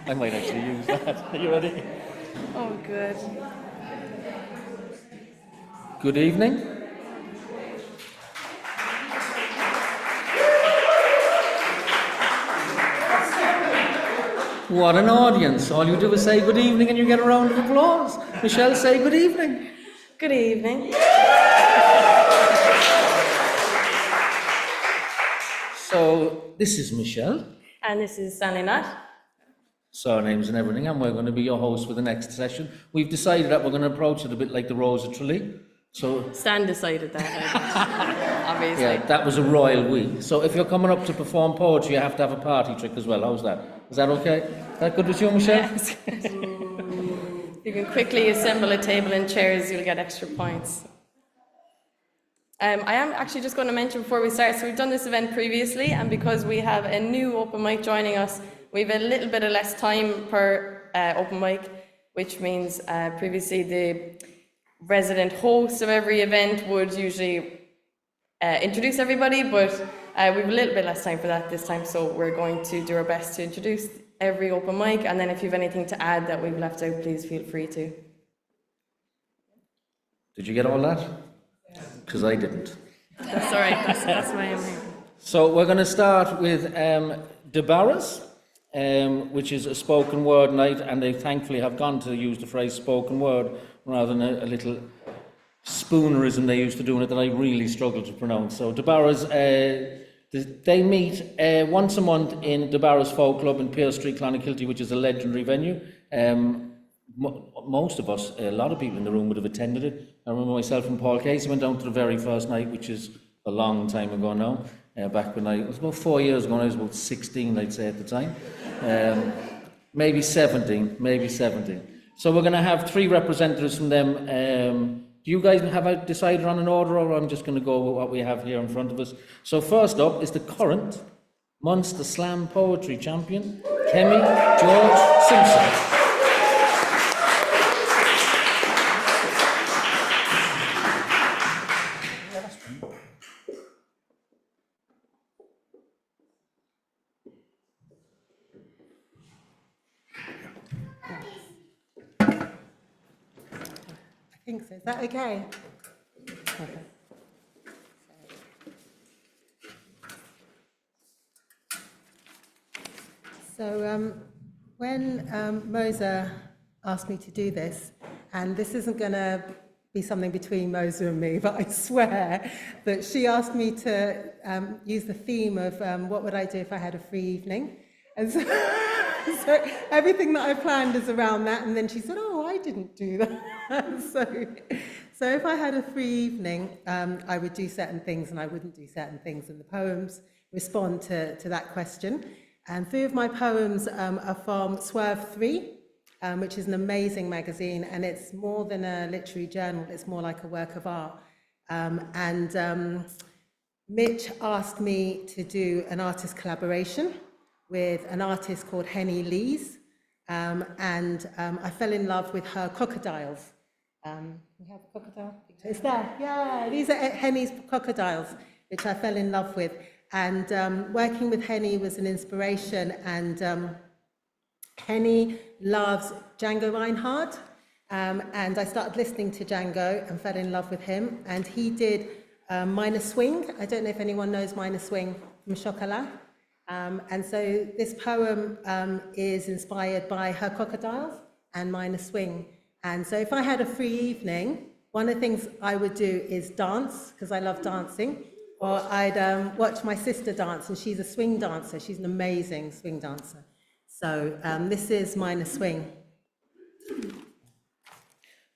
I might actually use that. Are you ready? Oh, good. Good evening. What an audience. All you do is say good evening and you get a round of applause. Michelle, say good evening. Good evening. So, this is Michelle. And this is Sandy Nat. Surnames and everything, and we're going to be your host for the next session. We've decided that we're going to approach it a bit like the Rose of Tralee. So Stan decided that, obviously. Yeah, that was a royal we. So if you're coming up to perform poetry, you have to have a party trick as well. How's that? Is that okay? Is that good with you, Michelle? Yes. If you can quickly assemble a table and chairs, you'll get extra points. I am actually just going to mention before we start, so we've done this event previously, and because we have a new open mic joining us, we have a little bit of less time per open mic, which means previously the resident host of every event would usually introduce everybody, but we have a little bit less time for that this time, so we're going to do our best to introduce every open mic, and then if you have anything to add that we've left out, please feel free to. Did you get all that? Because I didn't. That's all right, that's why I'm here. So we're going to start with De Barras, which is a spoken word night, and they thankfully have gone to use the phrase spoken word rather than a little spoonerism they used to do in it that I really struggle to pronounce. So De Barras, they meet once a month in De Barras Folk Club in Pearse Street, Clonakilty, which is a legendary venue. Most of us, a lot of people in the room would have attended it. I remember myself and Paul Casey went down to the very first night, which is a long time ago now. Back when it was about 4 years ago, and I was about 16, I'd say at the time. Maybe 17. So we're going to have 3 representatives from them. Do you guys have decided on an order, or I'm just going to go with what we have here in front of us? So first up is the current Munster Slam Poetry Champion, Kemi George Simpson. think so. Is that okay? Perfect. So when Mosa asked me to do this, and this isn't going to be something between Mosa and me, but I swear that she asked me to use the theme of what would I do if I had a free evening. And so, so everything that I planned is around that. And then she said, oh, I didn't do that. So if I had a free evening, I would do certain things and I wouldn't do certain things. And the poems respond to that question. And 3 of my poems are from Swerve 3, which is an amazing magazine, and it's more than a literary journal, it's more like a work of art. Mitch asked me to do an artist collaboration with an artist called Henny Lees, I fell in love with her crocodiles. We have a crocodile picture. It's there, yeah, these are Henny's crocodiles, which I fell in love with. And working with Henny was an inspiration, and Henny loves Django Reinhardt, and I started listening to Django and fell in love with him, and he did Minor Swing. I don't know if anyone knows Minor Swing from Chocolat. And so this poem is inspired by her crocodiles and Minor Swing. And so if I had a free evening, one of the things I would do is dance, because I love dancing. Or I'd watch my sister dance, and she's a swing dancer. She's an amazing swing dancer. So this is Minor Swing.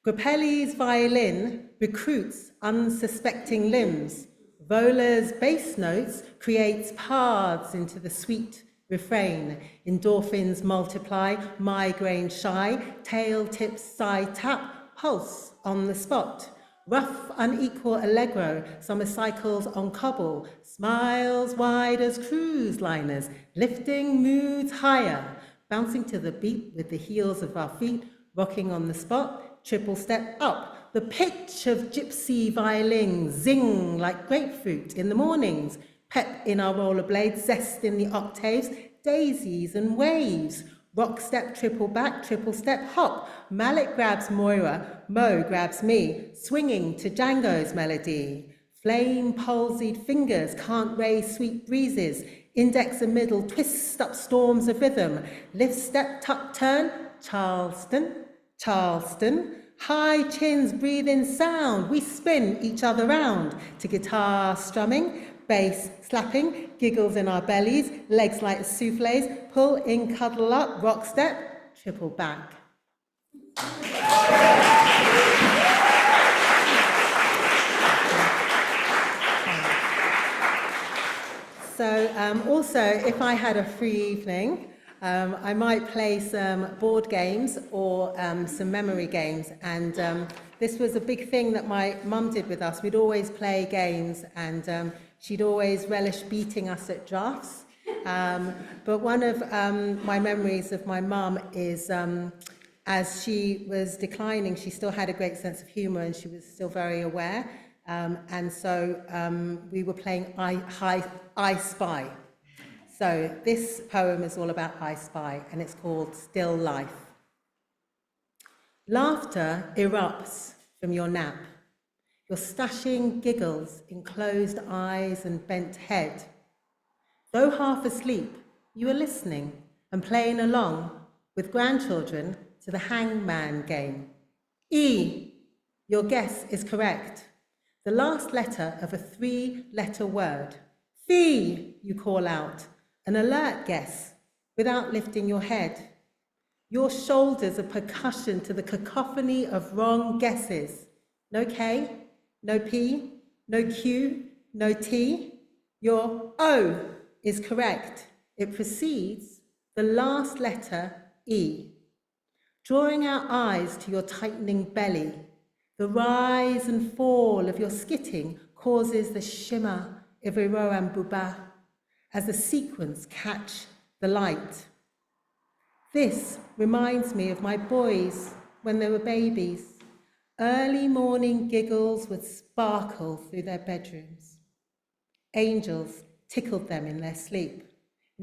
Grappelli's violin recruits unsuspecting limbs. Vola's bass notes creates paths into the sweet refrain. Endorphins multiply, migraine shy, tail tips side tap, pulse on the spot. Rough, unequal allegro, summer cycles on cobble, smiles wide as cruise liners, lifting moods higher, bouncing to the beat with the heels of our feet, rocking on the spot, triple step up, the pitch of gypsy violins, zing like grapefruit in the mornings, pep in our rollerblades, zest in the octaves, daisies and waves, rock step, triple back, triple step, hop. Mallet grabs Moira, Mo grabs me, swinging to Django's melody. Flame palsied fingers can't raise sweet breezes. Index and middle twist up storms of rhythm. Lift step, tuck turn, Charleston, Charleston. High chins breathe in sound. We spin each other round to guitar strumming, bass slapping, giggles in our bellies, legs like soufflés, pull in, cuddle up, rock step, triple back. So also, if I had a free evening, I might play some board games or some memory games. And this was a big thing that my mum did with us. We'd always play games, and she'd always relish beating us at drafts. But one of my memories of my mum is as she was declining, she still had a great sense of humour, and she was still very aware. And so we were playing I Spy. So this poem is all about I Spy, and it's called Still Life. Laughter erupts from your nap. Your stashing giggles in closed eyes and bent head. Though half asleep, you are listening and playing along with grandchildren to the hangman game. E, your guess is correct. The last letter of a 3-letter word. Fee, you call out, an alert guess, without lifting your head. Your shoulders are percussion to the cacophony of wrong guesses. No K, no P, no Q, no T. Your O is correct. It precedes the last letter E. Drawing our eyes to your tightening belly, the rise and fall of your skitting causes the shimmer of Iroan Buba as the sequins catch the light. This reminds me of my boys when they were babies. Early morning giggles would sparkle through their bedrooms. Angels tickled them in their sleep.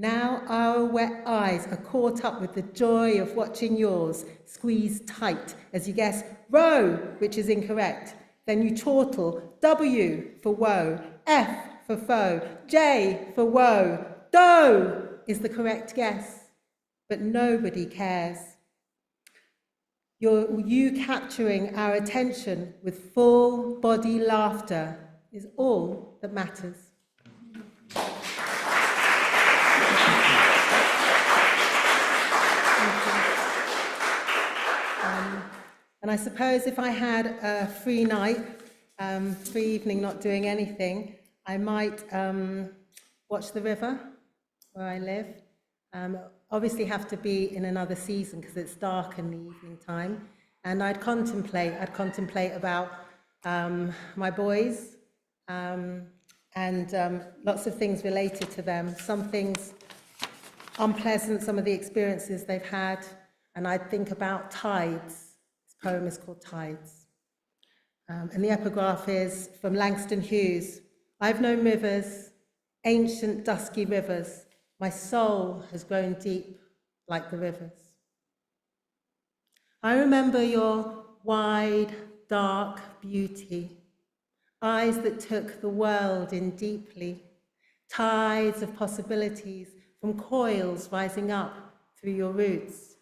Now our wet eyes are caught up with the joy of watching yours squeeze tight as you guess row, which is incorrect. Then you chortle W for woe, F for foe, J for woe, dough is the correct guess, but nobody cares. You capturing our attention with full body laughter is all that matters. And I suppose if I had a free night, free evening not doing anything, I might watch the river where I live. Obviously have to be in another season because it's dark in the evening time. And I'd contemplate about my boys and lots of things related to them. Some things unpleasant, some of the experiences they've had. And I'd think about tides. This poem is called Tides. And the epigraph is from Langston Hughes. I've known rivers, ancient dusky rivers. My soul has grown deep like the rivers. I remember your wide, dark beauty, eyes that took the world in deeply, tides of possibilities from coils rising up through your roots.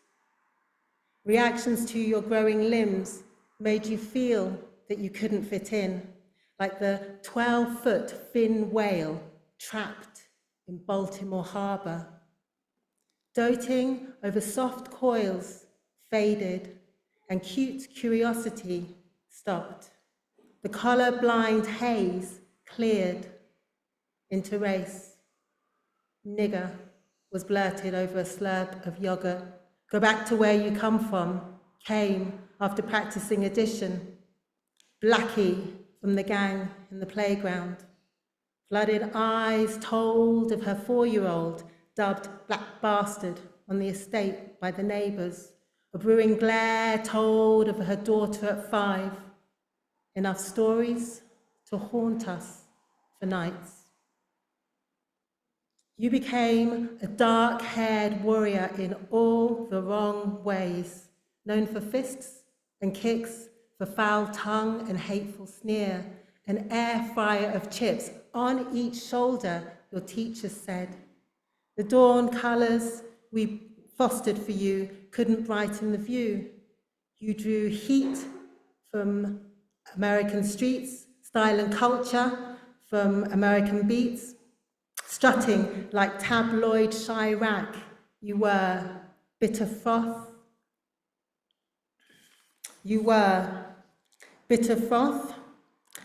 Reactions to your growing limbs made you feel that you couldn't fit in, like the 12-foot fin whale trapped in Baltimore Harbor. Doting over soft coils faded and cute curiosity stopped. The color-blind haze cleared into race. Nigger was blurted over a slurp of yogurt. Go back to where you come from, came after practicing addition. Blackie from the gang in the playground. Flooded eyes told of her 4-year-old, dubbed Black Bastard on the estate by the neighbours. A brewing glare told of her daughter at 5. Enough stories to haunt us for nights. You became a dark-haired warrior in all the wrong ways, known for fists and kicks, for foul tongue and hateful sneer, an air fryer of chips on each shoulder, your teachers said. The dawn colours we fostered for you couldn't brighten the view. You drew heat from American streets, style and culture from American beats, strutting like tabloid Chirac. You were bitter froth. You were bitter froth,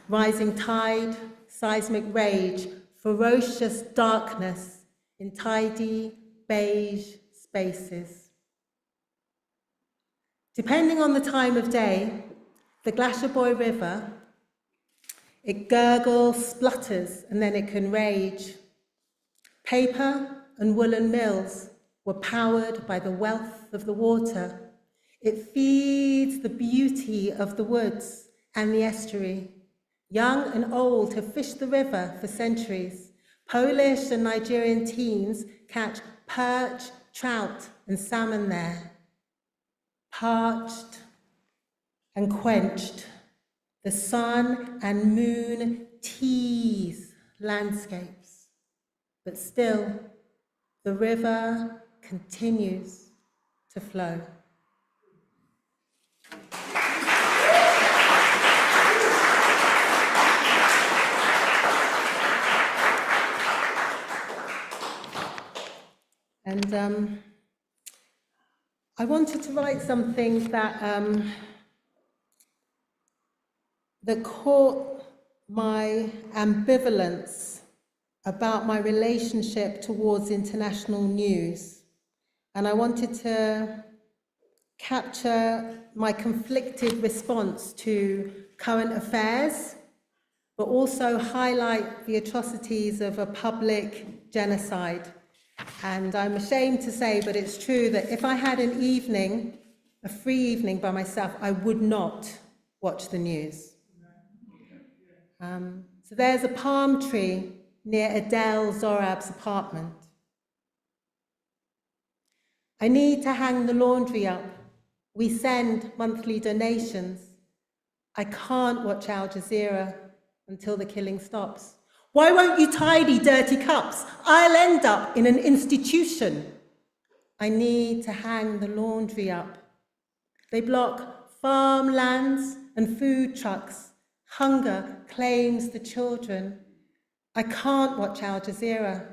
rising tide, seismic rage, ferocious darkness in tidy beige spaces. Depending on the time of day, the Glasheboy River, it gurgles, splutters, and then it can rage. Paper and woolen mills were powered by the wealth of the water. It feeds the beauty of the woods and the estuary. Young and old have fished the river for centuries. Polish and Nigerian teens catch perch, trout, and salmon there. Parched and quenched, the sun and moon tease landscapes, but still the river continues to flow. And I wanted to write something that caught my ambivalence about my relationship towards international news. And I wanted to capture my conflicted response to current affairs, but also highlight the atrocities of a public genocide. And I'm ashamed to say, but it's true, that if I had an evening, a free evening by myself, I would not watch the news. So there's a palm tree near Adele Zorab's apartment. I need to hang the laundry up. We send monthly donations. I can't watch Al Jazeera until the killing stops. Why won't you tidy dirty cups? I'll end up in an institution. I need to hang the laundry up. They block farmlands and food trucks. Hunger claims the children. I can't watch Al Jazeera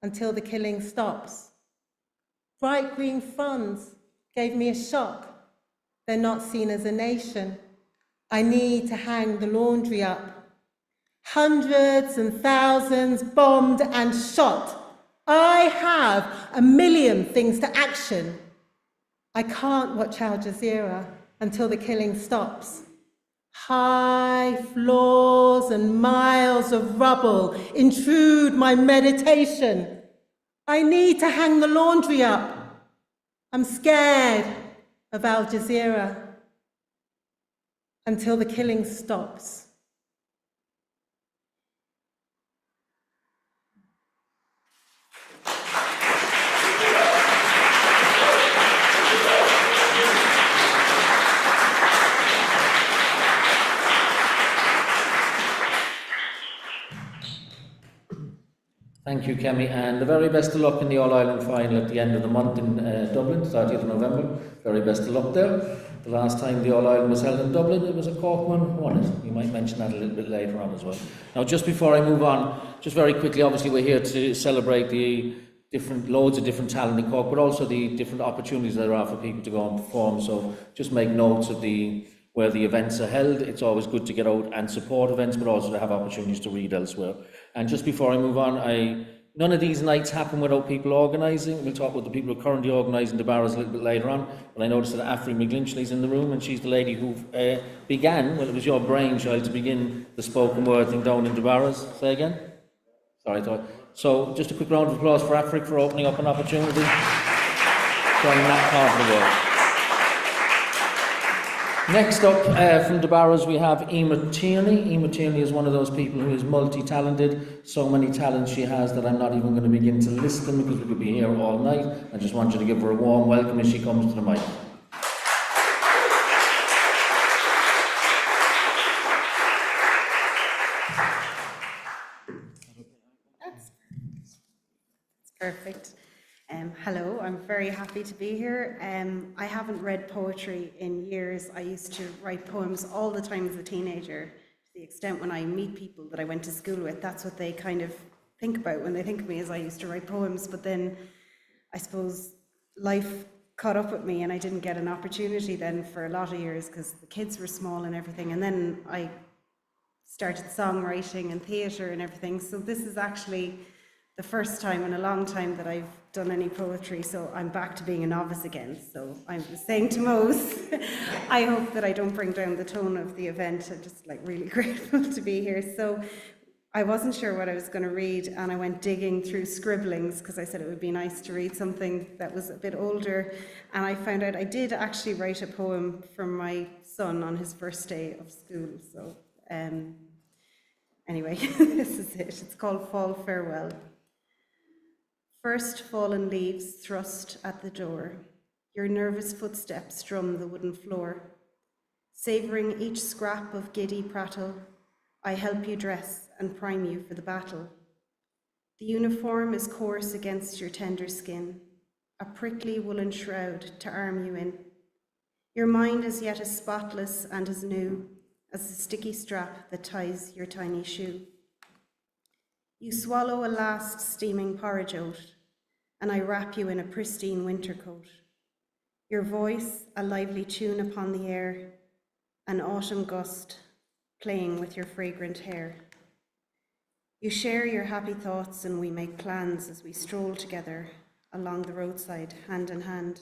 until the killing stops. Bright green funds gave me a shock. They're not seen as a nation. I need to hang the laundry up. Hundreds and thousands bombed and shot. I have a million things to action. I can't watch Al Jazeera until the killing stops. High floors and miles of rubble intrude my meditation. I need to hang the laundry up. I'm scared of Al Jazeera until the killing stops. Thank you, Kemi, and the very best of luck in the All-Ireland final at the end of the month in Dublin, 30th of November. Very best of luck there. The last time the All-Ireland was held in Dublin, it was a Cork one who won it. You might mention that a little bit later on as well. Now, just before I move on, just very quickly, obviously we're here to celebrate the loads of different talent in Cork, but also the different opportunities there are for people to go and perform. So just make notes of where the events are held. It's always good to get out and support events, but also to have opportunities to read elsewhere. And just before I move on, none of these nights happen without people organising. We'll talk about the people who are currently organising the barrows a little bit later on. But I noticed that Afri McGlinchley's in the room, and she's the lady who began, well, it was your brainchild to begin the spoken word thing down in the barrows. Say again? Sorry, I thought. So just a quick round of applause for Afri for opening up an opportunity from that part of the world. Next up from the barrows we have Emer Tierney. Emer Tierney is one of those people who is multi-talented. So many talents she has that I'm not even going to begin to list them because we could be here all night. I just want you to give her a warm welcome as she comes to the mic. That's perfect. Hello, I'm very happy to be here. I haven't read poetry in years. I used to write poems all the time as a teenager, to the extent when I meet people that I went to school with, that's what they kind of think about when they think of me, as I used to write poems. But then I suppose life caught up with me and I didn't get an opportunity then for a lot of years because the kids were small and everything. And then I started songwriting and theatre and everything. So this is actually the first time in a long time that I've done any poetry, so I'm back to being a novice again. So I was saying to Mose, I hope that I don't bring down the tone of the event. I'm just really grateful to be here. So I wasn't sure what I was going to read, and I went digging through scribblings because I said it would be nice to read something that was a bit older, and I found out I did actually write a poem for my son on his first day of school. So anyway, this is it. It's called Fall Farewell. First fallen leaves thrust at the door. Your nervous footsteps strum the wooden floor. Savouring each scrap of giddy prattle, I help you dress and prime you for the battle. The uniform is coarse against your tender skin, a prickly woolen shroud to arm you in. Your mind is yet as spotless and as new as the sticky strap that ties your tiny shoe. You swallow a last steaming porridge oat, and I wrap you in a pristine winter coat. Your voice, a lively tune upon the air, an autumn gust playing with your fragrant hair. You share your happy thoughts and we make plans as we stroll together along the roadside, hand in hand.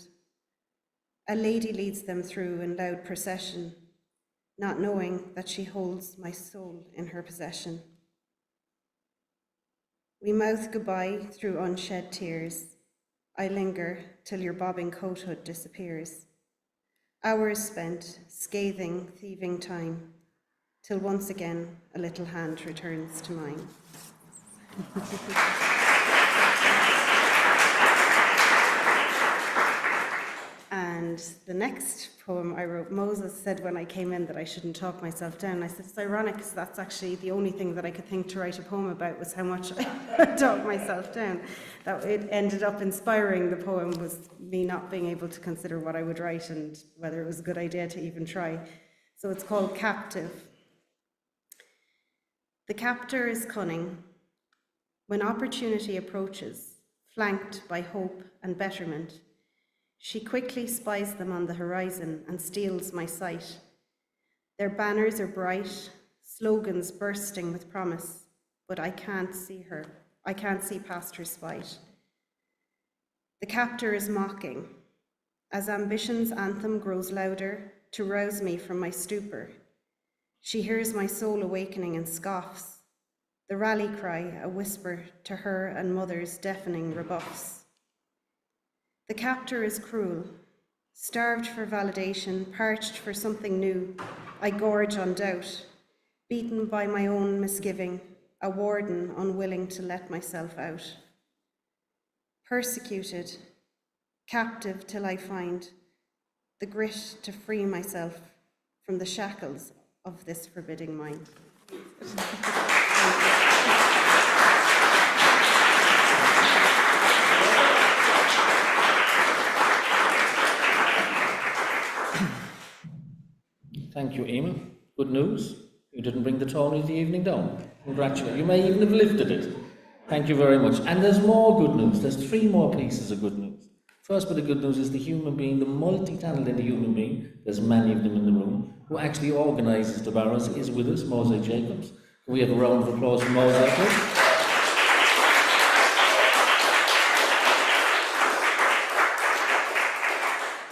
A lady leads them through in loud procession, not knowing that she holds my soul in her possession. We mouth goodbye through unshed tears. I linger till your bobbing coat hood disappears. Hours spent, scathing, thieving time, till once again a little hand returns to mine. the next poem I wrote. Moses said when I came in that I shouldn't talk myself down. I said, it's ironic because that's actually the only thing that I could think to write a poem about was how much I talk myself down. That it ended up inspiring the poem was me not being able to consider what I would write and whether it was a good idea to even try. So it's called Captive. The captor is cunning. When opportunity approaches, flanked by hope and betterment, she quickly spies them on the horizon and steals my sight. Their banners are bright, slogans bursting with promise, but I can't see her. I can't see past her spite. The captor is mocking. As ambition's anthem grows louder to rouse me from my stupor, she hears my soul awakening and scoffs. The rally cry, a whisper to her and mother's deafening rebuffs. The captor is cruel, starved for validation, parched for something new. I gorge on doubt, beaten by my own misgiving, a warden unwilling to let myself out. Persecuted, captive till I find the grit to free myself from the shackles of this forbidding mind. Thank you, Emil. Good news. You didn't bring the tone of the evening down. Congratulations. You may even have lifted it. Thank you very much. And there's more good news. There's 3 more pieces of good news. First bit of good news is the human being, the multi-talented human being, there's many of them in the room, who actually organises the barrows, is with us, Mose Jacobs. Can we have a round of applause for Mose, please?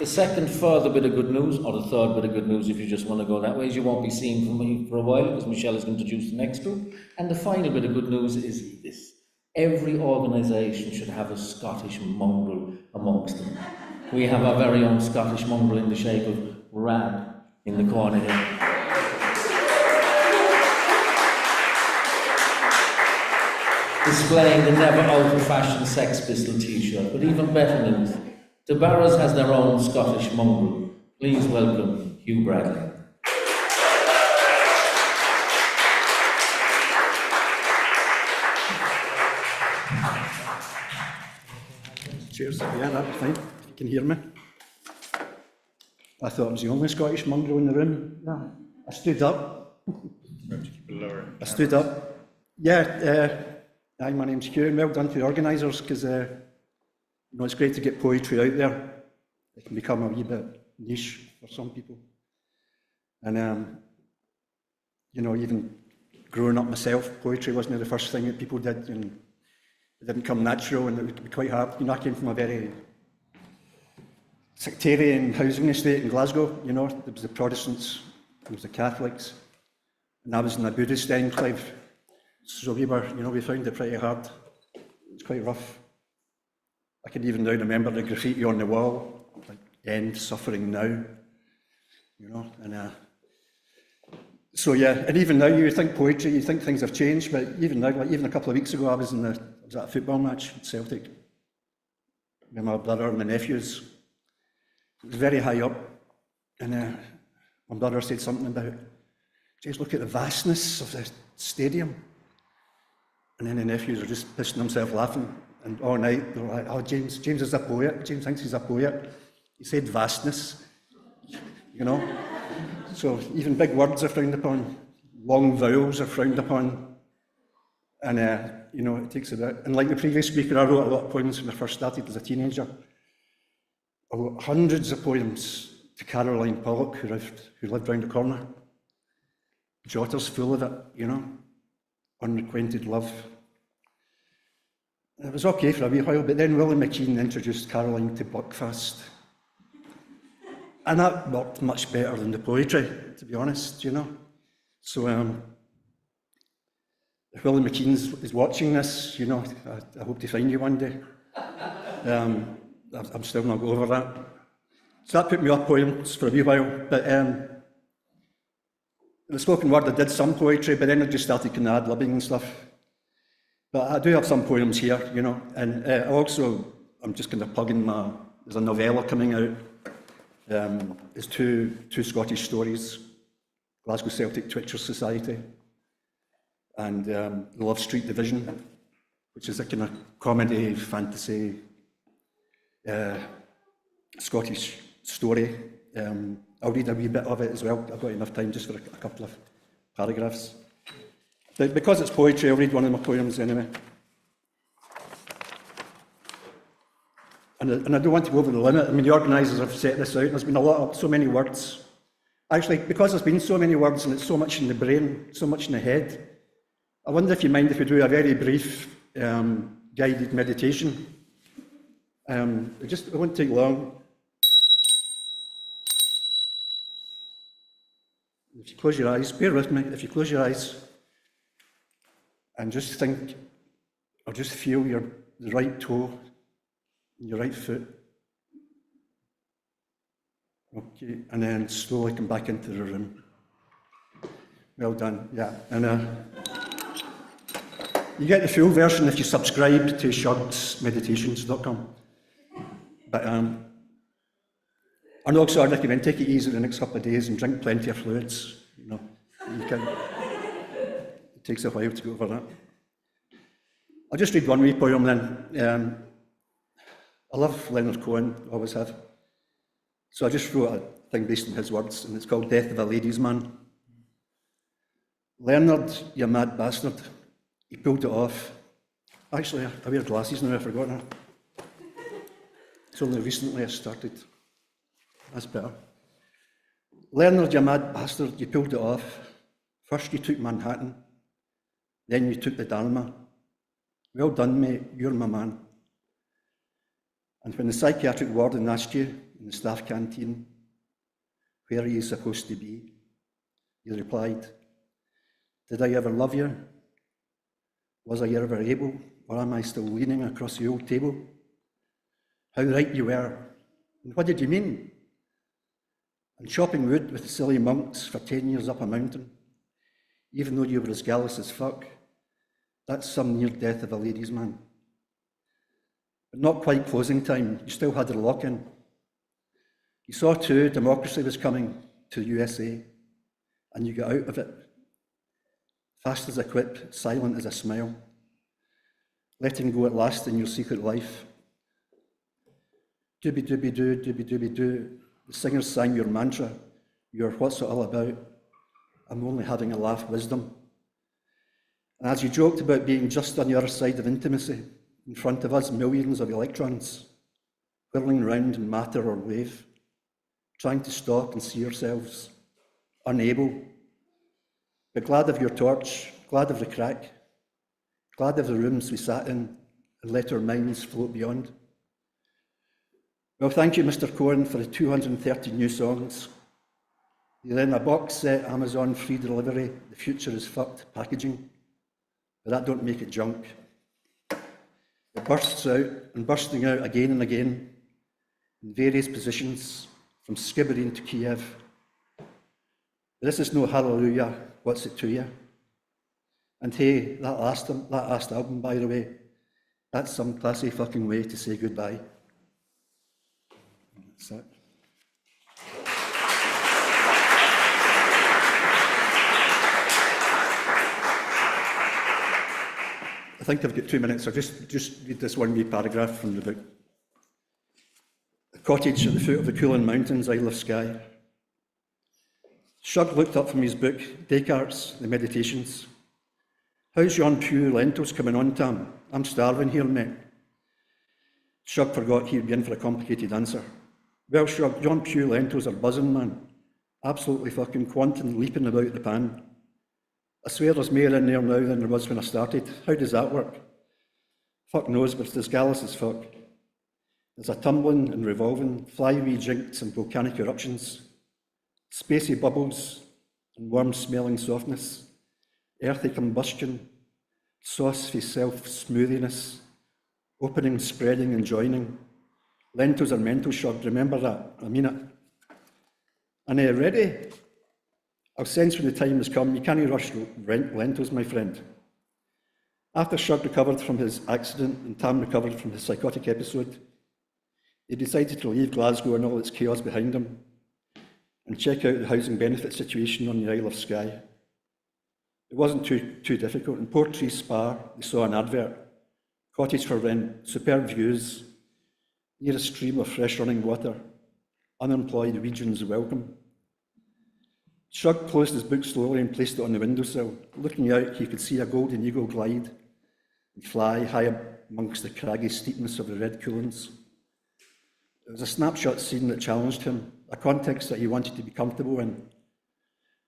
The second further bit of good news, or the third bit of good news if you just want to go that way, is you won't be seeing from me for a while because Michelle is going to introduce the next group. And the final bit of good news is this. Every organisation should have a Scottish mongrel amongst them. We have our very own Scottish mongrel in the shape of Rab in the corner here. Displaying the never out-of-fashion Sex Pistol t-shirt, but even better news. The Barrows has their own Scottish mongrel. Please welcome Hugh Bradley. Cheers. Yeah, that's fine. You can hear me. I thought I was the only Scottish mongrel in the room. Yeah. I stood up. I stood up. Yeah, hi, my name's Hugh, and well done to the organisers, because it's great to get poetry out there. It can become a wee bit niche for some people. And, even growing up myself, poetry wasn't the first thing that people did, and it didn't come natural, and it would be quite hard. I came from a very sectarian housing estate in Glasgow. There was the Protestants, there was the Catholics, and I was in a Buddhist enclave. So we found it pretty hard. It was quite rough. I can even now remember the graffiti on the wall, like, end suffering now, and so yeah, and even now you think poetry, you think things have changed, but even now, like even a couple of weeks ago, I was at a football match at Celtic with my brother and my nephews. It was very high up, and my brother said something about, just look at the vastness of the stadium. And then the nephews were just pissing themselves laughing, and all night they were like, oh, James is a poet, James thinks he's a poet. He said vastness, So even big words are frowned upon, long vowels are frowned upon, and it takes a bit. And like the previous speaker, I wrote a lot of poems when I first started as a teenager. I wrote hundreds of poems to Caroline Pollock, who lived round the corner. Jotters full of it, unrequited love. And it was okay for a wee while, but then Willie McKean introduced Caroline to Buckfast. And that worked much better than the poetry, to be honest, So if Willie McKean is watching this, I hope to find you one day. I'm still not over that. So that put me off poems for a wee while, but the spoken word, I did some poetry, but then I just started kind of ad-libbing and stuff. But I do have some poems here, and also, I'm just kind of plugging there's a novella coming out, is two Scottish stories, Glasgow Celtic Twitchers Society and the Love Street Division, which is a kind of comedy, fantasy, Scottish story. I'll read a wee bit of it as well. I've got enough time just for a couple of paragraphs. But because it's poetry, I'll read one of my poems anyway. And I don't want to go over the limit. I mean, the organisers have set this out. There's been so many words. Actually, because there's been so many words and it's so much in the brain, so much in the head, I wonder if you mind if we do a very brief guided meditation. It won't take long. If you close your eyes, bear with me, if you close your eyes and just think, or just feel the right toe, your right foot. Okay, and then slowly come back into the room. Well done, yeah. And you get the full version if you subscribe to shugsmeditations.com. But and also I'd recommend take it easy the next couple of days and drink plenty of fluids. You know, it takes a while to go over that. I'll just read one wee poem then. I love Leonard Cohen, always have. So I just wrote a thing based on his words, and it's called Death of a Ladies' Man. Leonard, you mad bastard. He pulled it off. Actually, I wear glasses now, I forgot that. It's only recently I started. That's better. Leonard, you mad bastard, you pulled it off. First you took Manhattan, then you took the Dharma. Well done, mate, you're my man. And when the psychiatric warden asked you in the staff canteen, where are you supposed to be? You replied, did I ever love you? Was I ever able, or am I still leaning across the old table? How right you were, and what did you mean? And chopping wood with the silly monks for 10 years up a mountain, even though you were as gallus as fuck, that's some near death of a ladies' man. But not quite closing time, you still had the lock-in. You saw too democracy was coming to the USA, and you got out of it. Fast as a quip, silent as a smile, letting go at last in your secret life. Doobie-doobie-doo, doobie-doobie-doo, the singers sang your mantra, your what's it all about, I'm only having a laugh wisdom. And as you joked about being just on the other side of intimacy, in front of us millions of electrons, whirling round in matter or wave, trying to stop and see yourselves, unable, but glad of your torch, glad of the crack, glad of the rooms we sat in and let our minds float beyond. Well, thank you, Mr. Cohen, for the 230 new songs. You're in a box set, Amazon free delivery, the future is fucked packaging, but that don't make it junk. It bursts out and bursting out again and again in various positions, from Skibbereen to Kiev. But this is no hallelujah, what's it to you? And hey, that last album, by the way, that's some classy fucking way to say goodbye. That's it. I think I've got 2 minutes. I'll just read this one wee paragraph from the book. A cottage at the foot of the Coolin Mountains, Isle of Skye. Shug looked up from his book, Descartes, The Meditations. How's yon pew lentils coming on, Tam? I'm starving here, mate. Shug forgot he'd be in for a complicated answer. Well, Shug, yon pew lentils are buzzing, man. Absolutely fucking quantum leaping about the pan. I swear there's more in there now than there was when I started. How does that work? Fuck knows, but it's as gallus as fuck. There's a tumbling and revolving, fly-wee jinks and volcanic eruptions, spacey bubbles and worm-smelling softness, earthy combustion, sauce for self-smoothiness, opening, spreading and joining. Lentils are mental, Shug, remember that, I mean it. And ready? I'll sense when the time has come, you can't rush lentils, my friend. After Shug recovered from his accident and Tam recovered from his psychotic episode, he decided to leave Glasgow and all its chaos behind him and check out the housing benefit situation on the Isle of Skye. It wasn't too difficult. In Portree Spa, they saw an advert, cottage for rent, superb views, near a stream of fresh running water, unemployed regions welcome. Shug closed his book slowly and placed it on the windowsill. Looking out, he could see a golden eagle glide and fly high up amongst the craggy steepness of the Red Coolins. It was a snapshot scene that challenged him, a context that he wanted to be comfortable in.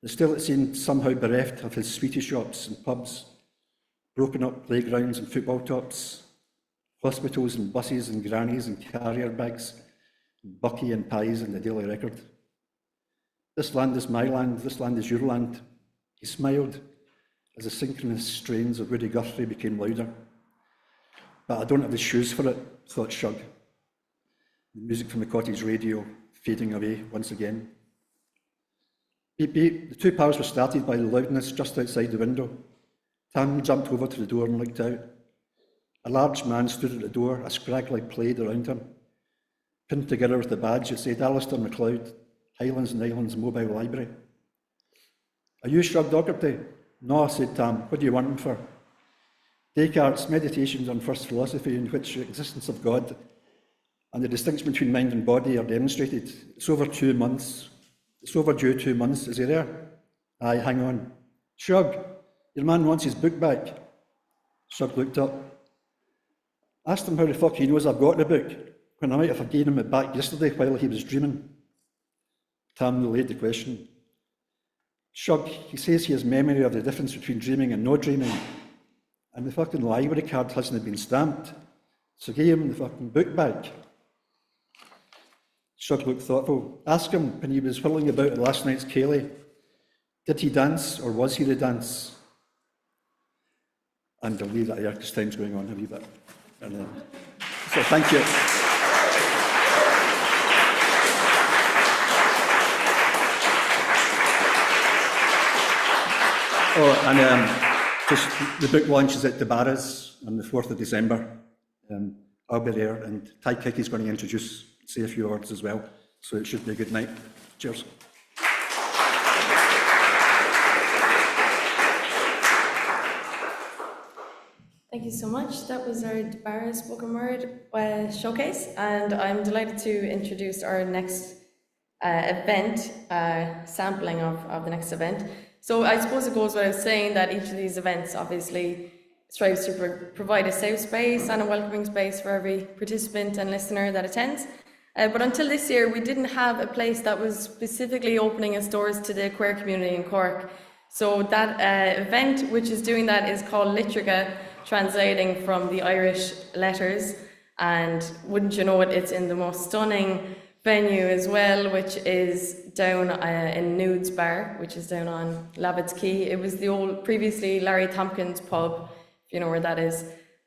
But still, it seemed somehow bereft of his sweetie shops and pubs, broken up playgrounds and football tops, hospitals and buses and grannies and carrier bags, and Bucky and pies and the Daily Record. This land is my land, this land is your land. He smiled as the synchronous strains of Woody Guthrie became louder. But I don't have the shoes for it, thought Shug. The music from the cottage radio fading away once again. Beep beep, the two pals were startled by the loudness just outside the window. Tam jumped over to the door and looked out. A large man stood at the door, a scraggly plaid around him. Pinned together with the badge, it said Alistair MacLeod, Highlands and Islands Mobile Library. Are you Shug Docherty? No, said Tam. What do you want him for? Descartes' Meditations on First Philosophy, in which the existence of God and the distinction between mind and body are demonstrated. It's over 2 months. It's overdue 2 months. Is he there? Aye, hang on. Shug, your man wants his book back. Shug looked up. Asked him how the fuck he knows I've got the book, when I might have given him it back yesterday while he was dreaming. Tam relayed the question. Shug, he says he has memory of the difference between dreaming and not dreaming. And the fucking library card hasn't been stamped. So gave him the fucking book back. Shug looked thoughtful. Ask him when he was whirling about at last night's Cayley. Did he dance or was he the dance? And I'll leave that here because time's going on a wee bit. So thank you. Oh, and just the book launch is at the Barras on the 4th of December. I'll be there, and Ty Kickey's going to say a few words as well, so it should be a good night. Cheers. Thank you so much. That was our Barra Spoken Word showcase, and I'm delighted to introduce our next event, sampling of the next event. So I suppose it goes without saying that each of these events obviously strives to provide a safe space and a welcoming space for every participant and listener that attends. But until this year, we didn't have a place that was specifically opening its doors to the queer community in Cork. So that event which is doing that is called Litrica, translating from the Irish letters. And wouldn't you know it, it's in the most stunning venue as well, which is down in Nudes Bar, which is down on Lavitt's Quay. It was the old, previously Larry Tompkins pub, if you know where that is.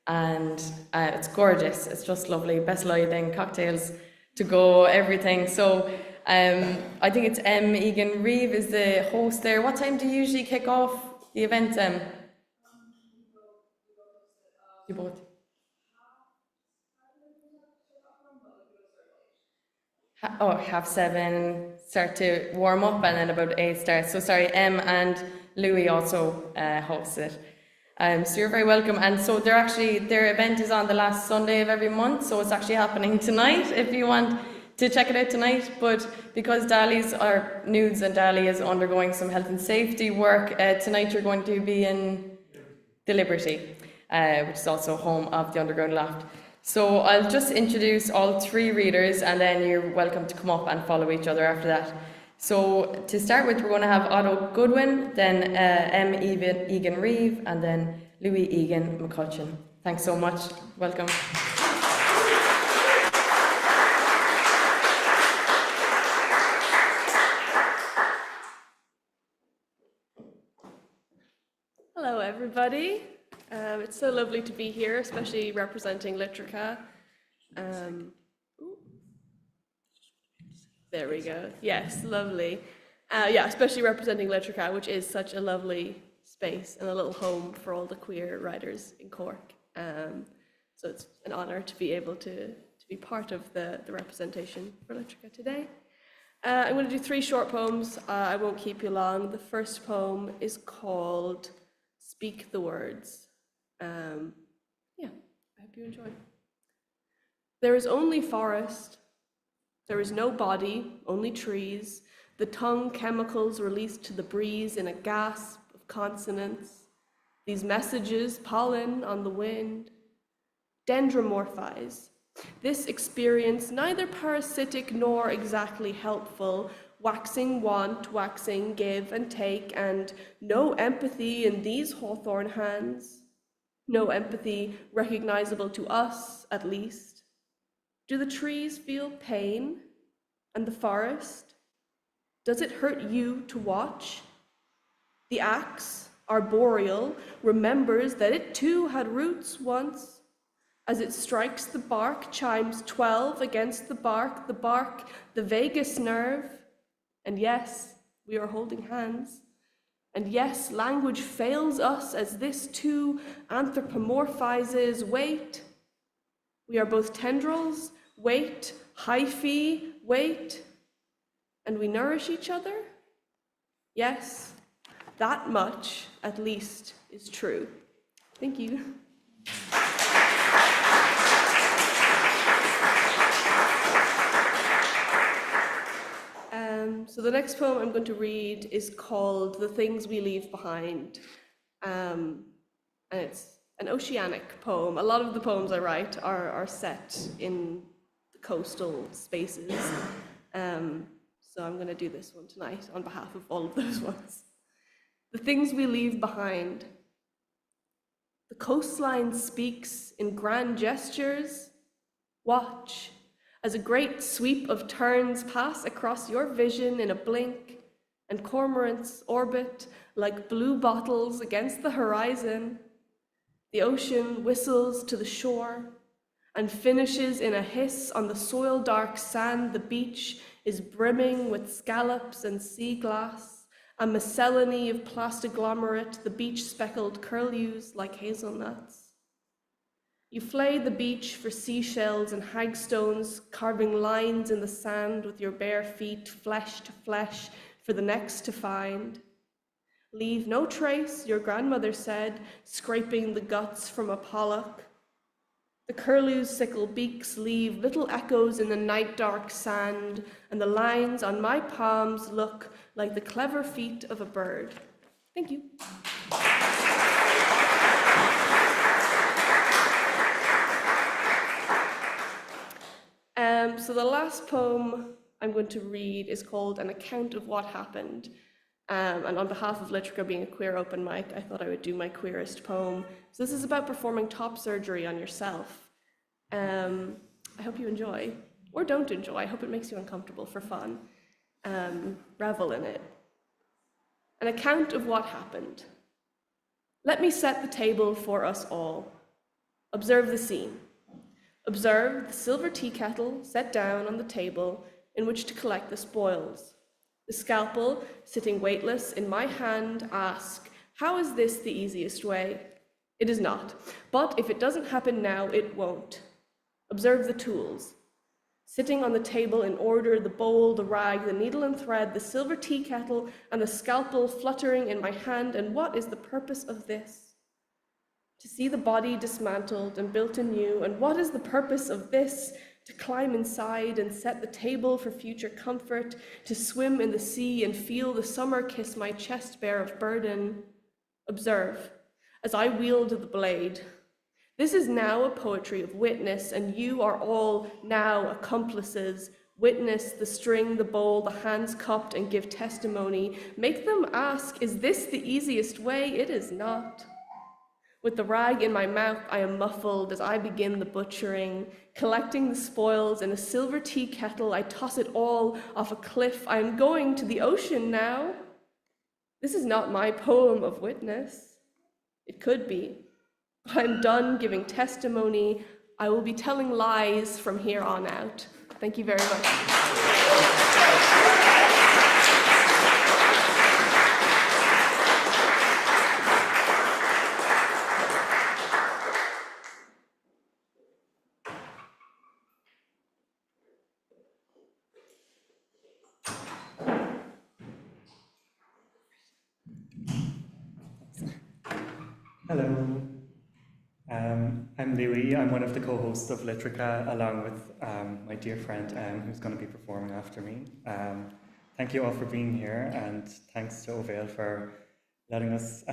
And it's gorgeous, it's just lovely, best lighting, cocktails to go, everything. So I think it's Egan Reeve is the host there. What time do you usually kick off the event? You both? Half 7, start to warm up, and then about 8 starts. So sorry, and Louis also hosts it. So you're very welcome. And so their event is on the last Sunday of every month, so it's actually happening tonight if you want to check it out tonight. But because Nudes and Dali is undergoing some health and safety work, tonight you're going to be in the Liberty, which is also home of the Underground Loft. So I'll just introduce all 3 readers, and then you're welcome to come up and follow each other after that. So to start with, we're going to have Otto Goodwin, then Egan Reeve, and then Louis Egan McCutcheon. Thanks so much. Welcome. Hello, everybody. It's so lovely to be here, especially representing Litrica. There we go. Yes, lovely. Especially representing Litrica, which is such a lovely space and a little home for all the queer writers in Cork. So it's an honour to be able to to be part of the representation for Literature today. I'm going to do 3 short poems. I won't keep you long. The first poem is called Speak the Words. Yeah, I hope you enjoy. There is only forest. There is no body, only trees. The tongue chemicals released to the breeze in a gasp of consonants. These messages, pollen on the wind, dendromorphize. This experience, neither parasitic nor exactly helpful, waxing want, waxing give and take, and no empathy in these hawthorn hands. No empathy recognizable to us, at least. Do the trees feel pain? And the forest? Does it hurt you to watch? The axe, arboreal, remembers that it too had roots once. As it strikes the bark, chimes 12 against the bark, the vagus nerve. And yes, we are holding hands. And yes, language fails us as this too anthropomorphizes weight. We are both tendrils, weight, hyphae, weight, and we nourish each other? Yes, that much, at least, is true. Thank you. So the next poem I'm going to read is called The Things We Leave Behind. And it's an oceanic poem. A lot of the poems I write are set in the coastal spaces. So I'm going to do this one tonight on behalf of all of those ones. The Things We Leave Behind. The coastline speaks in grand gestures. Watch as a great sweep of terns pass across your vision in a blink, and cormorants orbit like blue bottles against the horizon. The ocean whistles to the shore and finishes in a hiss on the soil-dark sand. The beach is brimming with scallops and sea glass, a miscellany of plastaglomerate, the beach-speckled curlews like hazelnuts. You flay the beach for seashells and hagstones, carving lines in the sand with your bare feet, flesh to flesh, for the next to find. Leave no trace, your grandmother said, scraping the guts from a pollock. The curlew's sickle beaks leave little echoes in the night-dark sand, and the lines on my palms look like the clever feet of a bird. Thank you. So the last poem I'm going to read is called An Account of What Happened. And on behalf of Literature being a queer open mic, I thought I would do my queerest poem. So this is about performing top surgery on yourself. I hope you enjoy, or don't enjoy. I hope it makes you uncomfortable for fun. Revel in it. An account of what happened. Let me set the table for us all. Observe the scene. Observe the silver tea kettle set down on the table in which to collect the spoils. The scalpel, sitting weightless in my hand, ask, how is this the easiest way? It is not, but if it doesn't happen now, it won't. Observe the tools. Sitting on the table in order, the bowl, the rag, the needle and thread, the silver tea kettle, and the scalpel fluttering in my hand, and what is the purpose of this? To see the body dismantled and built anew, and what is the purpose of this? To climb inside and set the table for future comfort, to swim in the sea and feel the summer kiss my chest bare of burden. Observe, as I wield the blade. This is now a poetry of witness, and you are all now accomplices. Witness the string, the bowl, the hands cupped, and give testimony. Make them ask, is this the easiest way? It is not. With the rag in my mouth, I am muffled as I begin the butchering. Collecting the spoils in a silver tea kettle, I toss it all off a cliff. I am going to the ocean now. This is not my poem of witness. It could be. But I'm done giving testimony. I will be telling lies from here on out. Thank you very much. Hello, I'm Louis. I'm one of the co-hosts of Litrica, along with my dear friend who's going to be performing after me. Thank you all for being here, and thanks to Ovale for letting us,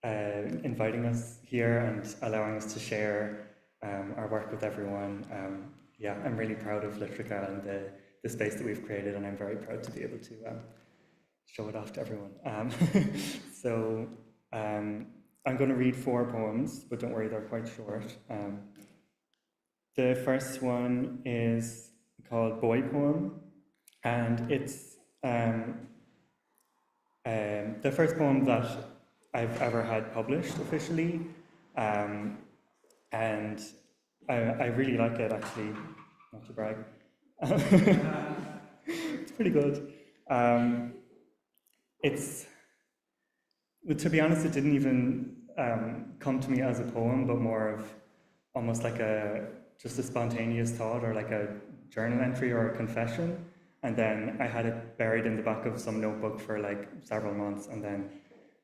inviting us here and allowing us to share our work with everyone. Yeah, I'm really proud of Litrica and the space that we've created, and I'm very proud to be able to show it off to everyone. So. I'm going to read 4 poems, but don't worry, they're quite short. The first one is called Boy Poem, and it's the first poem that I've ever had published officially, and I really like it, actually, not to brag. It's pretty good. To be honest, it didn't even come to me as a poem, but more of almost like just a spontaneous thought, or like a journal entry or a confession. And then I had it buried in the back of some notebook for like several months. And then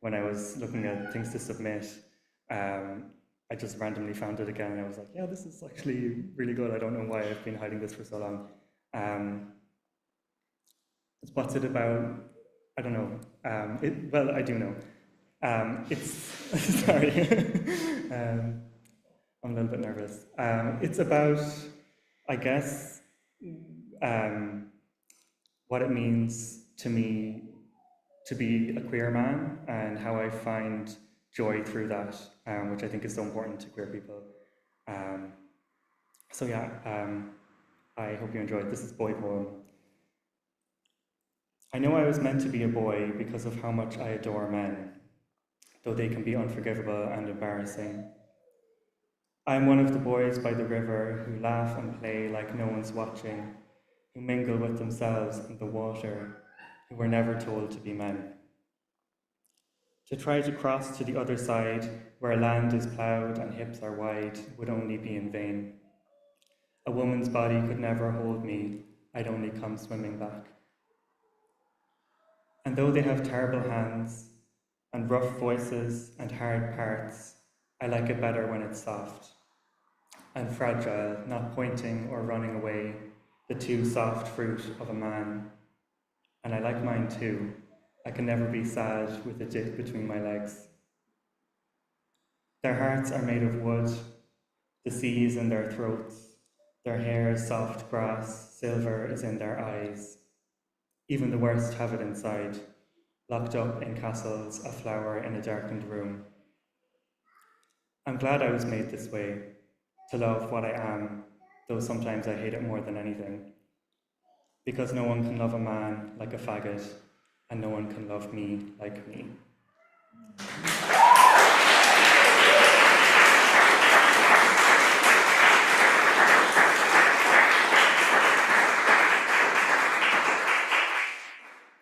when I was looking at things to submit, I just randomly found it again. And I was like, yeah, this is actually really good. I don't know why I've been hiding this for so long. What's it about? I don't know. Well, I do know. It's, sorry, I'm a little bit nervous. It's about, I guess, what it means to me to be a queer man, and how I find joy through that, which I think is so important to queer people. So yeah, I hope you enjoyed. This is Boy Poem. I know I was meant to be a boy because of how much I adore men, though they can be unforgivable and embarrassing. I am one of the boys by the river who laugh and play like no one's watching, who mingle with themselves in the water, who were never told to be men. To try to cross to the other side, where land is ploughed and hips are wide, would only be in vain. A woman's body could never hold me, I'd only come swimming back. And though they have terrible hands, and rough voices and hard parts, I like it better when it's soft and fragile, not pointing or running away, the too soft fruit of a man. And I like mine too. I can never be sad with a dick between my legs. Their hearts are made of wood, the sea is in their throats, their hair is soft grass, silver is in their eyes. Even the worst have it inside, locked up in castles, a flower in a darkened room. I'm glad I was made this way, to love what I am, though sometimes I hate it more than anything. Because no one can love a man like a faggot, and no one can love me like me.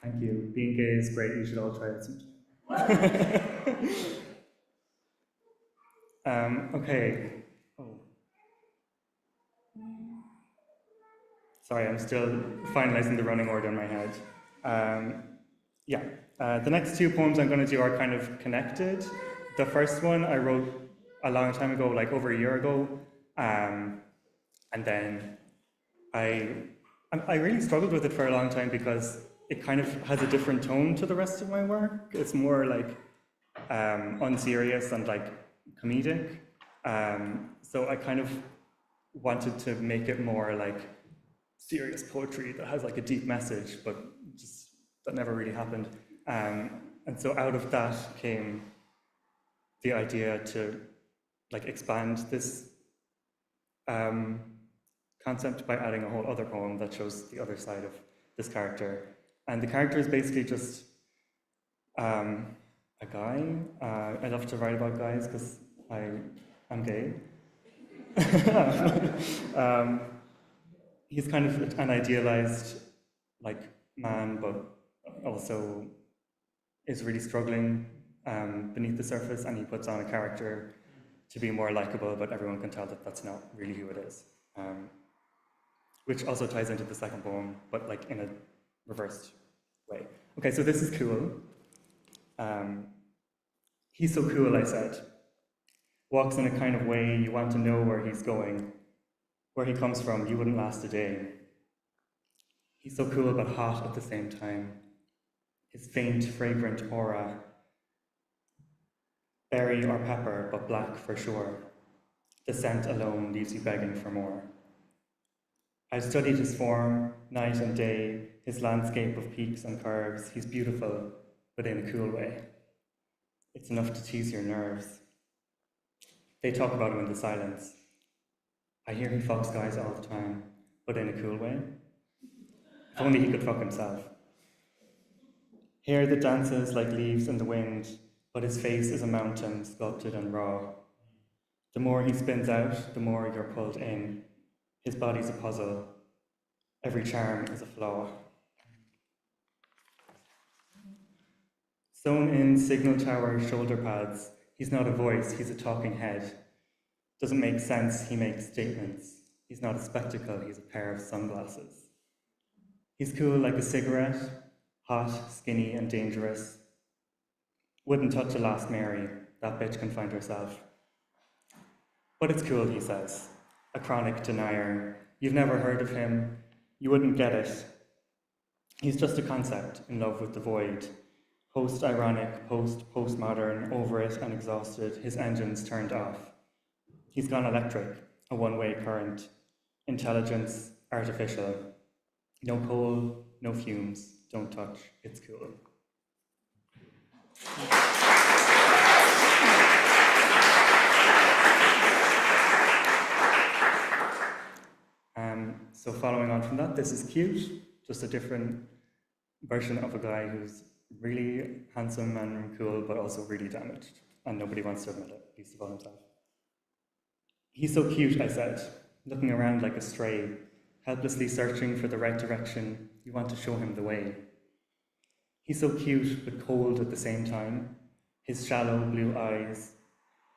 Thank you. Being gay is great. You should all try it sometime. Okay. Oh. Sorry, I'm still finalizing the running order in my head. The next 2 poems I'm going to do are kind of connected. The first one I wrote a long time ago, like over a year ago, and then I really struggled with it for a long time because it kind of has a different tone to the rest of my work. It's more like unserious and like comedic. So I kind of wanted to make it more like serious poetry that has like a deep message, but just that never really happened. And so out of that came the idea to like expand this concept by adding a whole other poem that shows the other side of this character. And the character is basically just a guy. I love to write about guys because I'm gay. He's kind of an idealized like man, but also is really struggling beneath the surface, and he puts on a character to be more likable, but everyone can tell that that's not really who it is. Which also ties into the second poem, but like in a reversed way. Okay, so this is cool. He's so cool, I said. Walks in a kind of way you want to know where he's going. Where he comes from, you wouldn't last a day. He's so cool but hot at the same time. His faint, fragrant aura. Berry or pepper, but black for sure. The scent alone leaves you begging for more. I've studied his form, night and day, his landscape of peaks and curves. He's beautiful, but in a cool way. It's enough to tease your nerves. They talk about him in the silence. I hear he fucks guys all the time, but in a cool way. If only he could fuck himself. Hear the dances like leaves in the wind, but his face is a mountain sculpted and raw. The more he spins out, the more you're pulled in. His body's a puzzle. Every charm is a flaw. Sewn in signal tower shoulder pads, he's not a voice, he's a talking head. Doesn't make sense, he makes statements. He's not a spectacle, he's a pair of sunglasses. He's cool like a cigarette, hot, skinny, and dangerous. Wouldn't touch a last Mary, that bitch can find herself. But it's cool, he says. A chronic denier. You've never heard of him. You wouldn't get it. He's just a concept in love with the void. Post-ironic, postmodern, over it and exhausted, his engines turned off. He's gone electric, a one-way current. Intelligence, artificial. No coal, no fumes, don't touch, it's cool. So following on from that, this is cute, just a different version of a guy who's really handsome and cool, but also really damaged, and nobody wants to admit it, least of all himself. He's so cute, I said, looking around like a stray, helplessly searching for the right direction. You want to show him the way. He's so cute, but cold at the same time. His shallow blue eyes,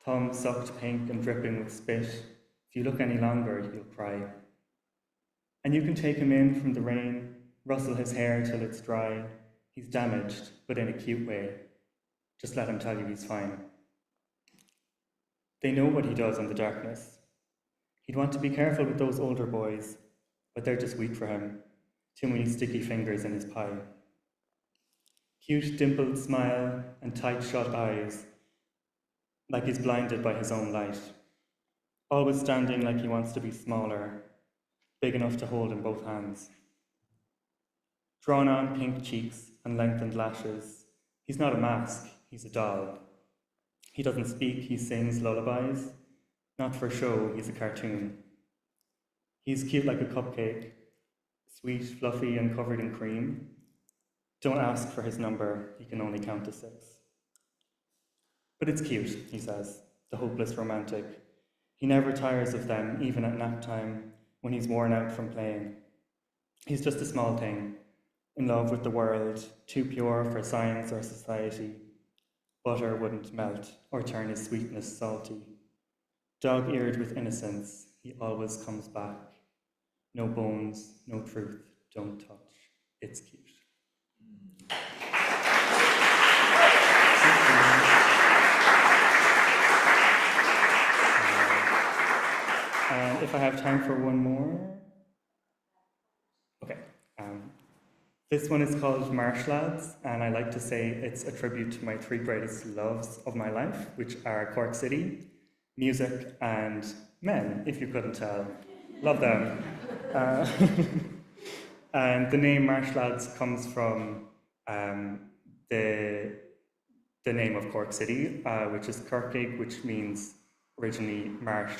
thumb sucked pink and dripping with spit. If you look any longer, you'll cry. And you can take him in from the rain, rustle his hair till it's dry. He's damaged, but in a cute way. Just let him tell you he's fine. They know what he does in the darkness. He'd want to be careful with those older boys, but they're just weak for him. Too many sticky fingers in his pie. Cute dimpled smile and tight shut eyes, like he's blinded by his own light. Always standing like he wants to be smaller, big enough to hold in both hands. Drawn on pink cheeks and lengthened lashes. He's not a mask, he's a doll. He doesn't speak, he sings lullabies. Not for show, he's a cartoon. He's cute like a cupcake, sweet, fluffy, and covered in cream. Don't ask for his number, he can only count to 6. But it's cute, he says, the hopeless romantic. He never tires of them, even at nap time, when he's worn out from playing. He's just a small thing, in love with the world, too pure for science or society. Butter wouldn't melt or turn his sweetness salty. Dog-eared with innocence, he always comes back. No bones, no truth, don't touch. It's cute. And if I have time for one more. Okay. This one is called Marsh Lads, and I like to say it's a tribute to my 3 greatest loves of my life, which are Cork City, music, and men, if you couldn't tell. Love them. And the name Marsh Lads comes from the name of Cork City, which is Corkig, which means originally marsh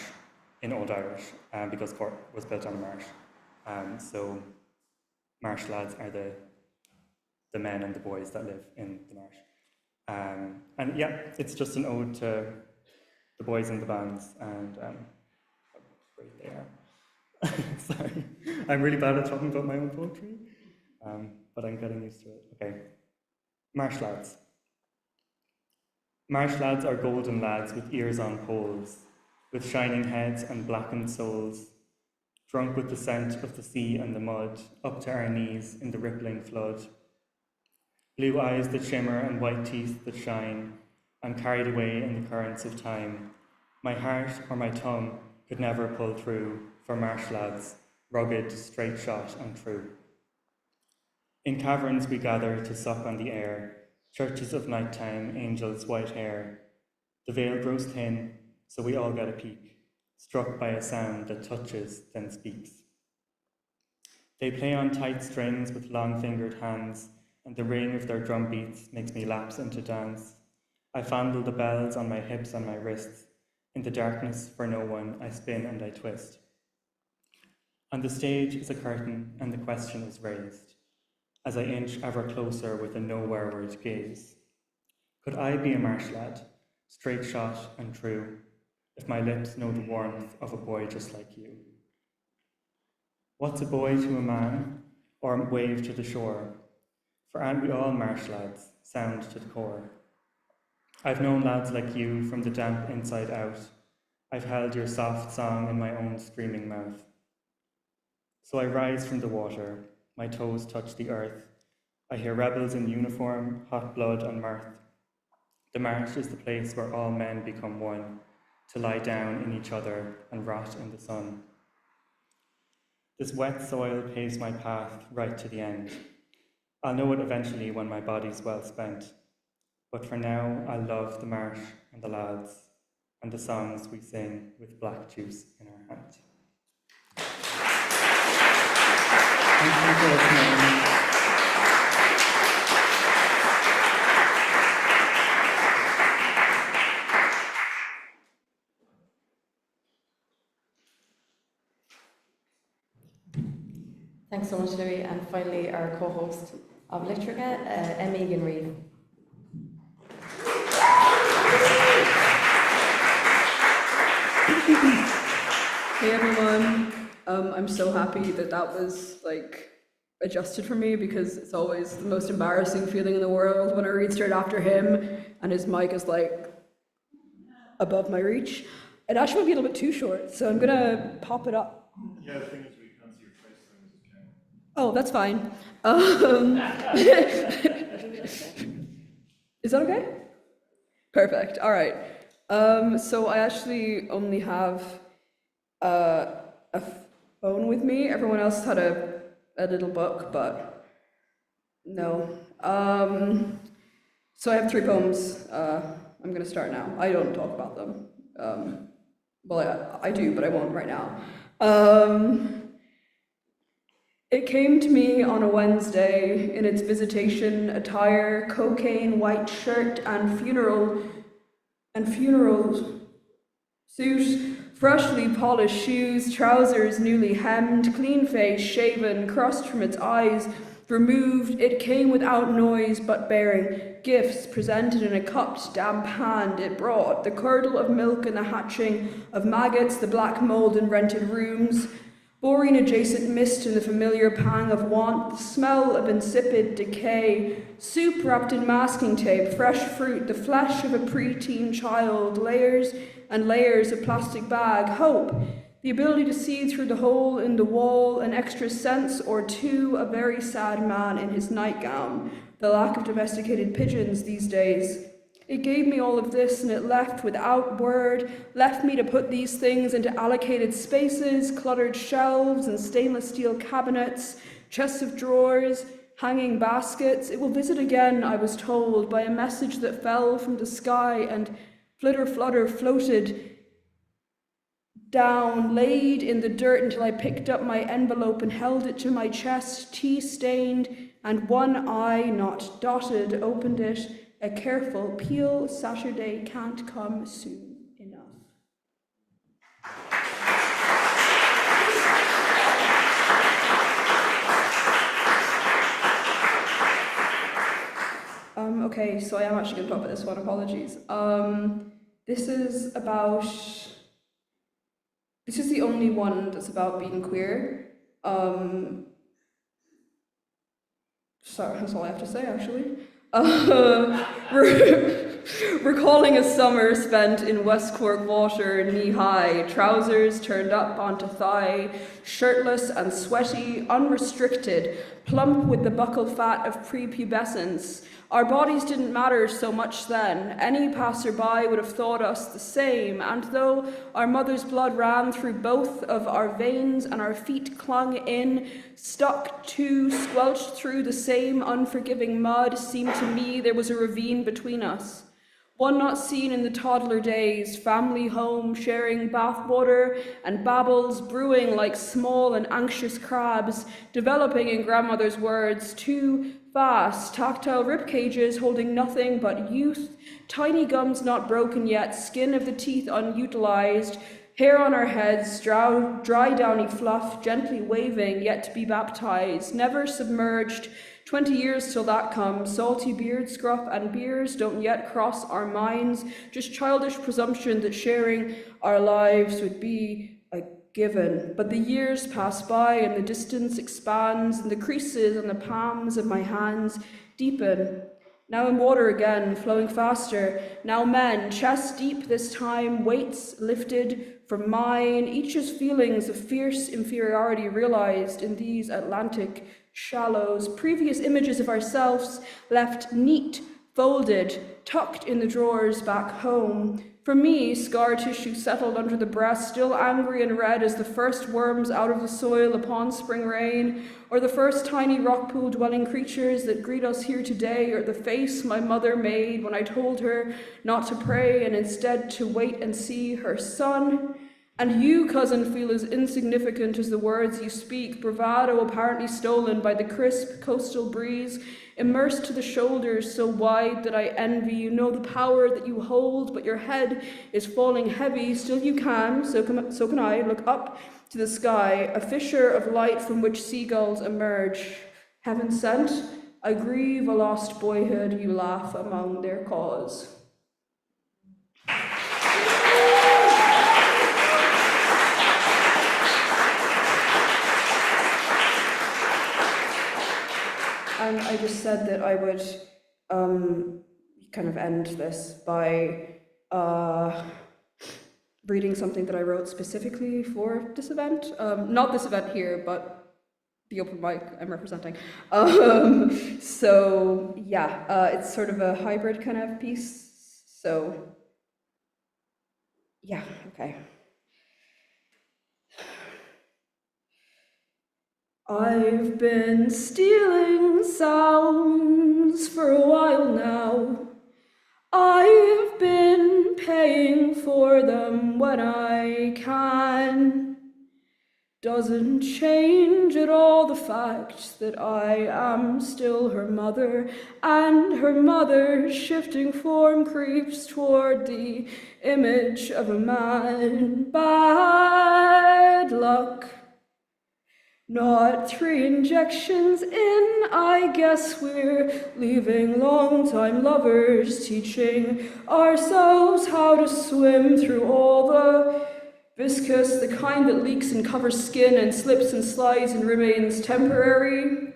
in Old Irish, because Cork was built on a marsh. So Marsh Lads are the men and the boys that live in the marsh. And yeah, it's just an ode to the boys in the bands and how great they are. Sorry, I'm really bad at talking about my own poetry, but I'm getting used to it. Okay, Marsh Lads. Marsh lads are golden lads with ears on poles, with shining heads and blackened souls, drunk with the scent of the sea and the mud, up to our knees in the rippling flood. Blue eyes that shimmer and white teeth that shine, I'm carried away in the currents of time. My heart or my tongue could never pull through for marsh lads, rugged, straight shot and true. In caverns we gather to sup on the air, churches of nighttime, angels' white hair. The veil grows thin, so we all get a peek, struck by a sound that touches, then speaks. They play on tight strings with long-fingered hands, and the ring of their drum beats makes me lapse into dance. I fondle the bells on my hips and my wrists. In the darkness, for no one, I spin and I twist. On the stage is a curtain, and the question is raised, as I inch ever closer with a nowhereward gaze. Could I be a marsh lad, straight shot and true, if my lips know the warmth of a boy just like you? What's a boy to a man, or a wave to the shore? For aren't we all marsh lads, sound to the core? I've known lads like you from the damp inside out. I've held your soft song in my own screaming mouth. So I rise from the water, my toes touch the earth. I hear rebels in uniform, hot blood and mirth. The marsh is the place where all men become one, to lie down in each other and rot in the sun. This wet soil paves my path right to the end. I'll know it eventually when my body's well spent. But for now, I love the marsh and the lads and the songs we sing with black juice in our hand. Thank you for listening. Thanks so much, Louis. And finally, our co-host of Litrica, Emegan Reid. Hey everyone, I'm so happy that was adjusted for me, because it's always the most embarrassing feeling in the world when I read straight after him and his mic is above my reach. It actually might be a little bit too short, so I'm gonna pop it up. Yeah, the thing is we can't see your face, so we just can't. Oh, that's fine. Is that okay? Perfect, all right. So I actually only have a phone with me. Everyone else had a little book, but no. So I have 3 poems. I'm going to start now. I don't talk about them. Well, I do, but I won't right now. It came to me on a Wednesday in its visitation attire, cocaine, white shirt, and funeral suit, freshly polished shoes, trousers newly hemmed, clean face, shaven, crust from its eyes, removed. It came without noise but bearing gifts presented in a cupped, damp hand. It brought the curdle of milk and the hatching of maggots, the black mold in rented rooms, boring adjacent mist and the familiar pang of want, the smell of insipid decay, soup wrapped in masking tape, fresh fruit, the flesh of a preteen child, layers and layers of plastic bag, hope, the ability to see through the hole in the wall, an extra sense or two, a very sad man in his nightgown, the lack of domesticated pigeons these days. It gave me all of this, and it left without word, left me to put these things into allocated spaces, cluttered shelves and stainless steel cabinets, chests of drawers, hanging baskets. It will visit again, I was told, by a message that fell from the sky and flitter-flutter floated down, laid in the dirt until I picked up my envelope and held it to my chest, tea-stained and one eye not dotted, opened it. A careful peel, Saturday can't come soon enough. Okay, so I am actually going to talk about this one, apologies. This is the only one that's about being queer. Sorry, that's all I have to say, actually. Recalling a summer spent in West Cork water, knee-high, trousers turned up onto thigh, shirtless and sweaty, unrestricted, plump with the buccal fat of prepubescence, Our bodies didn't matter so much then. Any passerby would have thought us the same, and though our mother's blood ran through both of our veins and our feet clung in, stuck to, squelched through the same unforgiving mud, seemed to me there was a ravine between us. One not seen in the toddler days, family home, sharing bathwater and babbles, brewing like small and anxious crabs, developing in grandmother's words, too fast, tactile rib cages holding nothing but youth, tiny gums not broken yet, skin of the teeth unutilized, hair on our heads, dry downy fluff, gently waving, yet to be baptized, never submerged, 20 years till that comes, salty beard, scruff, and beers don't yet cross our minds, just childish presumption that sharing our lives would be a given. But the years pass by and the distance expands and the creases on the palms of my hands deepen. Now in water again, flowing faster, now men, chest deep this time, weights lifted from mine, each's feelings of fierce inferiority realized in these Atlantic shallows, previous images of ourselves left neat, folded, tucked in the drawers back home. For me, scar tissue settled under the breast, still angry and red as the first worms out of the soil upon spring rain, or the first tiny rock pool dwelling creatures that greet us here today, or the face my mother made when I told her not to pray and instead to wait and see her son. And you, cousin, feel as insignificant as the words you speak, bravado apparently stolen by the crisp coastal breeze, immersed to the shoulders so wide that I envy. You know the power that you hold, but your head is falling heavy. Still you can, so can I, look up to the sky, a fissure of light from which seagulls emerge. Heaven sent, I grieve a lost boyhood, you laugh among their cause. And I just said that I would kind of end this by reading something that I wrote specifically for this event. Not this event here, but the open mic I'm representing. So yeah, it's sort of a hybrid kind of piece. So yeah, okay. I've been stealing sounds for a while now. I've been paying for them when I can. Doesn't change at all the fact that I am still her mother, and her mother's shifting form creeps toward the image of a man. Bad luck. Not 3 injections in, I guess we're leaving long-time lovers, teaching ourselves how to swim through all the viscous, the kind that leaks and covers skin and slips and slides and remains temporary.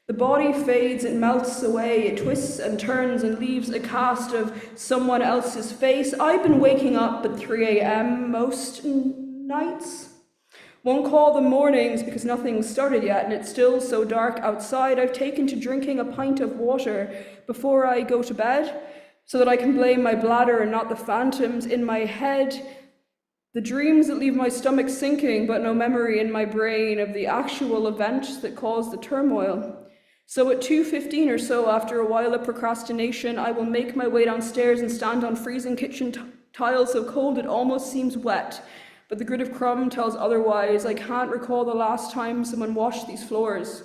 The body fades, it melts away, it twists and turns and leaves a cast of someone else's face. I've been waking up at 3 a.m. most nights. Won't call them mornings because nothing's started yet and it's still so dark outside. I've taken to drinking a pint of water before I go to bed so that I can blame my bladder and not the phantoms in my head. The dreams that leave my stomach sinking but no memory in my brain of the actual event that caused the turmoil. So at 2:15 or so, after a while of procrastination, I will make my way downstairs and stand on freezing kitchen tile so cold it almost seems wet. But the grit of crumb tells otherwise. I can't recall the last time someone washed these floors.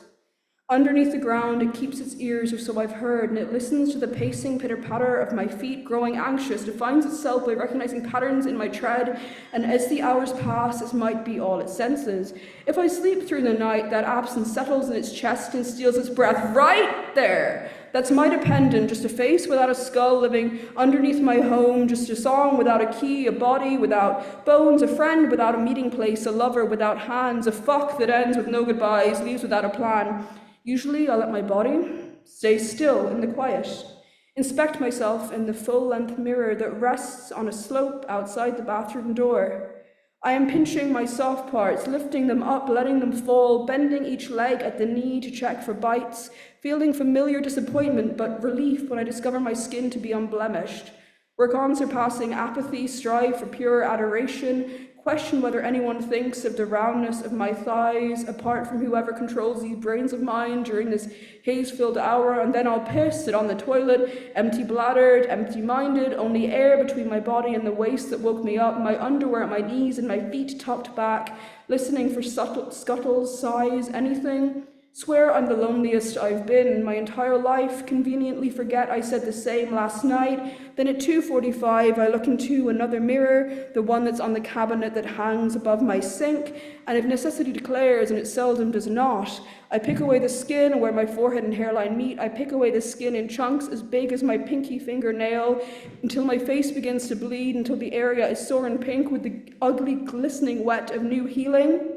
Underneath the ground, it keeps its ears, or so I've heard, and it listens to the pacing pitter-patter of my feet. Growing anxious, defines itself by recognizing patterns in my tread, and as the hours pass, this might be all it senses. If I sleep through the night, that absence settles in its chest and steals its breath right there. That's my dependent, just a face without a skull living underneath my home, just a song without a key, a body without bones, a friend without a meeting place, a lover without hands, a fuck that ends with no goodbyes, leaves without a plan. Usually I let my body stay still in the quiet, inspect myself in the full-length mirror that rests on a slope outside the bathroom door. I am pinching my soft parts, lifting them up, letting them fall, bending each leg at the knee to check for bites, feeling familiar disappointment but relief when I discover my skin to be unblemished. Work on surpassing apathy, strive for pure adoration, question whether anyone thinks of the roundness of my thighs, apart from whoever controls these brains of mine during this haze-filled hour, and then I'll piss, sit on the toilet, empty-bladdered, empty-minded, only air between my body and the waist that woke me up, my underwear at my knees and my feet tucked back, listening for subtle scuttles, sighs, anything. Swear I'm the loneliest I've been in my entire life, conveniently forget I said the same last night. Then at 2:45 I look into another mirror, the one that's on the cabinet that hangs above my sink, and if necessity declares, and it seldom does not, I pick away the skin where my forehead and hairline meet. I pick away the skin in chunks as big as my pinky fingernail until my face begins to bleed, until the area is sore and pink with the ugly glistening wet of new healing.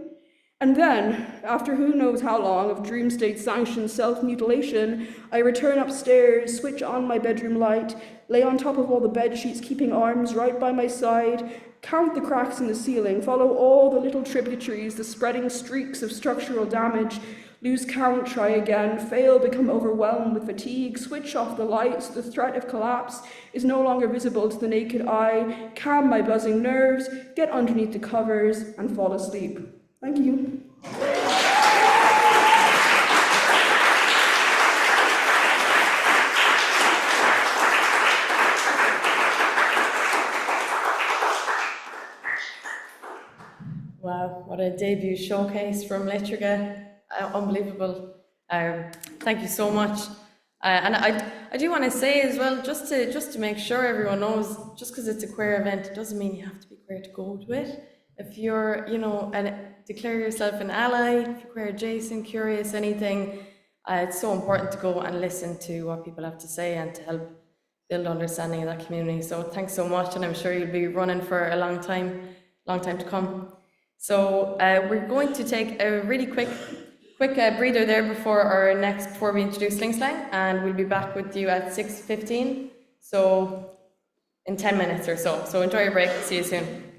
And then, after who knows how long of dream state sanctioned self-mutilation, I return upstairs, switch on my bedroom light, lay on top of all the bed sheets, keeping arms right by my side, count the cracks in the ceiling, follow all the little tributaries, the spreading streaks of structural damage, lose count, try again, fail, become overwhelmed with fatigue, switch off the lights, the threat of collapse is no longer visible to the naked eye, calm my buzzing nerves, get underneath the covers, and fall asleep. Thank you. Wow, what a debut showcase from Litriga. Unbelievable. Thank you so much. And I do want to say as well, just to make sure everyone knows, just because it's a queer event, it doesn't mean you have to be queer to go to it. If you're, declare yourself an ally, if you're queer adjacent, curious, anything, it's so important to go and listen to what people have to say and to help build understanding of that community. So thanks so much, and I'm sure you'll be running for a long time to come. So we're going to take a really quick breather there before we introduce Sling Slang, and we'll be back with you at 6:15. So in 10 minutes or so. So enjoy your break. See you soon.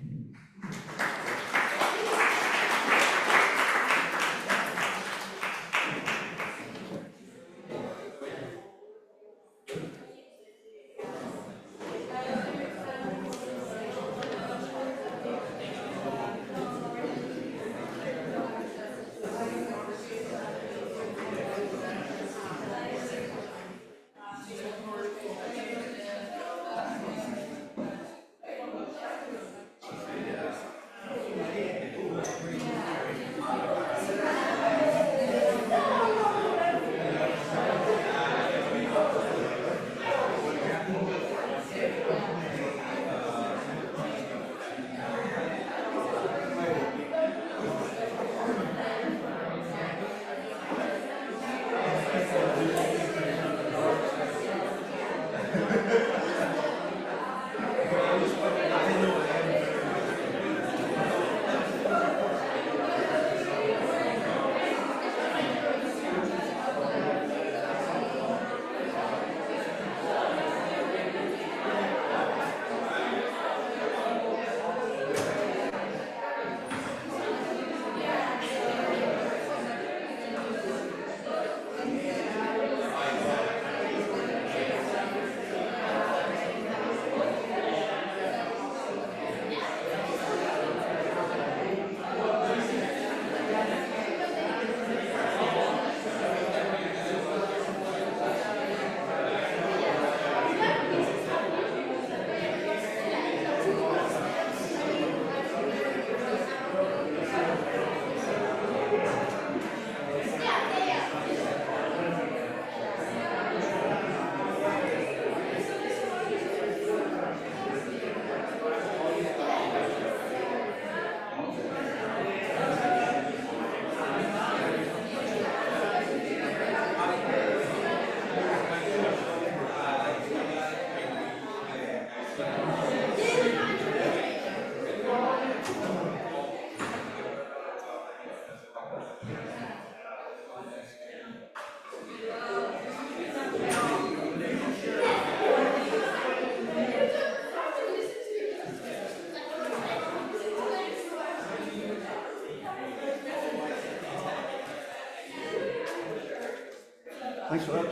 Thanks for that.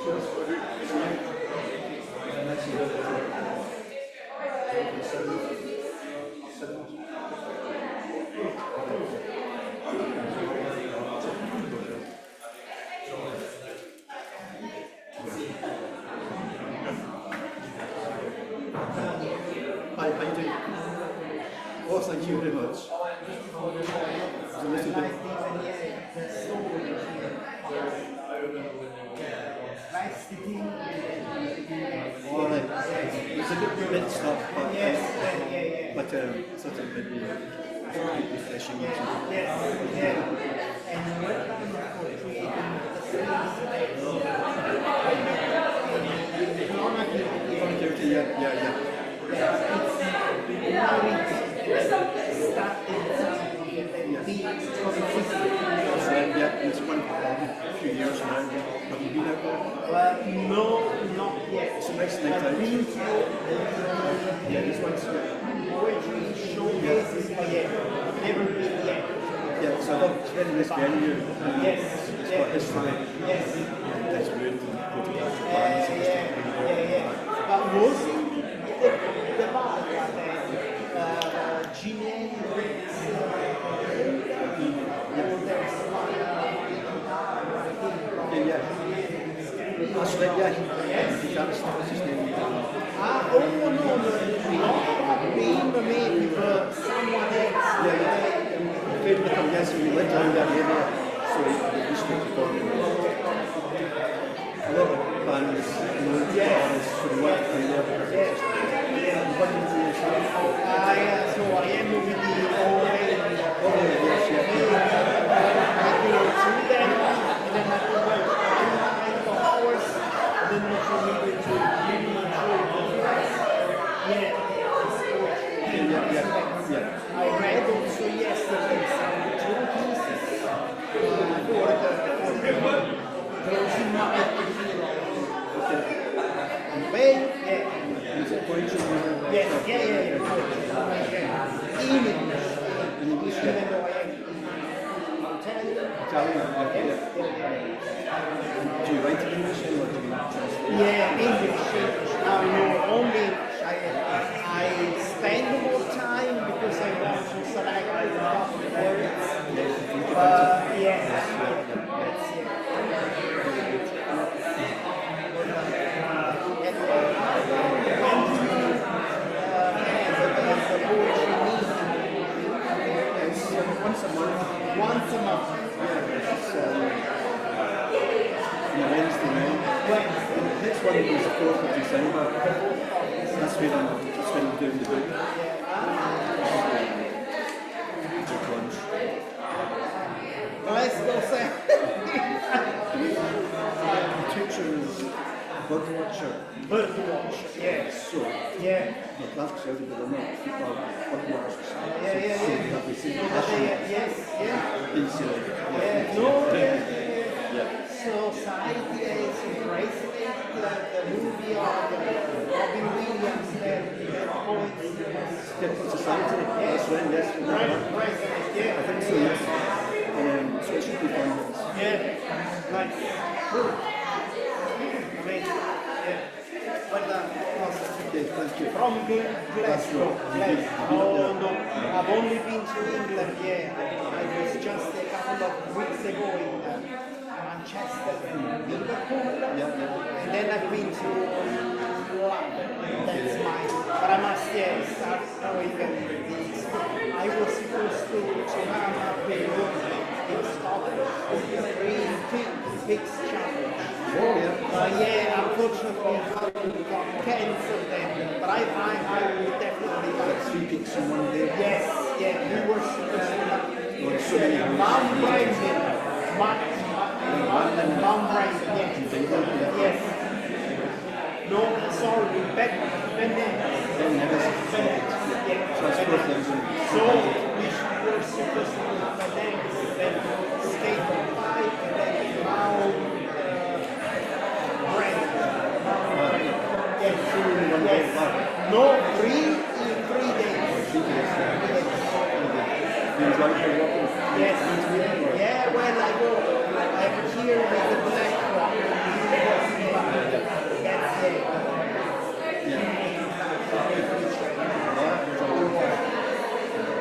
Cheers. Hi, how you doing? Oh, thank you very much. It's a little bit. All right. It's a bit mixed up, but sort of maybe refreshing. It's been a few years now. Have you been out there? No, not yet. It's a nice night out. Yeah, this one's Poetry showcases, but yeah, never been yet. yeah, it's a very nice venue. Yes, It's got history. Yes. It's good. Photographic bands and stuff. But was the bar that Gene That's right, yeah. You can't stop his name. oh no, not being the maybe, but someone else. Played with him, yes, we lived around that area, so we used to perform. A lot of bands, artists from work from there. So I am with the old lady. Yes, yeah. I go through them, and then I go back to the horse, and then we can move into I read also yesterday some two pieces for the closing market. Wait, Is it poetry? yes, in English, even though I am Italian. Italian, Do you write in English or do you translate? Yeah, English. Now, only English. I spend more time because I want to select a couple of words. Yes, that's it. Once a month. Once a month. It's Wednesday night. Next one is the 4th of December. That's when I'm doing the book. Take lunch. Let's go say. The teacher is bird watcher. Bird watch, yes. So, Yeah. the clerks said that they're not bird watchers. Yeah. So you have to say Yes, Society is president, the movie of Robin Williams, the poets. Different society. That's right, yes. President, yeah. I think so, yes. So it should be fun. Yeah, nice. Cool. Great. Yeah. But Okay, thank you. from Glasgow. Oh no, I've only been to England. Yeah, I was just a couple of weeks ago in Manchester and Liverpool, and then I've been to London. That's mine. But I must start knowing I was supposed to come up in Scotland with the Green Peaks Challenge. Oh, yeah. Unfortunately, I got cancelled then, but I will definitely like 3 peaks in one day. Yes, we were supposed So many to. hours. Mount Brandon, Mount Brandon, yes. No, sorry, Ben So that's 4,000. So we were supposed to do Benex, then skate on 5, and then Mount Brandon. Yes. No, 3 in 3 days. Do you enjoy your walking? Yes. Yeah, well, I'm here with the Black Rock.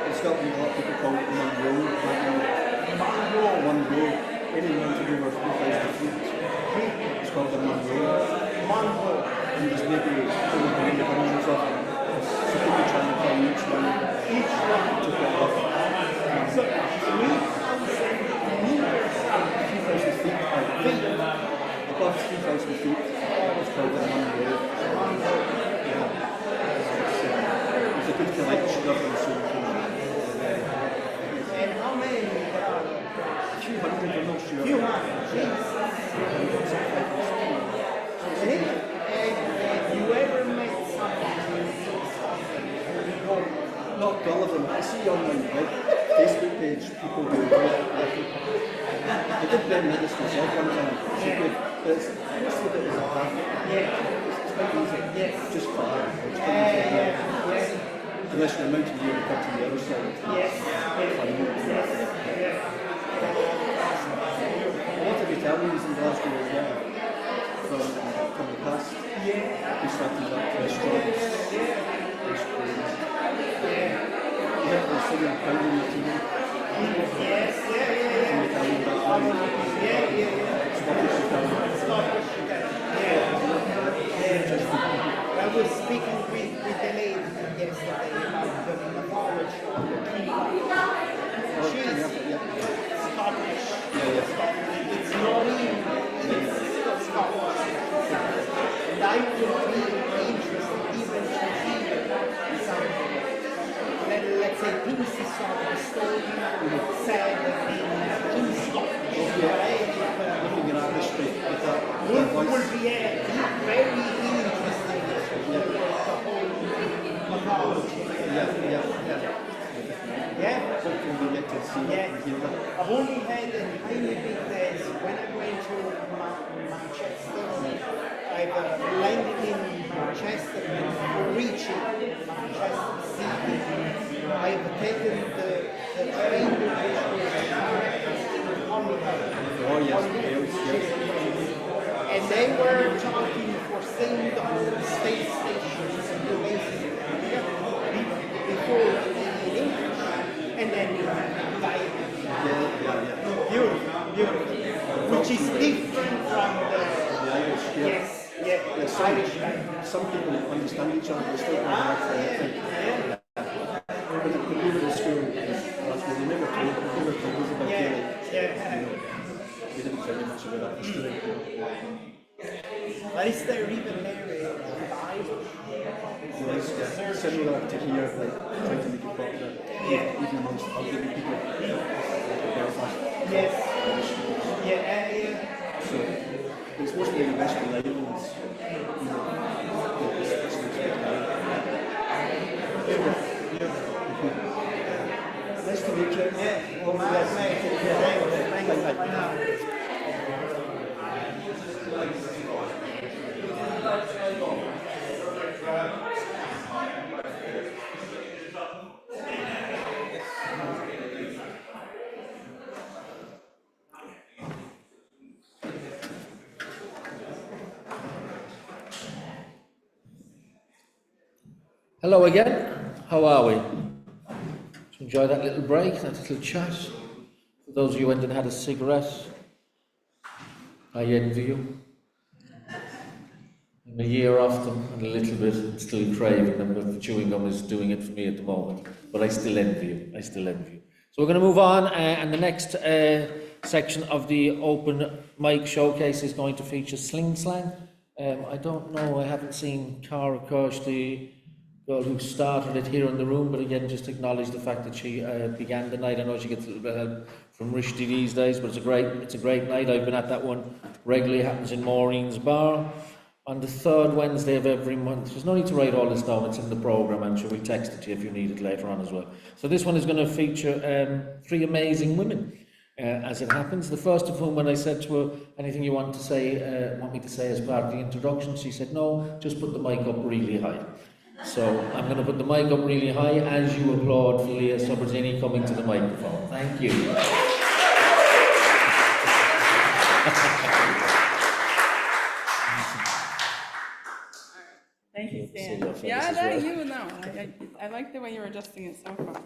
It's got a lot of people call it Monroe. Monroe. Anyone to do with 3,000 feet. It's called a Monroe. And there's maybe only the versions of it. So people try and find each one to put up. So, 3,000 feet. Above 3,000 feet. It's called a Monroe. It's a good collection of them. So and how many there are? a few hundred, I'm not sure. Few hundred, yes. And you ever met somebody Not all of them. I see on my Facebook page people who do it. I did Ben Meadows myself one time. She could, but it's most of it is a half. It's quite easy. Just fire. Unless you're mounted here and cut to the other side. A lot of Italians in Glasgow as well. From the past. We started up restaurants. You have the singing crowd in the TV. From Italian background. Scottish Italian. I was speaking with the lady yesterday about the knowledge of the people. She's Scottish. It's not even Scottish. And I would be interested even to hear some, let's say, pieces of the story said in Scottish. Looking at history with that Would voice. be very interesting. The whole mythology. Yeah. Hopefully we get to see that and hear that. I've only had a tiny bit that when I went to Manchester, I've landed in Manchester and reaching Manchester City. I've taken the train which was Oh yes, yes. and they were talking for saying the whole space stations and the basic before in English, and then dialect. Beautiful. Which is different from the Irish, Irish Irish. dialect. Some people understand each other, but still don't have to think. When we were in school, last year, they never told us about Gaelic. We didn't very much about that history. But is there even there It's similar to here, like trying to make it popular, even amongst elderly people. Belfast. Yes. So it's mostly the Western Islands. Nice to meet you. All the best. Hello again, how are we? Did you enjoy that little break, that little chat? For those of you who went and had a cigarette, I envy you. I'm a year off them and a little bit still craving them, but chewing gum is doing it for me at the moment. But I still envy you, So we're going to move on, and the next section of the open mic showcase is going to feature Sling Slang. I don't know, I haven't seen Cara Kirsch, the girl who started it, here in the room, but again, just acknowledge the fact that she began the night. I know she gets a little bit of help from Rishti these days, but it's a great night. I've been at that one regularly. It happens in Maureen's Bar on the third Wednesday of every month. There's no need to write all this down, it's in the programme, and sure, we text it to you if you need it later on as well. So this one is going to feature three amazing women, as it happens. The first of whom, when I said to her, anything you want me to say as part of the introduction, she said, no, just put the mic up really high. So I'm going to put the mic up really high as you applaud for Leah Sobertini coming to the microphone. Thank you. I like the way you're adjusting it so far.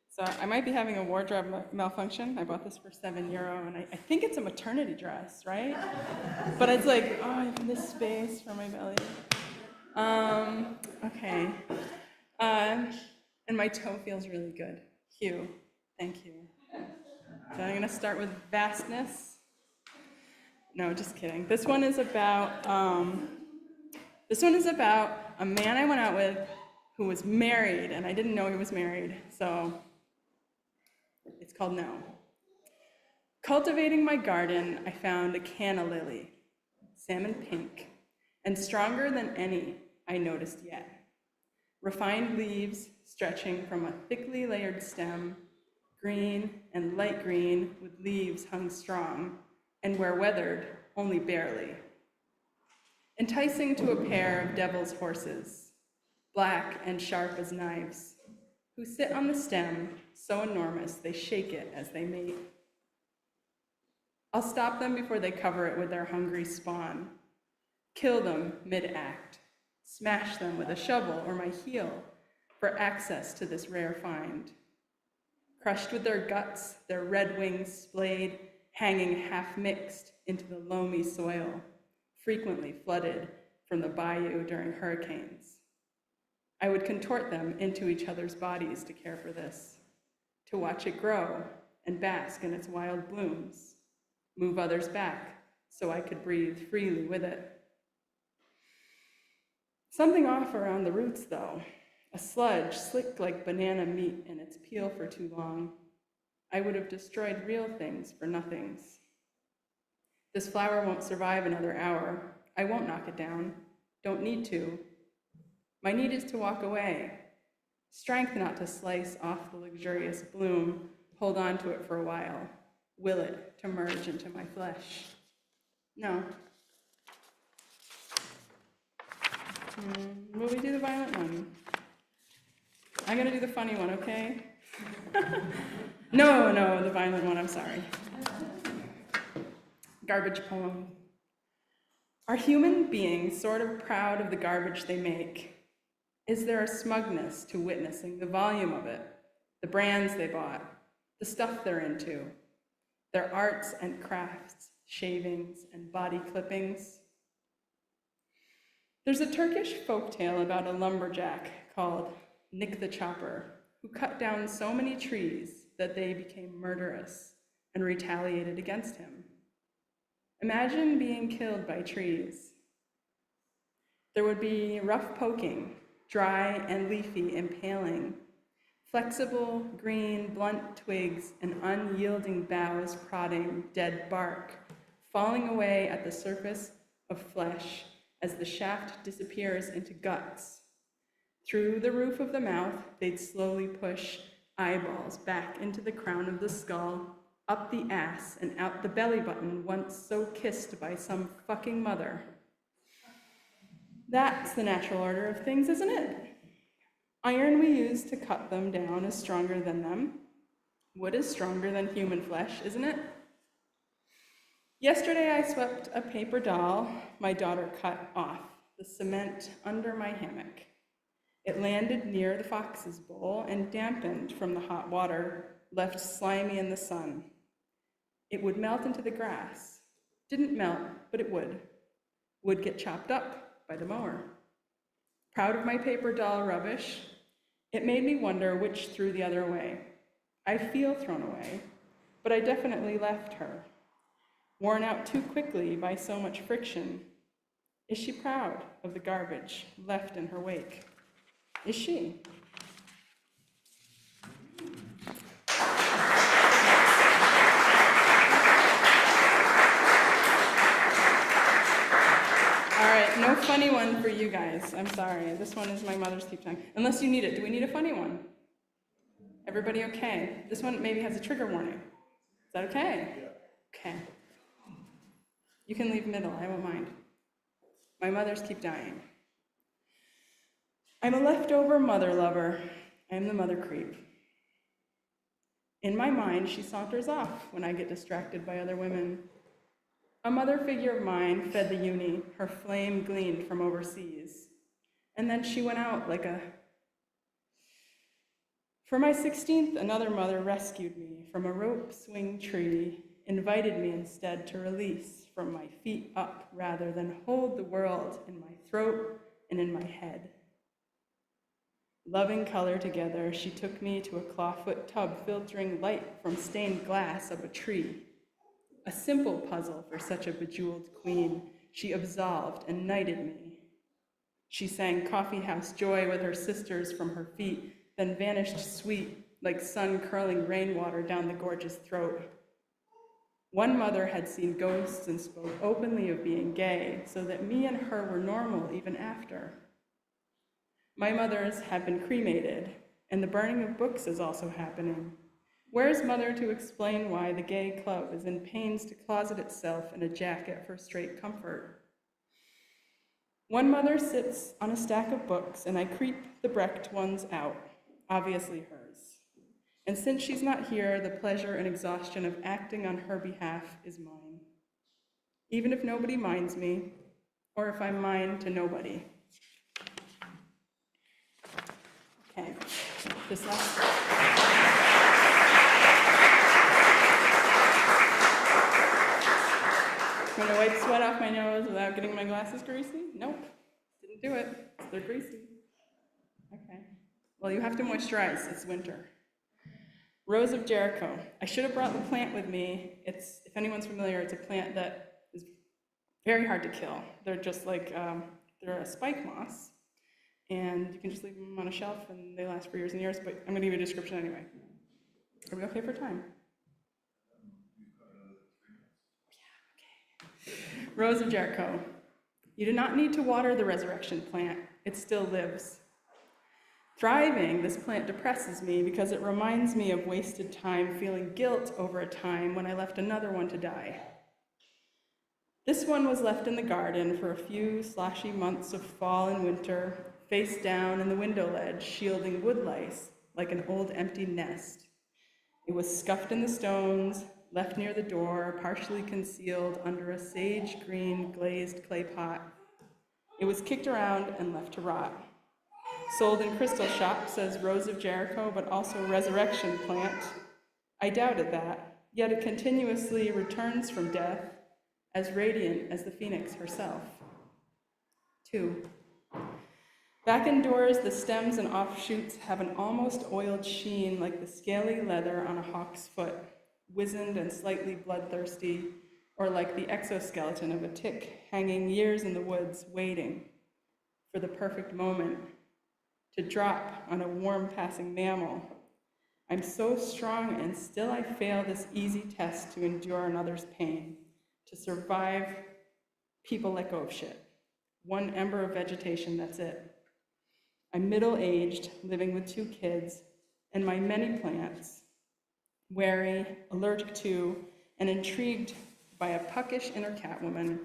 So I might be having a wardrobe malfunction. I bought this for €7, and I think it's a maternity dress, right? But it's like, oh, I have this space for my belly. Okay. And my toe feels really good. Hugh, thank you. So I'm gonna start with vastness. No, just kidding. This one is about a man I went out with who was married, and I didn't know he was married, so it's called No. Cultivating my garden, I found a canna lily, salmon pink, and stronger than any I noticed yet. Refined leaves stretching from a thickly layered stem, green and light green with leaves hung strong, and where weathered, only barely. Enticing to a pair of devil's horses, black and sharp as knives, who sit on the stem, so enormous they shake it as they mate. I'll stop them before they cover it with their hungry spawn, kill them mid-act, smash them with a shovel or my heel for access to this rare find. Crushed with their guts, their red wings splayed, hanging half-mixed into the loamy soil, frequently flooded from the bayou during hurricanes. I would contort them into each other's bodies to care for this, to watch it grow and bask in its wild blooms, move others back so I could breathe freely with it. Something off around the roots, though. A sludge slick like banana meat in its peel for too long. I would have destroyed real things for nothings. This flower won't survive another hour. I won't knock it down. Don't need to. My need is to walk away. Strength not to slice off the luxurious bloom, hold on to it for a while, will it to merge into my flesh. No. Will we do the violent one? I'm gonna do the funny one, okay? No, the violent one, I'm sorry. Garbage poem. Are human beings sort of proud of the garbage they make? Is there a smugness to witnessing the volume of it, the brands they bought, the stuff they're into, their arts and crafts, shavings and body clippings? There's a Turkish folktale about a lumberjack called Nick the Chopper, who cut down so many trees that they became murderous and retaliated against him. Imagine being killed by trees. There would be rough poking, dry and leafy impaling, flexible, green, blunt twigs and unyielding boughs prodding dead bark, falling away at the surface of flesh as the shaft disappears into guts. Through the roof of the mouth, they'd slowly push eyeballs back into the crown of the skull, up the ass and out the belly button once so kissed by some fucking mother. That's the natural order of things, isn't it? Iron we use to cut them down is stronger than them. Wood is stronger than human flesh, isn't it? Yesterday I swept a paper doll my daughter cut off the cement under my hammock. It landed near the fox's bowl and dampened from the hot water, left slimy in the sun. It would melt into the grass. Didn't melt, but it would. Would get chopped up by the mower. Proud of my paper doll rubbish, it made me wonder which threw the other way. I feel thrown away, but I definitely left her. Worn out too quickly by so much friction. Is she proud of the garbage left in her wake? Is she? All right, no funny one for you guys. I'm sorry. This one is my mother's keep time. Unless you need it. Do we need a funny one? Everybody okay? This one maybe has a trigger warning. Is that okay? Okay. You can leave middle, I won't mind. My mothers keep dying. I'm a leftover mother lover. I am the mother creep. In my mind, she saunters off when I get distracted by other women. A mother figure of mine fed the uni, her flame gleaned from overseas. And then she went out like a For my 16th, another mother rescued me from a rope swing tree, invited me instead to release from my feet up rather than hold the world in my throat and in my head. Loving color together, she took me to a clawfoot tub filtering light from stained glass of a tree. A simple puzzle for such a bejeweled queen, she absolved and knighted me. She sang Coffee House Joy with her sisters from her feet, then vanished sweet, like sun curling rainwater down the gorgeous throat. One mother had seen ghosts and spoke openly of being gay, so that me and her were normal even after. My mothers have been cremated, and the burning of books is also happening. Where's mother to explain why the gay club is in pains to closet itself in a jacket for straight comfort? One mother sits on a stack of books, and I creep the Brecht ones out, obviously hers. And since she's not here, the pleasure and exhaustion of acting on her behalf is mine. Even if nobody minds me, or if I'm mine to nobody. Okay, this last. I'm gonna wipe sweat off my nose without getting my glasses greasy? Nope, didn't do it. They're greasy. Okay. Well, you have to moisturize. It's winter. Rose of Jericho. I should have brought the plant with me. It's, if anyone's familiar, it's a plant that is very hard to kill. They're just like, they're a spike moss, and you can just leave them on a shelf and they last for years and years, but I'm gonna give you a description anyway. Are we okay for time? Yeah, okay. Rose of Jericho. You do not need to water the resurrection plant. It still lives. Thriving, this plant depresses me because it reminds me of wasted time, feeling guilt over a time when I left another one to die. This one was left in the garden for a few sloshy months of fall and winter, face down in the window ledge, shielding wood lice like an old empty nest. It was scuffed in the stones, left near the door, partially concealed under a sage green glazed clay pot. It was kicked around and left to rot. Sold in crystal shops as Rose of Jericho, but also resurrection plant. I doubted that, yet it continuously returns from death, as radiant as the phoenix herself. 2. Back indoors, the stems and offshoots have an almost oiled sheen like the scaly leather on a hawk's foot, wizened and slightly bloodthirsty, or like the exoskeleton of a tick hanging years in the woods, waiting for the perfect moment to drop on a warm passing mammal. I'm so strong and still I fail this easy test to endure another's pain. To survive, people let go of shit. One ember of vegetation, that's it. I'm middle-aged, living with 2 kids, and my many plants, wary, allergic to, and intrigued by a puckish inner Catwoman.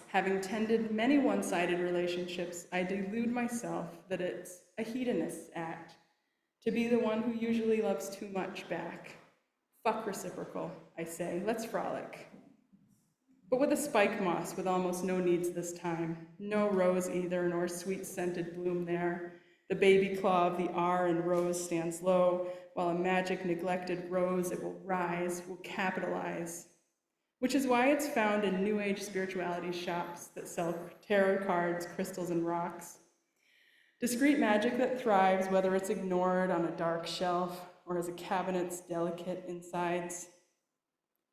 Having tended many one-sided relationships, I delude myself that it's a hedonist's act to be the one who usually loves too much back. Fuck reciprocal, I say, let's frolic. But with a spike moss with almost no needs this time, no rose either, nor sweet-scented bloom there. The baby claw of the R in rose stands low, while a magic neglected rose it will rise, will capitalize. Which is why it's found in New Age spirituality shops that sell tarot cards, crystals, and rocks. Discreet magic that thrives whether it's ignored on a dark shelf or as a cabinet's delicate insides.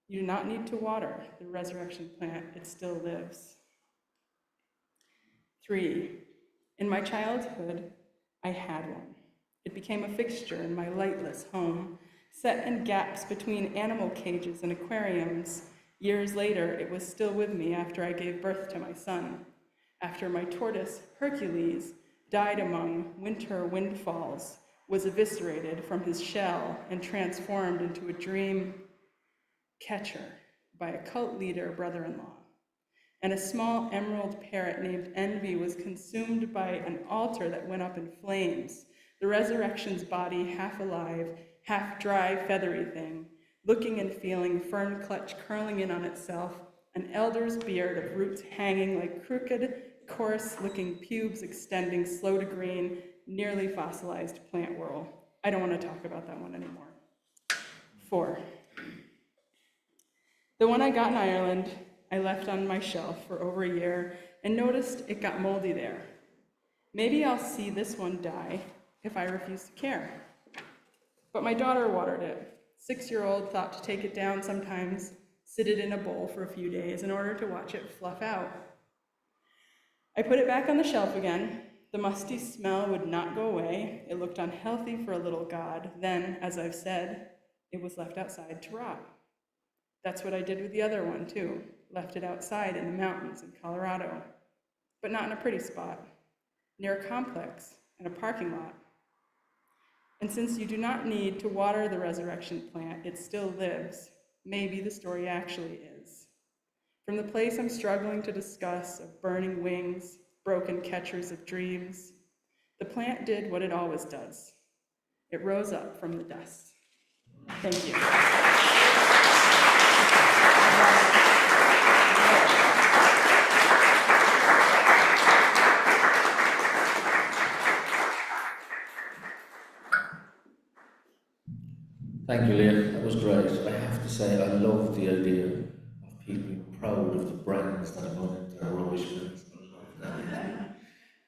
You do not need to water the resurrection plant, it still lives. 3. In my childhood, I had one. It became a fixture in my lightless home, set in gaps between animal cages and aquariums. Years later, it was still with me after I gave birth to my son, after my tortoise, Hercules, died among winter windfalls, was eviscerated from his shell and transformed into a dream catcher by a cult leader brother-in-law. And a small emerald parrot named Envy was consumed by an altar that went up in flames, the resurrection's body half alive, half dry, feathery thing, looking and feeling, fern clutch curling in on itself, an elder's beard of roots hanging like crooked, coarse-looking pubes extending slow to green, nearly fossilized plant whirl. I don't want to talk about that one anymore. 4. The one I got in Ireland, I left on my shelf for over a year and noticed it got moldy there. Maybe I'll see this one die if I refuse to care. But my daughter watered it. 6-year-old thought to take it down sometimes, sit it in a bowl for a few days in order to watch it fluff out. I put it back on the shelf again. The musty smell would not go away. It looked unhealthy for a little god. Then, as I've said, it was left outside to rot. That's what I did with the other one, too. Left it outside in the mountains in Colorado, but not in a pretty spot, near a complex in a parking lot. And since you do not need to water the resurrection plant, it still lives. Maybe the story actually is. From the place I'm struggling to discuss of burning wings, broken catchers of dreams, the plant did what it always does. It rose up from the dust. Thank you. Thank you, Leah. That was great. I have to say, I love the idea of people being proud of the brands that have gone into their rubbish bins. I love that.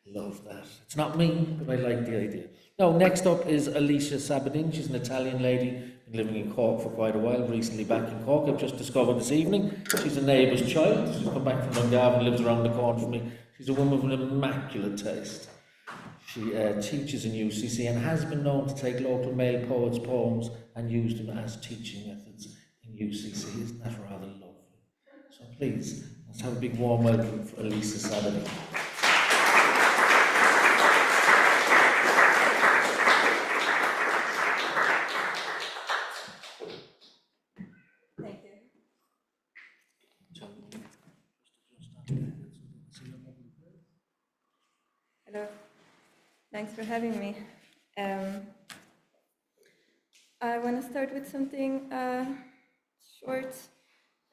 Love that. It's not me, but I like the idea. Now, next up is Alicia Sabadin. She's an Italian lady, been living in Cork for quite a while, recently back in Cork. I've just discovered this evening. She's a neighbour's child. She's come back from Dungarvan, lives around the corner from me. She's a woman with an immaculate taste. She teaches in UCC and has been known to take local male poets' poems and use them as teaching methods in UCC. Isn't that rather lovely? So please, let's have a big warm welcome for Alicia Sabadin. Thank you. Hello. Thanks for having me. I want to start with something short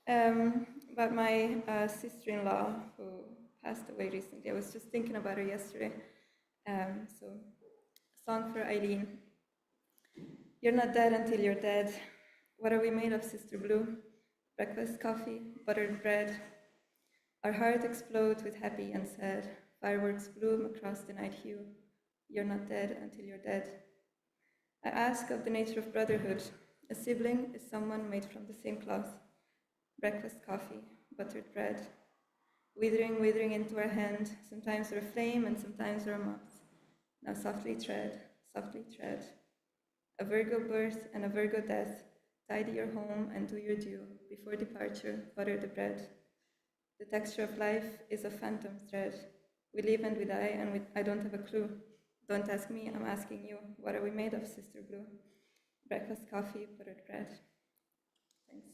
about my sister-in-law who passed away recently. I was just thinking about her yesterday. So, a song for Eileen. You're not dead until you're dead. What are we made of, Sister Blue? Breakfast, coffee, buttered bread. Our heart explodes with happy and sad. Fireworks bloom across the night hue. You're not dead until you're dead. I ask of the nature of brotherhood. A sibling is someone made from the same cloth. Breakfast, coffee, buttered bread. Withering, withering into our hand. Sometimes we're a flame and sometimes we're a moth. Now softly tread, softly tread. A Virgo birth and a Virgo death. Tidy your home and do your due. Before departure, butter the bread. The texture of life is a phantom thread. We live and we die, and I don't have a clue. Don't ask me, I'm asking you. What are we made of, Sister Blue? Breakfast, coffee, buttered bread. Thanks.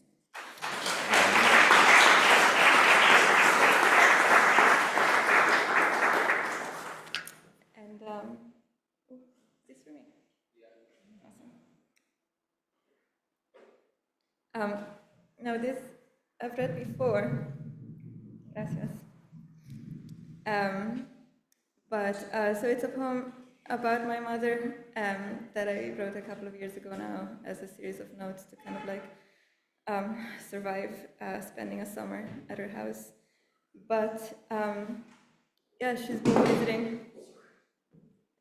And, is this for me? Awesome. Now this, I've read before. Gracias. So it's a poem about my mother that I wrote a couple of years ago now as a series of notes to kind of like survive spending a summer at her house. But yeah, she's been visiting.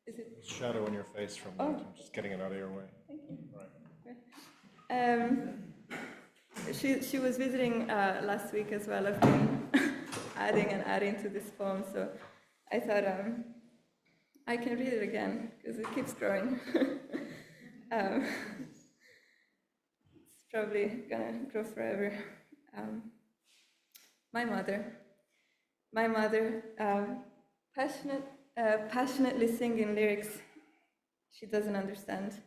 Is it? Shadow in your face from that. I'm just getting it out of your way. Thank you. Right. She was visiting last week as well. I've been adding to this poem, so I thought I can read it again because it keeps growing. It's probably gonna grow forever. My mother, passionately singing lyrics she doesn't understand.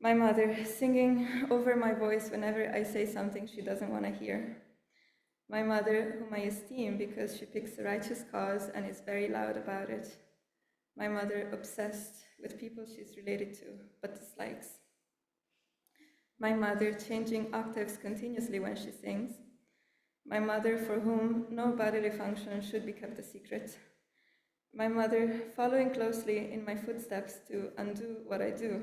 My mother singing over my voice whenever I say something she doesn't want to hear. My mother, whom I esteem because she picks a righteous cause and is very loud about it. My mother obsessed with people she's related to, but dislikes. My mother changing octaves continuously when she sings. My mother for whom no bodily function should be kept a secret. My mother following closely in my footsteps to undo what I do.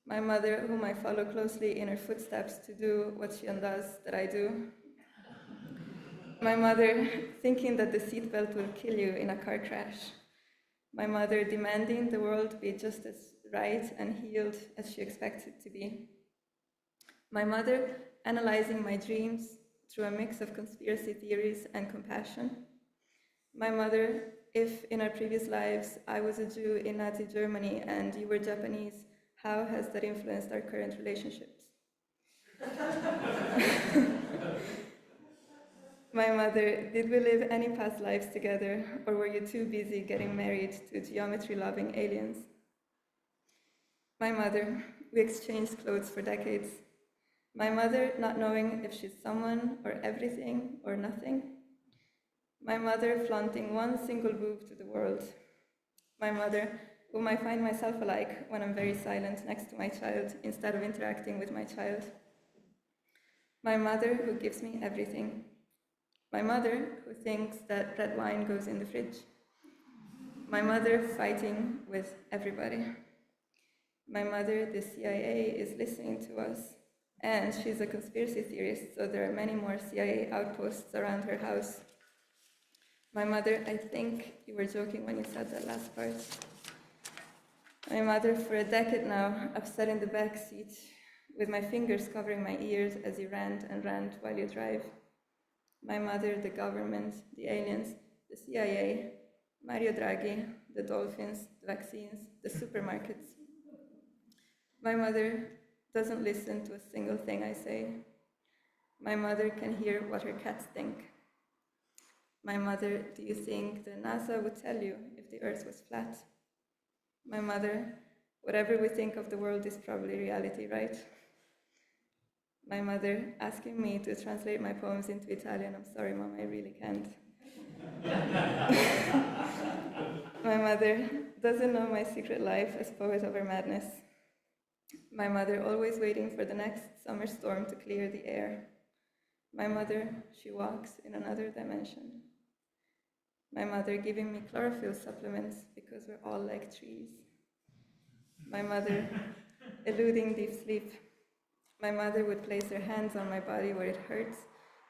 My mother, whom I follow closely in her footsteps to do what she undoes that I do. My mother thinking that the seatbelt will kill you in a car crash. My mother demanding the world be just as right and healed as she expects it to be. My mother analyzing my dreams through a mix of conspiracy theories and compassion. My mother, if in our previous lives I was a Jew in Nazi Germany and you were Japanese, how has that influenced our current relationships? My mother, did we live any past lives together, or were you too busy getting married to geometry-loving aliens? My mother, we exchanged clothes for decades. My mother, not knowing if she's someone or everything or nothing. My mother, flaunting one single boob to the world. My mother, whom I find myself alike when I'm very silent next to my child instead of interacting with my child. My mother, who gives me everything. My mother, who thinks that red wine goes in the fridge. My mother, fighting with everybody. My mother, the CIA is listening to us, and she's a conspiracy theorist, so there are many more CIA outposts around her house. My mother, I think you were joking when you said that last part. My mother, for a decade now, I've sat in the back seat with my fingers covering my ears as you rant and rant while you drive. My mother, the government, the aliens, the CIA, Mario Draghi, the dolphins, the vaccines, the supermarkets. My mother doesn't listen to a single thing I say. My mother can hear what her cats think. My mother, do you think the NASA would tell you if the Earth was flat? My mother, whatever we think of the world is probably reality, right? My mother asking me to translate my poems into Italian. I'm sorry, Mom, I really can't. My mother doesn't know my secret life as poet of her madness. My mother always waiting for the next summer storm to clear the air. My mother, she walks in another dimension. My mother giving me chlorophyll supplements because we're all like trees. My mother eluding deep sleep. My mother would place her hands on my body where it hurts.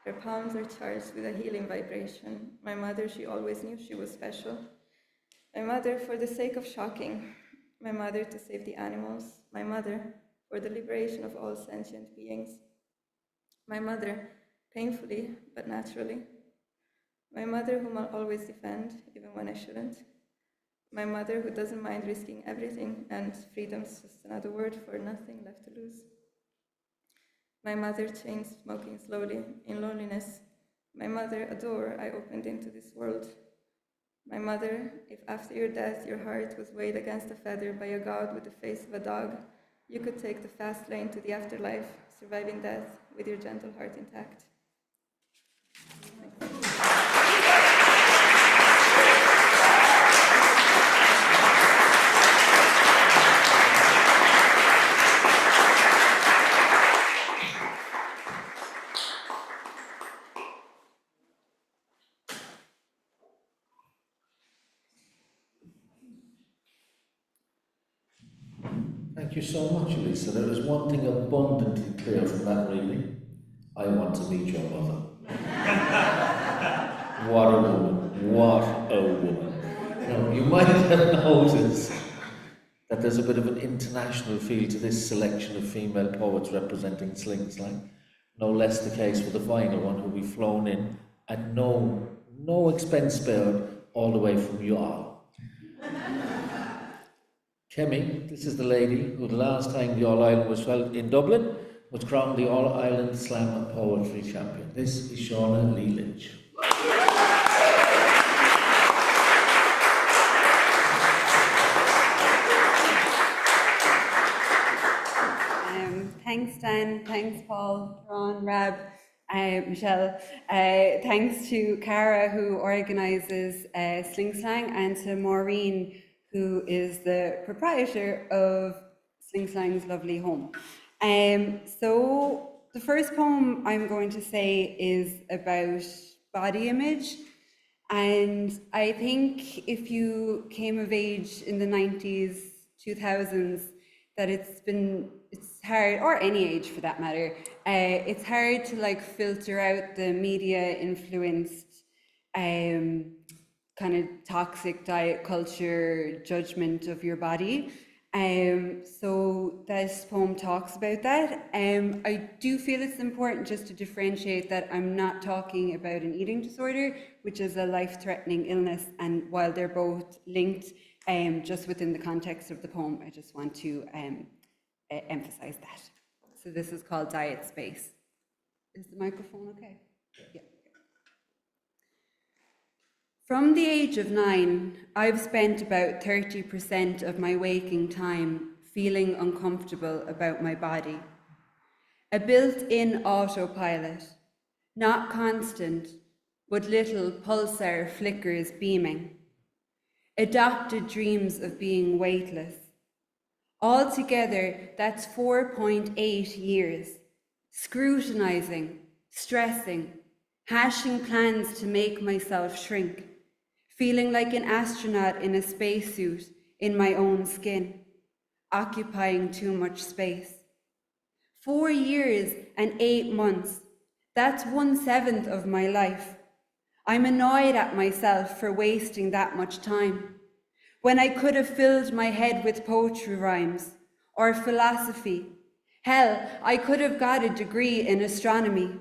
Her palms are charged with a healing vibration. My mother, she always knew she was special. My mother, for the sake of shocking. My mother, to save the animals. My mother, for the liberation of all sentient beings. My mother, painfully but naturally. My mother, whom I'll always defend, even when I shouldn't. My mother, who doesn't mind risking everything, and freedom's just another word for nothing left to lose. My mother, chain smoking slowly in loneliness. My mother, a door I opened into this world. My mother, if after your death your heart was weighed against a feather by a god with the face of a dog, you could take the fast lane to the afterlife, surviving death with your gentle heart intact. Thank you so much, Elisa. There is one thing abundantly clear from that reading. I want to meet your mother. What a woman. What a woman. Now, you might have noticed that there's a bit of an international feel to this selection of female poets representing sling slang. No less the case for the final one, who we flown in at no expense spared, all the way from Youghal. Kemi, this is the lady who the last time the All-Ireland was held in Dublin was crowned the All-Ireland Slam Poetry Champion. This is Shauna Lee Lynch. Thanks, Dan. Thanks, Paul, Ron, Rab, Michelle. Thanks to Cara, who organises Sling Slang, and to Maureen, who is the proprietor of Sling Slang's lovely home. So the first poem I'm going to say is about body image, And I think if you came of age in the 90s, 2000s, that it's hard, or any age for that matter, it's hard to like filter out the media influenced kind of toxic diet culture judgment of your body. So this poem talks about that. I do feel it's important just to differentiate that I'm not talking about an eating disorder, which is a life-threatening illness, and while they're both linked, just within the context of the poem, I just want to emphasize that. So this is called Diet Space. Is the microphone okay? Yeah. From the age of 9, I've spent about 30% of my waking time feeling uncomfortable about my body. A built-in autopilot, not constant, but little pulsar flickers beaming. Adopted dreams of being weightless. Altogether, that's 4.8 years. Scrutinizing, stressing, hashing plans to make myself shrink. Feeling like an astronaut in a spacesuit in my own skin, occupying too much space. 4 years and 8 months, that's 1/7 of my life. I'm annoyed at myself for wasting that much time, when I could have filled my head with poetry rhymes or philosophy. Hell, I could have got a degree in astronomy,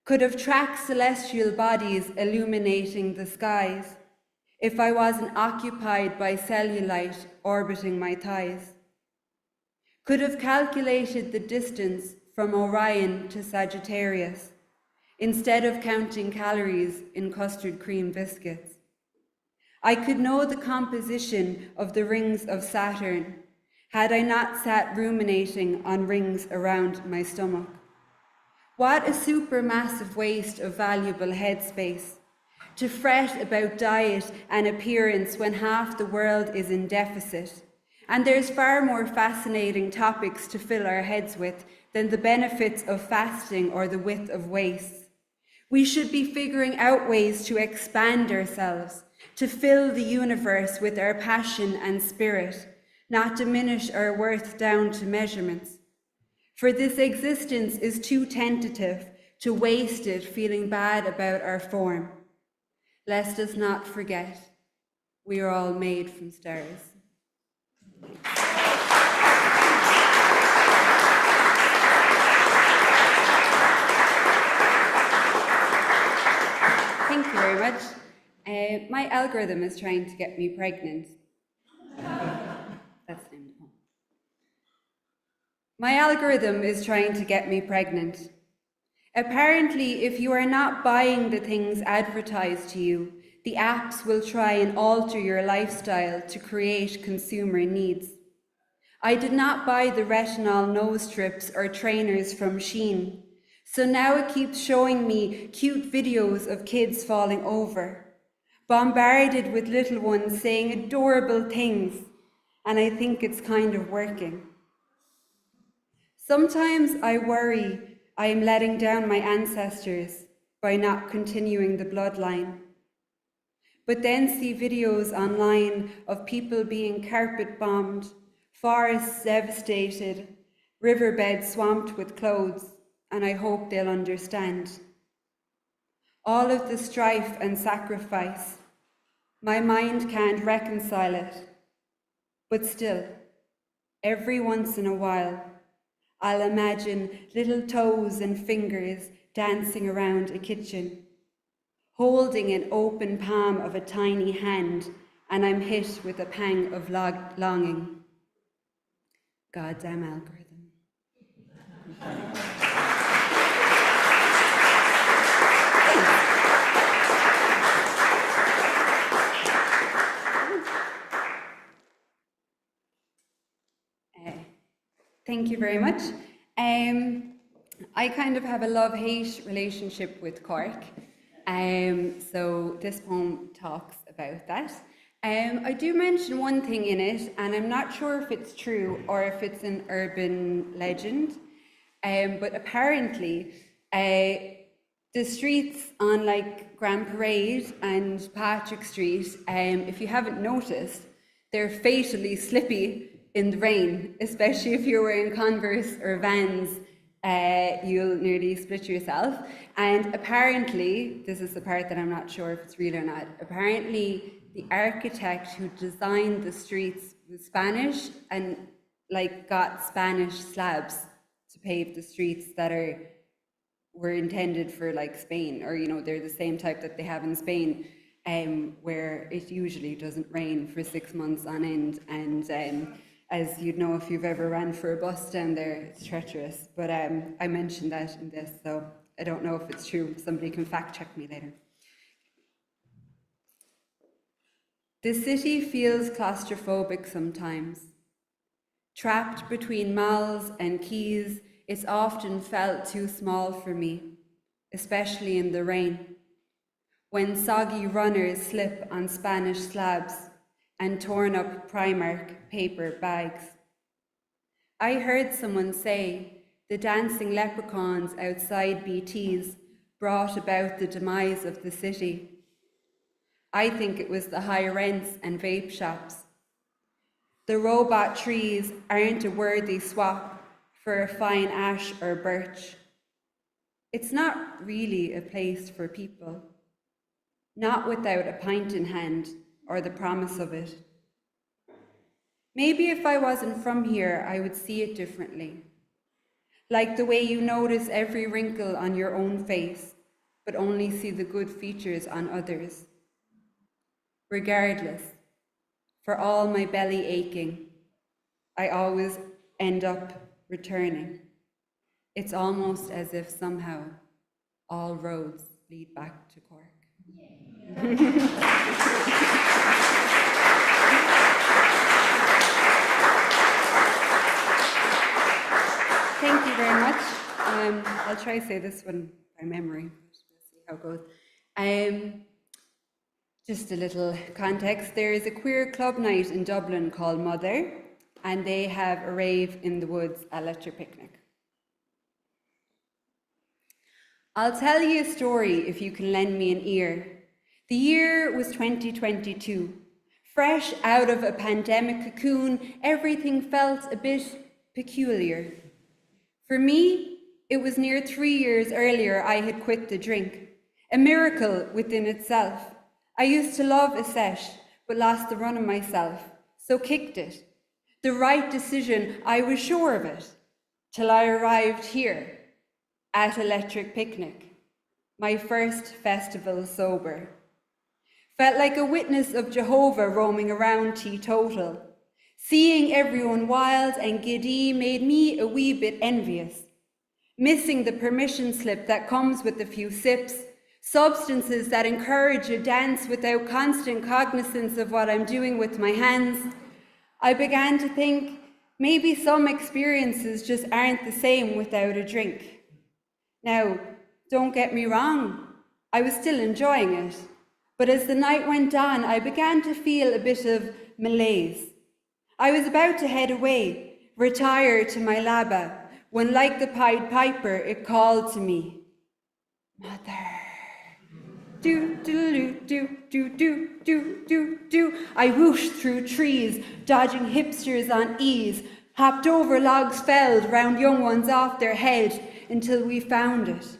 could have tracked celestial bodies illuminating the skies, if I wasn't occupied by cellulite orbiting my thighs. Could have calculated the distance from Orion to Sagittarius, instead of counting calories in custard cream biscuits. I could know the composition of the rings of Saturn, had I not sat ruminating on rings around my stomach. What a supermassive waste of valuable headspace, to fret about diet and appearance when half the world is in deficit. And there's far more fascinating topics to fill our heads with than the benefits of fasting or the width of waists. We should be figuring out ways to expand ourselves, to fill the universe with our passion and spirit, not diminish our worth down to measurements. For this existence is too tentative to waste it feeling bad about our form. Lest us not forget, we are all made from stars. Thank you very much. My algorithm is trying to get me pregnant. That's the name of the poem. My algorithm is trying to get me pregnant. Apparently, if you are not buying the things advertised to you, the apps will try and alter your lifestyle to create consumer needs. I did not buy the retinol nose strips or trainers from Shein, so now it keeps showing me cute videos of kids falling over, bombarded with little ones saying adorable things, and I think it's kind of working. Sometimes I worry I am letting down my ancestors by not continuing the bloodline, but then see videos online of people being carpet bombed, forests devastated, riverbeds swamped with clothes, and I hope they'll understand. All of the strife and sacrifice, my mind can't reconcile it, but still, every once in a while, I'll imagine little toes and fingers dancing around a kitchen, holding an open palm of a tiny hand, and I'm hit with a pang of longing. Goddamn algorithm. Thank you very much. I kind of have a love-hate relationship with Cork. So this poem talks about that. I do mention one thing in it, and I'm not sure if it's true or if it's an urban legend, but apparently The streets on like Grand Parade and Patrick Street, if you haven't noticed, they're fatally slippy in the rain, especially if you're wearing Converse or Vans, you'll nearly split yourself. And apparently, this is the part that I'm not sure if it's real or not, apparently the architect who designed the streets was Spanish and like got Spanish slabs to pave the streets that were intended for like Spain, or they're the same type that they have in Spain, where it usually doesn't rain for 6 months on end, and as you'd know if you've ever ran for a bus down there, it's treacherous. But I mentioned that in this, so I don't know if it's true. Somebody can fact check me later. The city feels claustrophobic sometimes. Trapped between malls and quays, it's often felt too small for me, especially in the rain, when soggy runners slip on Spanish slabs and torn up Primark paper bags. I heard someone say the dancing leprechauns outside BT's brought about the demise of the city. I think it was the high rents and vape shops. The robot trees aren't a worthy swap for a fine ash or birch. It's not really a place for people, not without a pint in hand or the promise of it. Maybe if I wasn't from here, I would see it differently. Like the way you notice every wrinkle on your own face, but only see the good features on others. Regardless, for all my belly aching, I always end up returning. It's almost as if somehow all roads lead back to Cork. Thank you very much. I'll try to say this one by memory. We'll see how it goes. Just a little context. There is a queer club night in Dublin called Mother, and they have a rave in the woods at Electric Picnic. I'll tell you a story if you can lend me an ear. The year was 2022. Fresh out of a pandemic cocoon, everything felt a bit peculiar. For me, it was near 3 years earlier I had quit the drink, a miracle within itself. I used to love a sesh, but lost the run of myself, so kicked it. The right decision, I was sure of it, till I arrived here at Electric Picnic, my first festival sober. Felt like a witness of Jehovah roaming around teetotal. Seeing everyone wild and giddy made me a wee bit envious. Missing the permission slip that comes with a few sips, substances that encourage a dance without constant cognizance of what I'm doing with my hands, I began to think maybe some experiences just aren't the same without a drink. Now, don't get me wrong, I was still enjoying it, but as the night went on, I began to feel a bit of malaise. I was about to head away, retire to my labba, when like the Pied Piper, it called to me, Mother. Do, do, do, do, do, do, do, do. I whooshed through trees, dodging hipsters on ease, hopped over logs felled round young ones off their head until we found it.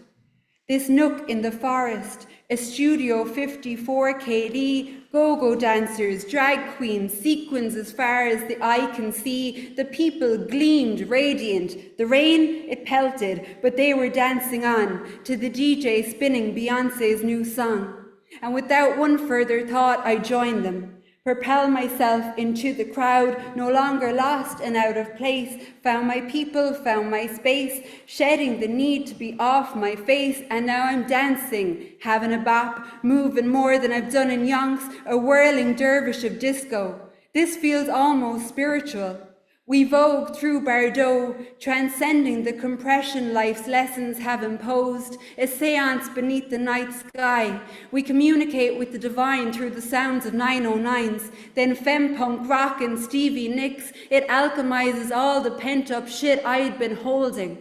This nook in the forest, a Studio 54 KD, go-go dancers, drag queens, sequins as far as the eye can see. The people gleamed radiant. The rain, it pelted, but they were dancing on to the DJ spinning Beyonce's new song. And without one further thought, I joined them. Propel myself into the crowd, no longer lost and out of place, found my people, found my space, shedding the need to be off my face, and now I'm dancing, having a bop, moving more than I've done in yonks, a whirling dervish of disco. This feels almost spiritual. We vogue through Bardot, transcending the compression life's lessons have imposed, a seance beneath the night sky. We communicate with the divine through the sounds of 909s, then femme-punk rock and Stevie Nicks. It alchemizes all the pent-up shit I had been holding.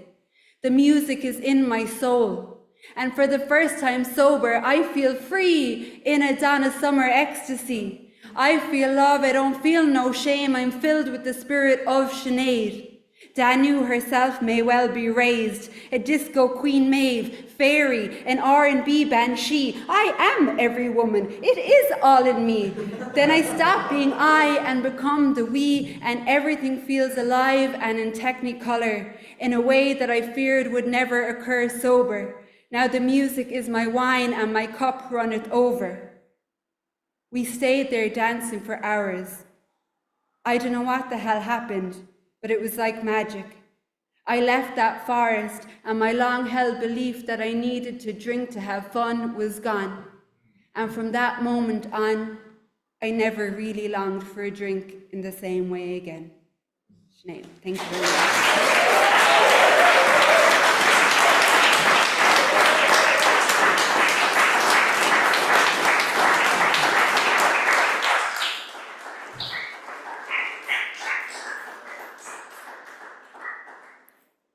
The music is in my soul. And for the first time sober, I feel free in a Donna Summer ecstasy. I feel love, I don't feel no shame, I'm filled with the spirit of Sinead. Danu herself may well be raised, a disco Queen Maeve, fairy, an R&B banshee. I am every woman, it is all in me. Then I stop being I and become the we, and everything feels alive and in technicolor, in a way that I feared would never occur sober. Now the music is my wine and my cup runneth over. We stayed there dancing for hours. I don't know what the hell happened, but it was like magic. I left that forest and my long-held belief that I needed to drink to have fun was gone. And from that moment on, I never really longed for a drink in the same way again. Sinead, thank you very much.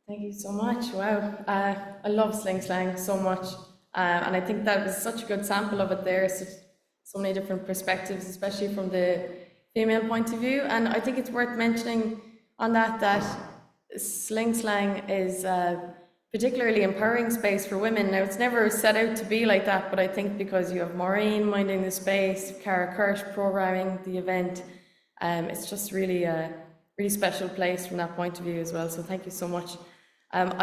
Thank you so much. Wow. I love Sling Slang so much. And I think that was such a good sample of it there. So many different perspectives, especially from the female point of view. And I think it's worth mentioning on that Sling Slang is a particularly empowering space for women. Now, it's never set out to be like that, but I think because you have Maureen minding the space, Cara Kirsch programming the event, it's just really a really special place from that point of view as well. So thank you so much.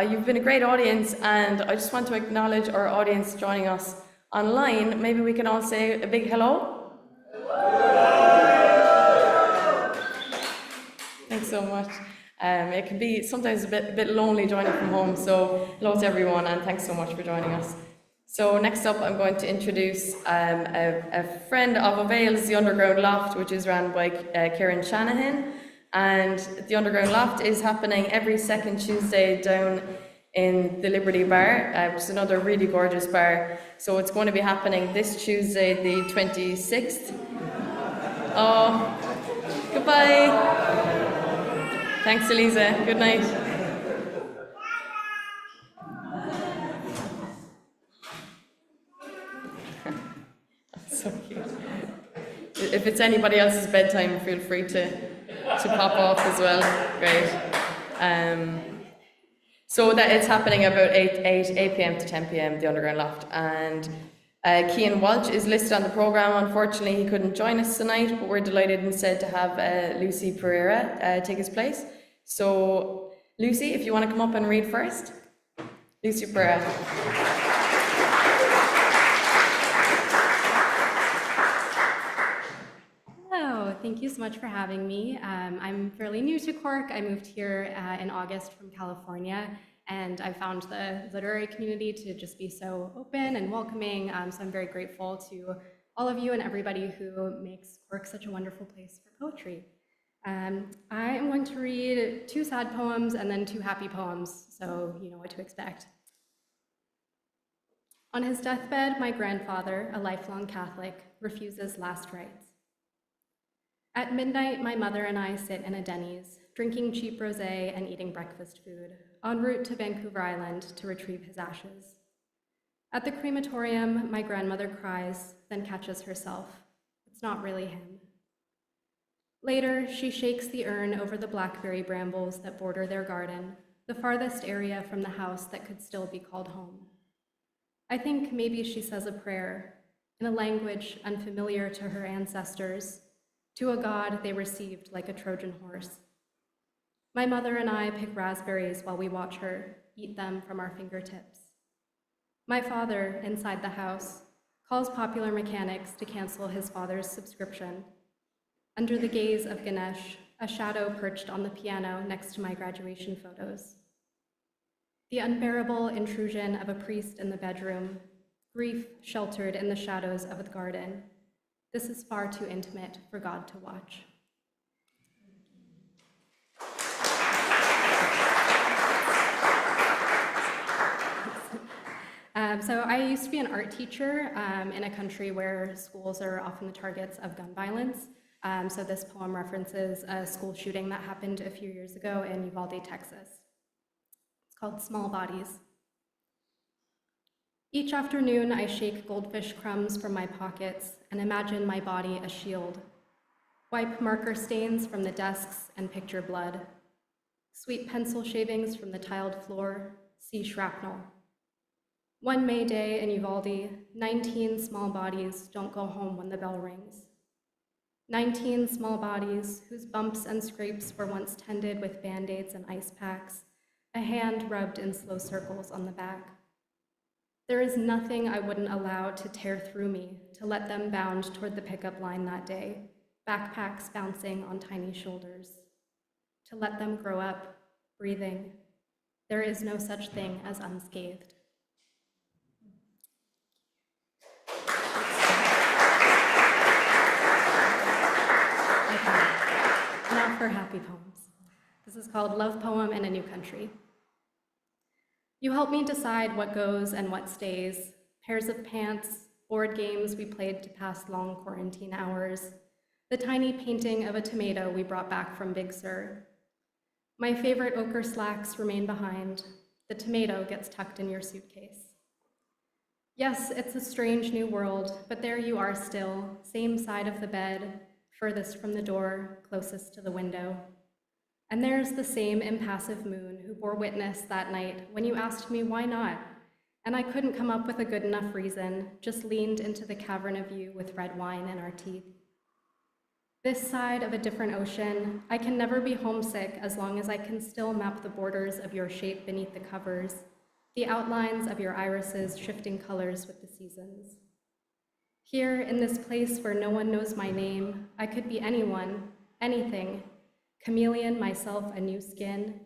You've been a great audience, and I just want to acknowledge our audience joining us online. Maybe we can all say a big hello. Thanks so much. It can be sometimes a bit lonely joining from home, so hello to everyone, and thanks so much for joining us. So next up, I'm going to introduce a friend of Avail's, the Underground Loft, which is run by Kieran Shanahan. And the Underground Loft is happening every second Tuesday down in the Liberty Bar, which is another really gorgeous bar. So it's going to be happening this Tuesday, the 26th. Oh, goodbye. Thanks, Elisa. Good night. So cute. If it's anybody else's bedtime, feel free to pop off as well. Great. So that it's happening about 8 p.m. to 10 p.m. the Underground Loft, and Cian Walsh is listed on the programme. Unfortunately, he couldn't join us tonight, but we're delighted instead to have Lucy Pereira take his place. So Lucy, if you want to come up and read first. Lucy Pereira. Hello, thank you so much for having me. I'm fairly new to Cork. I moved here in August from California, and I found the literary community to just be so open and welcoming. So I'm very grateful to all of you and everybody who makes Cork such a wonderful place for poetry. I am going to read 2 sad poems and then 2 happy poems, so you know what to expect. On his deathbed, my grandfather, a lifelong Catholic, refuses last rites. At midnight, my mother and I sit in a Denny's, drinking cheap rosé and eating breakfast food, en route to Vancouver Island to retrieve his ashes. At the crematorium, my grandmother cries, then catches herself. It's not really him. Later, she shakes the urn over the blackberry brambles that border their garden, the farthest area from the house that could still be called home. I think maybe she says a prayer, in a language unfamiliar to her ancestors, to a god they received like a Trojan horse. My mother and I pick raspberries while we watch her, eat them from our fingertips. My father, inside the house, calls Popular Mechanics to cancel his father's subscription. Under the gaze of Ganesh, a shadow perched on the piano next to my graduation photos. The unbearable intrusion of a priest in the bedroom, grief sheltered in the shadows of the garden. This is far too intimate for God to watch. So I used to be an art teacher in a country where schools are often the targets of gun violence. So this poem references a school shooting that happened a few years ago in Uvalde, Texas. It's called Small Bodies. Each afternoon, I shake goldfish crumbs from my pockets and imagine my body a shield. Wipe marker stains from the desks and picture blood. Sweep pencil shavings from the tiled floor, see shrapnel. One May day in Uvalde, 19 small bodies don't go home when the bell rings. 19 small bodies whose bumps and scrapes were once tended with Band-Aids and ice packs, a hand rubbed in slow circles on the back. There is nothing I wouldn't allow to tear through me to let them bound toward the pickup line that day, backpacks bouncing on tiny shoulders. To let them grow up, breathing. There is no such thing as unscathed. Okay, now for happy poems. This is called Love Poem in a New Country. You help me decide what goes and what stays, pairs of pants, board games we played to pass long quarantine hours, the tiny painting of a tomato we brought back from Big Sur. My favorite ochre slacks remain behind. The tomato gets tucked in your suitcase. Yes, it's a strange new world, but there you are still, same side of the bed, furthest from the door, closest to the window. And there's the same impassive moon who bore witness that night when you asked me why not, and I couldn't come up with a good enough reason, just leaned into the cavern of you with red wine in our teeth. This side of a different ocean, I can never be homesick as long as I can still map the borders of your shape beneath the covers, the outlines of your irises shifting colors with the seasons. Here, in this place where no one knows my name, I could be anyone, anything, chameleon myself a new skin,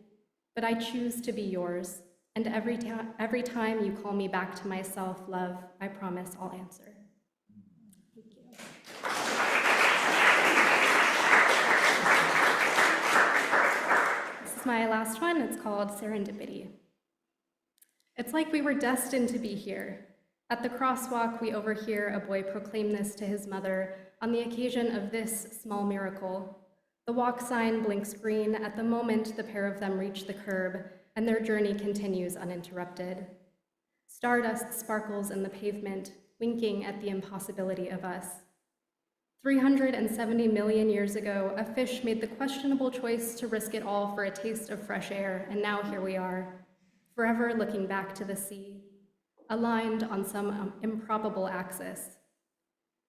but I choose to be yours, and every time you call me back to myself, love, I promise I'll answer. Thank you. This is my last one. It's called Serendipity. It's like we were destined to be here. At the crosswalk, we overhear a boy proclaim this to his mother on the occasion of this small miracle. The walk sign blinks green at the moment the pair of them reach the curb, and their journey continues uninterrupted. Stardust sparkles in the pavement, winking at the impossibility of us. 370 million years ago, a fish made the questionable choice to risk it all for a taste of fresh air, and now here we are, forever looking back to the sea, aligned on some improbable axis.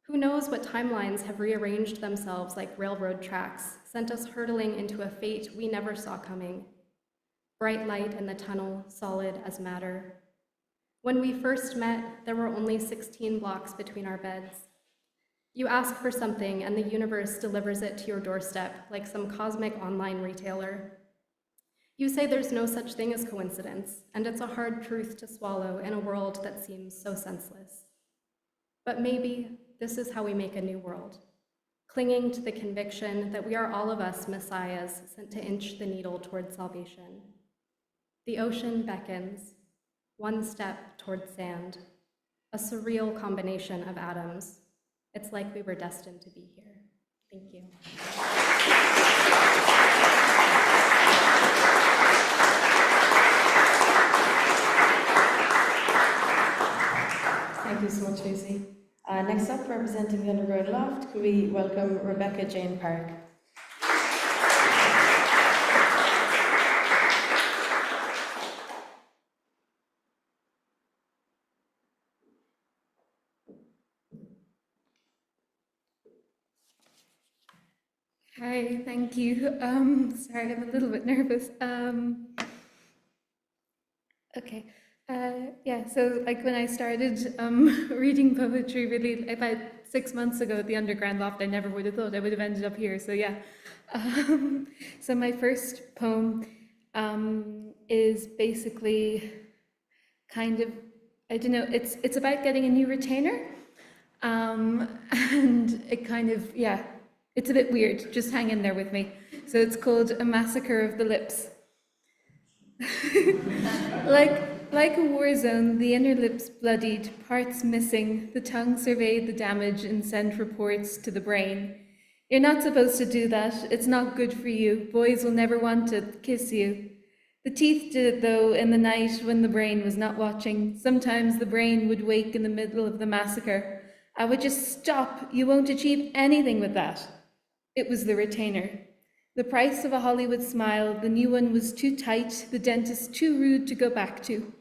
Who knows what timelines have rearranged themselves like railroad tracks, sent us hurtling into a fate we never saw coming. Bright light in the tunnel, solid as matter. When we first met, there were only 16 blocks between our beds. You ask for something and the universe delivers it to your doorstep like some cosmic online retailer. You say there's no such thing as coincidence, and it's a hard truth to swallow in a world that seems so senseless. But maybe this is how we make a new world, clinging to the conviction that we are all of us messiahs sent to inch the needle toward salvation. The ocean beckons, one step toward sand, a surreal combination of atoms. It's like we were destined to be here. Thank you. Thank you so much, Lucy. Next up, representing the Underground Loft, can we welcome Rebecca Jane Park. Hi, thank you. Sorry, I'm a little bit nervous. Okay. Yeah, so like when I started reading poetry really about 6 months ago at the Underground Loft, I never would have thought I would have ended up here, so yeah. So my first poem is basically kind of, I don't know, it's about getting a new retainer, and it kind of, yeah, it's a bit weird, just hang in there with me. So it's called A Massacre of the Lips. Like a war zone, the inner lips bloodied, parts missing, the tongue surveyed the damage and sent reports to the brain. You're not supposed to do that, it's not good for you, boys will never want to kiss you. The teeth did it though in the night when the brain was not watching. Sometimes the brain would wake in the middle of the massacre. I would just stop. You won't achieve anything with that. It was the retainer. The price of a Hollywood smile. The new one was too tight, the dentist too rude to go back to.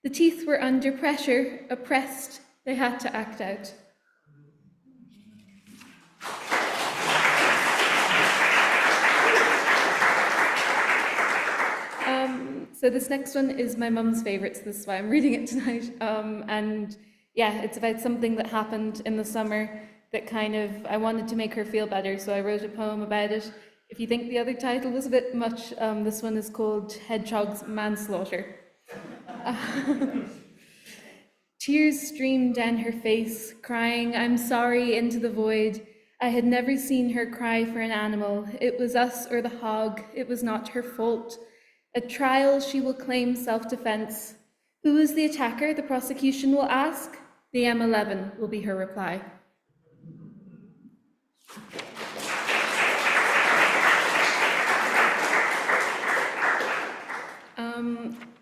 The teeth were under pressure, oppressed. They had to act out. So this next one is my mum's favourite, so this is why I'm reading it tonight. And yeah, it's about something that happened in the summer that I wanted to make her feel better, so I wrote a poem about it. If you think the other title was a bit much, this one is called Hedgehog's Manslaughter. Tears streamed down her face, crying, "I'm sorry," into the void. I had never seen her cry for an animal. It was us or the hog. It was not her fault. At trial, she will claim self-defense. Who is the attacker? The prosecution will ask. The M11 will be her reply.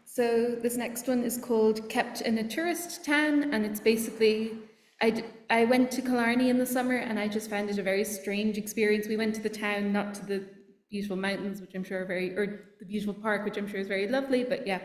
So this next one is called Kept in a Tourist Town, and it's basically, I went to Killarney in the summer and I just found it a very strange experience. We went to the town, not to the beautiful mountains, which I'm sure are or the beautiful park, which I'm sure is very lovely, but yeah.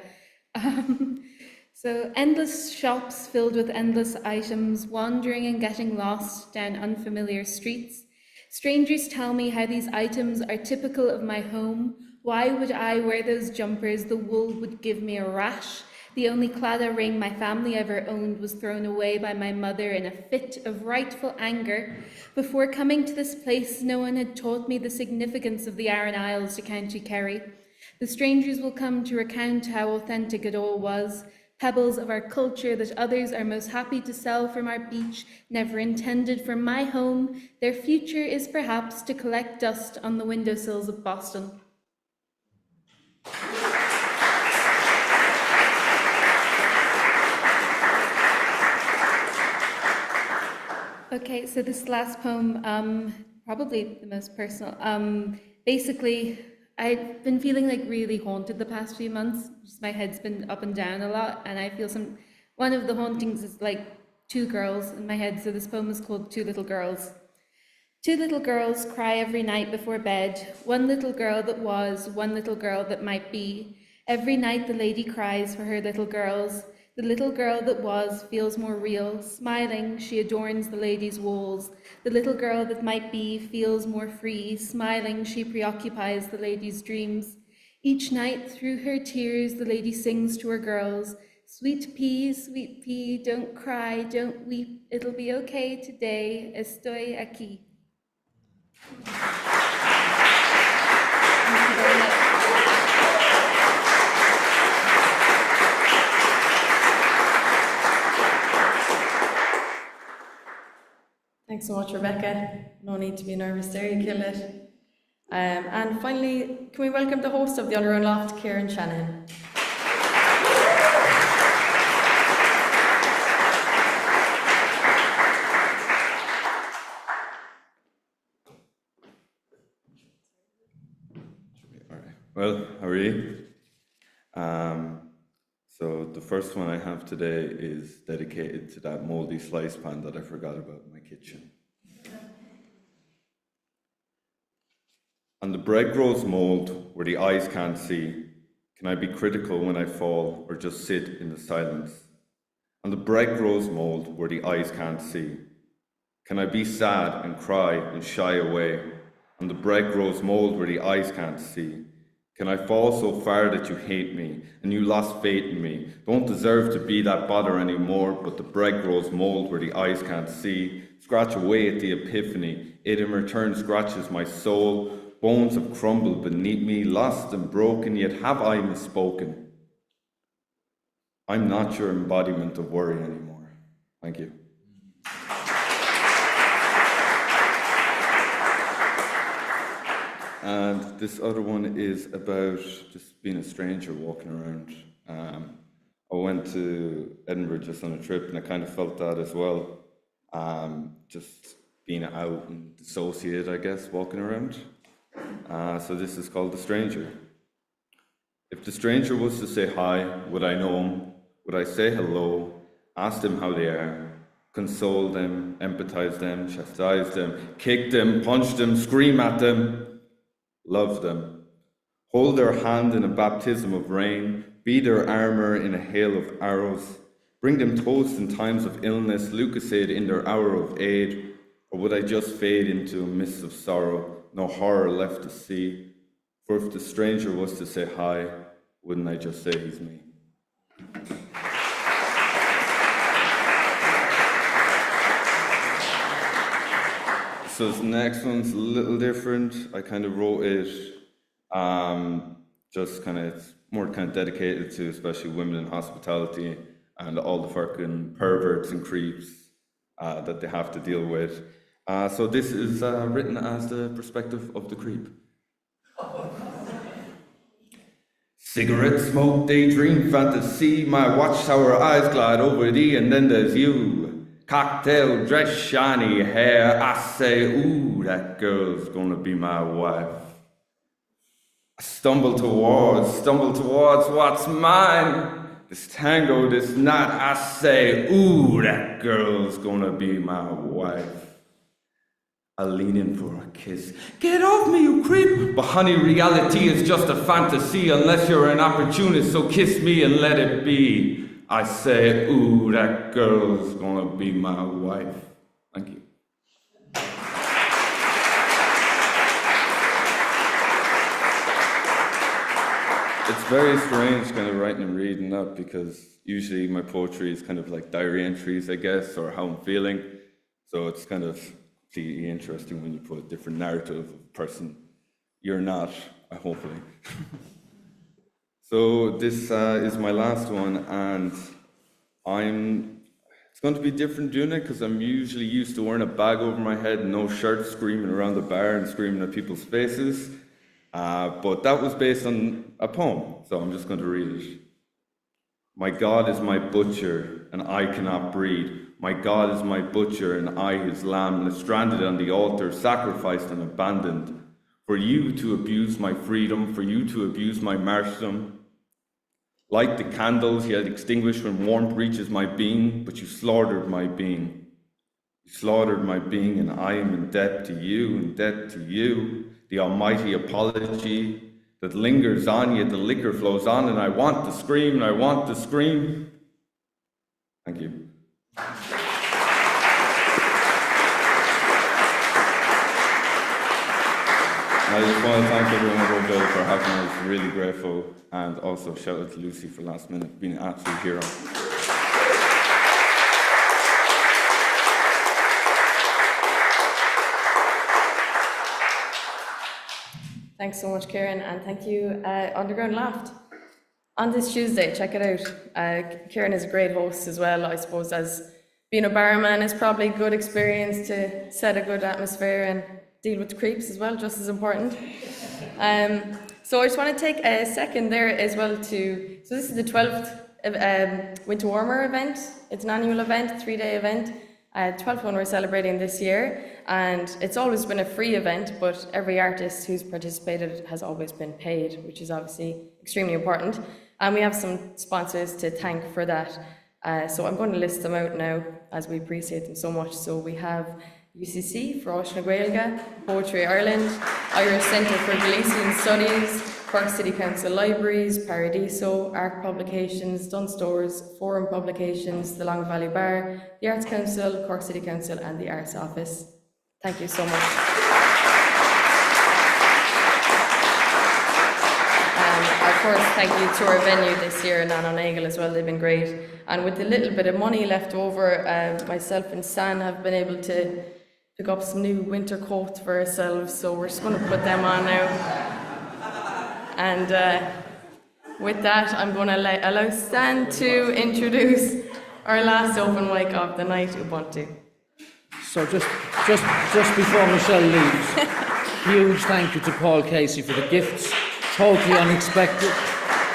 So endless shops filled with endless items, wandering and getting lost down unfamiliar streets. Strangers tell me how these items are typical of my home. Why would I wear those jumpers? The wool would give me a rash. The only claddagh ring my family ever owned was thrown away by my mother in a fit of rightful anger. Before coming to this place, no one had taught me the significance of the Aran Isles to County Kerry. The strangers will come to recount how authentic it all was. Pebbles of our culture that others are most happy to sell from our beach, never intended for my home. Their future is perhaps to collect dust on the windowsills of Boston. Okay, so this last poem, probably the most personal. Basically, I've been feeling like really haunted the past few months. Just my head's been up and down a lot, and I feel one of the hauntings is like two girls in my head. So this poem is called Two Little Girls. Two little girls cry every night before bed. One little girl that was, one little girl that might be. Every night the lady cries for her little girls. The little girl that was feels more real. Smiling, she adorns the lady's walls. The little girl that might be feels more free. Smiling, she preoccupies the lady's dreams. Each night, through her tears, the lady sings to her girls. Sweet pea, don't cry, don't weep. It'll be okay today. Estoy aquí. Thank you very much. Thanks so much, Rebecca. No need to be nervous there, you killed it. And finally, can we welcome the host of the Underground Loft, Kieran Shanahan. Well, how are you? So the first one I have today is dedicated to that mouldy slice pan that I forgot about in my kitchen. And the bread grows mold where the eyes can't see. Can I be critical when I fall or just sit in the silence? And the bread grows mold where the eyes can't see. Can I be sad and cry and shy away? And the bread grows mold where the eyes can't see. Can I fall so far that you hate me and you lost faith in me? Don't deserve to be that bother anymore, but the bread grows mold where the eyes can't see. Scratch away at the epiphany. It in return scratches my soul. Bones have crumbled beneath me, lost and broken, yet have I misspoken. I'm not your embodiment of worry anymore. Thank you. And this other one is about just being a stranger walking around. I went to Edinburgh just on a trip and I kind of felt that as well. Just being out and dissociated, I guess, walking around. So this is called The Stranger. If the stranger was to say hi, would I know him? Would I say hello, ask them how they are, console them, empathize them, chastise them, kick them, punch them, scream at them, love them, hold their hand in a baptism of rain, be their armour in a hail of arrows, bring them toast in times of illness, Lucasade in their hour of aid, or would I just fade into a mist of sorrow, no horror left to see? For if the stranger was to say hi, wouldn't I just say he's me? So this next one's a little different. I kind of wrote it just kind of, it's more kind of dedicated to especially women in hospitality and all the fucking perverts and creeps that they have to deal with. So this is written as the perspective of the creep. Cigarette smoke, daydream, fantasy, my watchtower eyes glide over thee, and then there's you. Cocktail, dress, shiny hair, I say, ooh, that girl's gonna be my wife. I stumble towards what's mine. This tango, this knot, I say, ooh, that girl's gonna be my wife. I lean in for a kiss. Get off me, you creep! But honey, reality is just a fantasy unless you're an opportunist, so kiss me and let it be. I say, ooh, that girl's gonna be my wife. Thank you. It's very strange kind of writing and reading that because usually my poetry is kind of like diary entries, I guess, or how I'm feeling. So it's kind of completely interesting when you put a different narrative of a person you're not, hopefully. So this is my last one, and it's going to be different doing it because I'm usually used to wearing a bag over my head and no shirt, screaming around the bar and screaming at people's faces. But that was based on a poem, so I'm just going to read it. My God is my butcher, and I cannot breed. My God is my butcher, and I his lamb, stranded on the altar, sacrificed and abandoned. For you to abuse my freedom, for you to abuse my martyrdom. Light the candles you had extinguished when warmth reaches my being, but you slaughtered my being. You slaughtered my being, and I am in debt to you, the almighty apology that lingers on, yet the liquor flows on, and I want to scream, and I want to scream. Thank you. I just want to thank everyone at O'Bill for having us, really grateful, and also shout out to Lucy for last minute, being an absolute hero. Thanks so much, Kieran, and thank you, Underground Laughed. On this Tuesday, check it out. Kieran is a great host as well, I suppose, as being a barman is probably a good experience to set a good atmosphere and deal with the creeps as well, just as important. So I just want to take a second there as well so this is the 12th Winter Warmer event. It's an annual event, 3-day event. 12th one we're celebrating this year, and it's always been a free event, but every artist who's participated has always been paid, which is obviously extremely important. And we have some sponsors to thank for that. So I'm going to list them out now, as we appreciate them so much. So we have UCC for Ocean Gaelga, Poetry Ireland, Irish Centre for Galician Studies, Cork City Council Libraries, Paradiso, Arc Publications, Dunn Stores, Forum Publications, the Long Valley Bar, the Arts Council, Cork City Council and the Arts Office. Thank you so much. Of course, thank you to our venue this year, Nan Eagle as well, they've been great. And with the little bit of money left over, myself and San have been able to pick up some new winter coats for ourselves, so we're just going to put them on now. And with that, I'm going to allow Stan to introduce our last open mic of the night, Ubuntu. So just before Michelle leaves, huge thank you to Paul Casey for the gifts. Totally unexpected,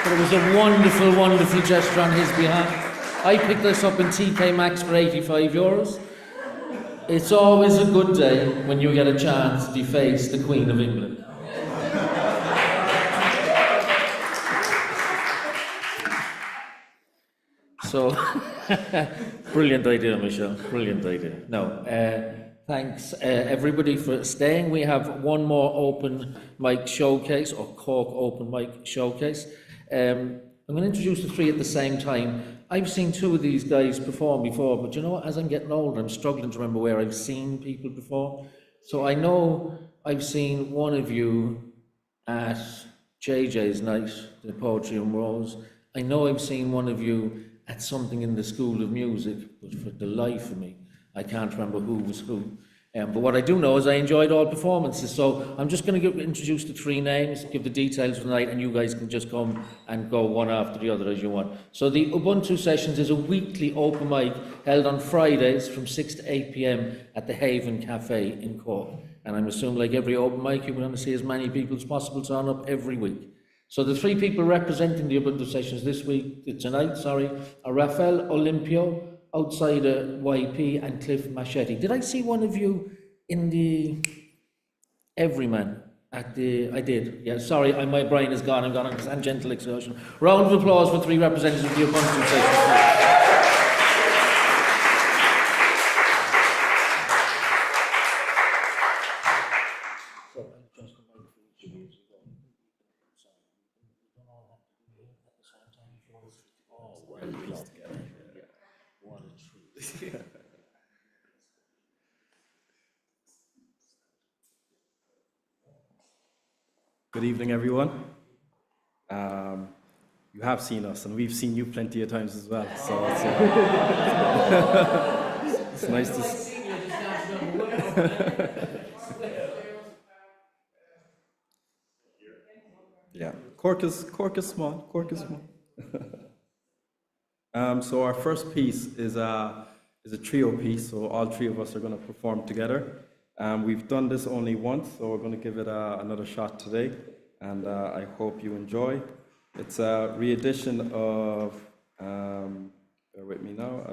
but it was a wonderful, wonderful gesture on his behalf. I picked this up in TK Maxx for €85. It's always a good day when you get a chance to deface the Queen of England. So, brilliant idea, Michelle. Brilliant idea. No, thanks everybody for staying. We have one more open mic showcase, or Cork open mic showcase. I'm going to introduce the three at the same time. I've seen two of these guys perform before, but you know what? As I'm getting older, I'm struggling to remember where I've seen people perform. So I know I've seen one of you at JJ's night, the Poetry and Rose. I know I've seen one of you at something in the School of Music, but for the life of me, I can't remember who was who. But what I do know is I enjoyed all performances, so I'm just going to introduce the three names, give the details for the night, and you guys can just come and go one after the other as you want. So the Ubuntu Sessions is a weekly open mic held on Fridays from 6 to 8 p.m. at the Haven Cafe in Cork. And I'm assuming, like every open mic, you're going to see as many people as possible turn up every week. So the three people representing the Ubuntu Sessions tonight, are Rafael Olimpio, outsider YP, and Cliff Machete. Did I see one of you in the Everyman at the? I did. Yeah. Sorry, my brain is gone. I'm gone on a tangential excursion. Round of applause for three representatives of the Ubuntu Sessions. Good evening, everyone. You have seen us, and we've seen you plenty of times as well. So it's nice to see. Yeah, Cork is small. Cork is small. So our first piece is a trio piece. So all three of us are going to perform together. We've done this only once, so we're going to give it another shot today, and I hope you enjoy. It's a re-edition of, bear with me now,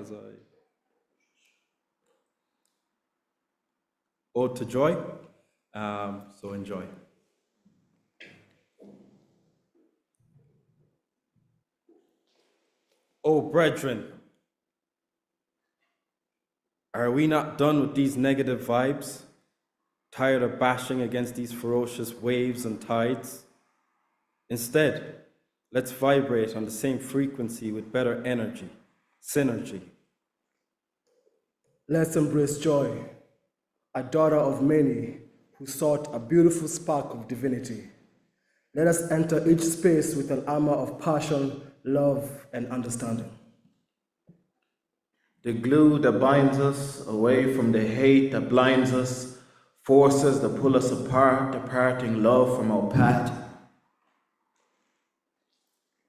Ode to Joy, so enjoy. Oh, brethren, are we not done with these negative vibes? Tired of bashing against these ferocious waves and tides? Instead, let's vibrate on the same frequency with better energy, synergy. Let's embrace joy, a daughter of many who sought a beautiful spark of divinity. Let us enter each space with an armor of passion, love, and understanding. The glue that binds us away from the hate that blinds us, forces that pull us apart, departing love from our path.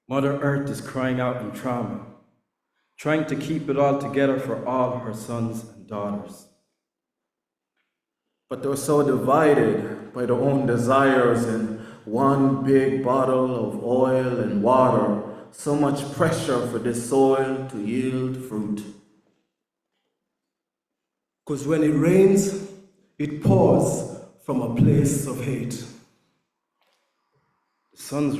Mother Earth is crying out in trauma, trying to keep it all together for all her sons and daughters. But they're so divided by their own desires in one big bottle of oil and water, so much pressure for this soil to yield fruit. Because when it rains, it pours from a place of hate. The sun's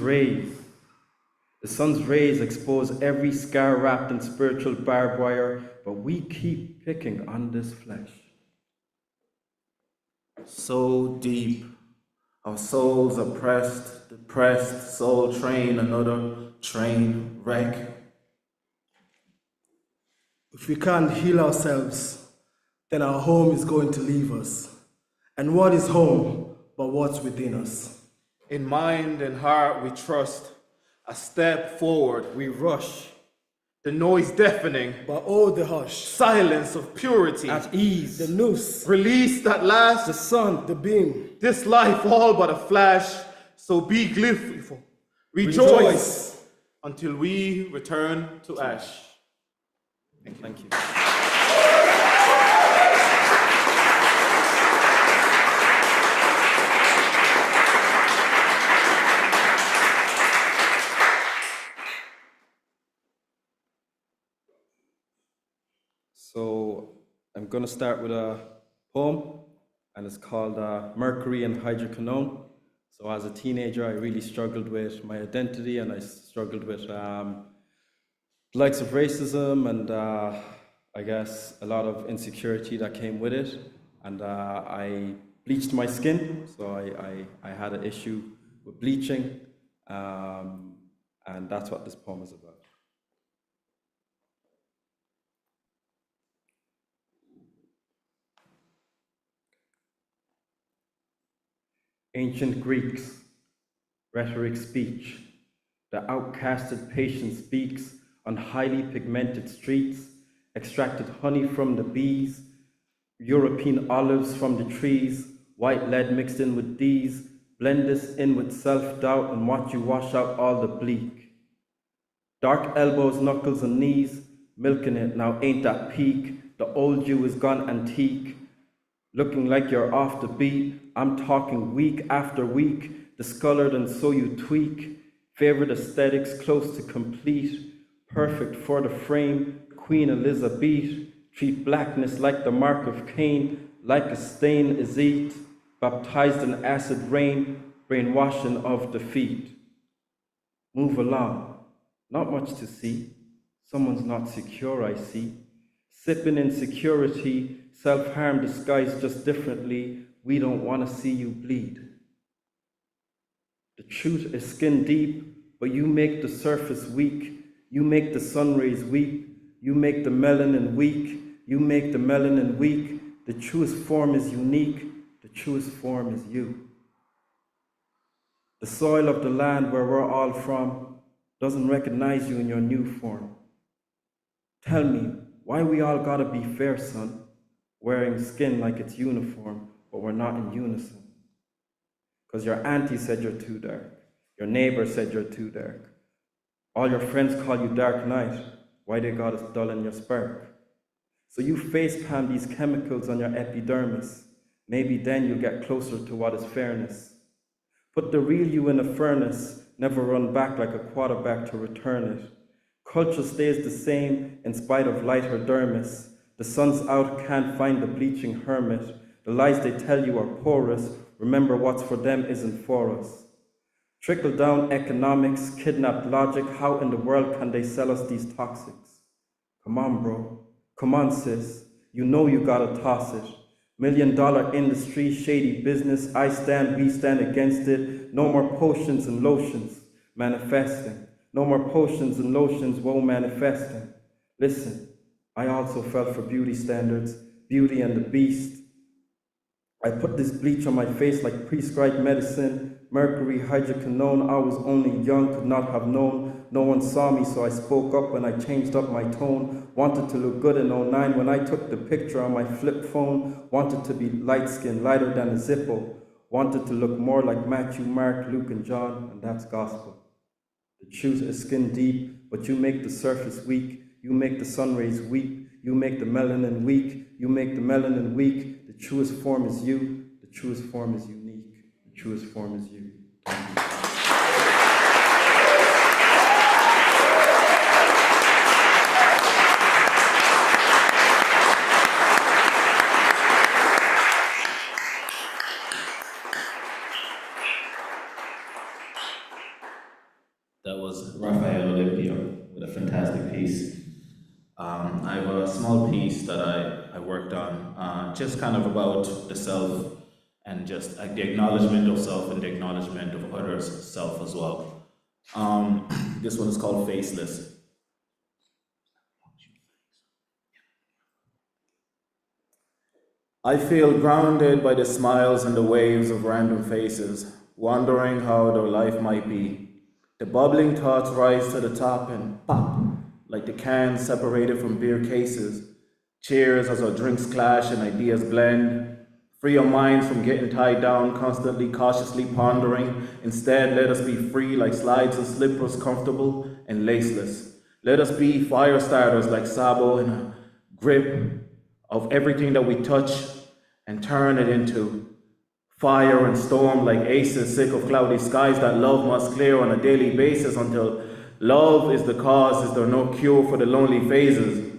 rays expose every scar wrapped in spiritual barbed wire, but we keep picking on this flesh. So deep, our souls oppressed, depressed, soul train another train wreck. If we can't heal ourselves, then our home is going to leave us. And what is home but what's within us? In mind and heart we trust. A step forward we rush. The noise deafening, but oh the hush. Silence of purity. At ease, the noose. Released at last. The sun, the beam. This life all but a flash. So be gleeful. Rejoice. Until we return to ash. Thank you. So I'm going to start with a poem, and it's called Mercury and Hydroquinone. So as a teenager, I really struggled with my identity, and I struggled with the likes of racism and I guess a lot of insecurity that came with it. And I bleached my skin, so I had an issue with bleaching, and that's what this poem is about. Ancient Greeks, rhetoric speech, the outcasted patient speaks on highly pigmented streets, extracted honey from the bees, European olives from the trees, white lead mixed in with these, blend this in with self-doubt and watch you wash out all the bleak. Dark elbows, knuckles and knees, milking it now ain't that peak, the old you is gone antique, looking like you're off the beat, I'm talking week after week, discolored and so you tweak, favorite aesthetics close to complete, perfect for the frame, Queen Elizabeth, treat blackness like the mark of Cain, like a stain is eat, baptized in acid rain, brainwashing of defeat. Move along, not much to see, someone's not secure I see, sipping insecurity, self-harm disguised just differently, we don't want to see you bleed. The truth is skin deep, but you make the surface weak, you make the sun rays weep, you make the melanin weak, you make the melanin weak, the truest form is unique, the truest form is you. The soil of the land where we're all from doesn't recognize you in your new form. Tell me, why we all gotta be fair, son? Wearing skin like it's uniform, but we're not in unison. Because your auntie said you're too dark. Your neighbor said you're too dark. All your friends call you Dark Knight. Why they got us dull in your spark? So you face palm these chemicals on your epidermis. Maybe then you'll get closer to what is fairness. Put the real you in a furnace, never run back like a quarterback to return it. Culture stays the same in spite of lighter dermis. The sun's out, can't find the bleaching hermit. The lies they tell you are porous. Remember what's for them isn't for us. Trickle down economics, kidnapped logic. How in the world can they sell us these toxics? Come on, bro. Come on, sis. You know you gotta toss it. $1 million industry, shady business. I stand, we stand against it. No more potions and lotions manifesting. No more potions and lotions, woe manifesting. Listen, I also fell for beauty standards, Beauty and the Beast. I put this bleach on my face like prescribed medicine, mercury, hydroquinone. I was only young, could not have known. No one saw me, so I spoke up when I changed up my tone. Wanted to look good in '09 when I took the picture on my flip phone. Wanted to be light-skinned, lighter than a Zippo. Wanted to look more like Matthew, Mark, Luke, and John, and that's gospel. The truth is skin deep, but you make the surface weak. You make the sun rays weep. You make the melanin weak. You make the melanin weak. The truest form is you. The truest form is unique. The truest form is you. That was Raphael Olympia with a fantastic piece. I have a small piece that I worked on, just kind of about the self and just like the acknowledgement of self and the acknowledgement of others' self as well. This one is called Faceless. I feel grounded by the smiles and the waves of random faces, wondering how their life might be. The bubbling thoughts rise to the top and pop, like the cans separated from beer cases. Cheers as our drinks clash and ideas blend. Free our minds from getting tied down, constantly cautiously pondering. Instead, let us be free like slides and slippers, comfortable and laceless. Let us be fire starters like Sabo in a grip of everything that we touch and turn it into fire and storm like aces, sick of cloudy skies that love must clear on a daily basis until love is the cause. Is there no cure for the lonely phases?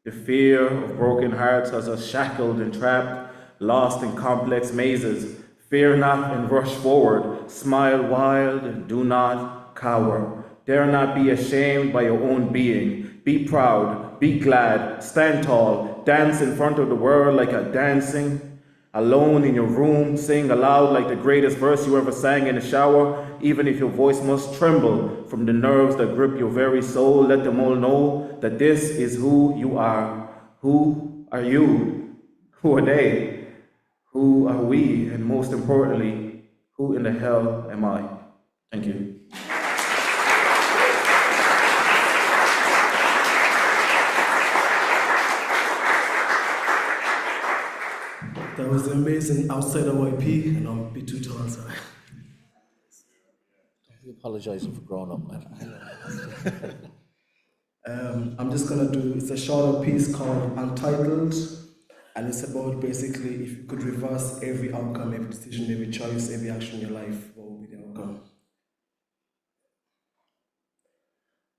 The fear of broken hearts has us shackled and trapped, lost in complex mazes. Fear not and rush forward. Smile wild and do not cower. Dare not be ashamed by your own being. Be proud, be glad, stand tall, dance in front of the world like a dancing. Alone in your room, sing aloud like the greatest verse you ever sang in the shower, even if your voice must tremble from the nerves that grip your very soul. Let them all know that this is who you are. Who are you? Who are they? Who are we? And most importantly, who in the hell am I? Thank you. That was amazing outsider YP, and I'm a bit too tall, sorry. I'm apologising for growing up, man. I'm just gonna do, it's a shorter piece called Untitled, and it's about basically if you could reverse every outcome, every decision, every choice, every action in your life, what would be the outcome?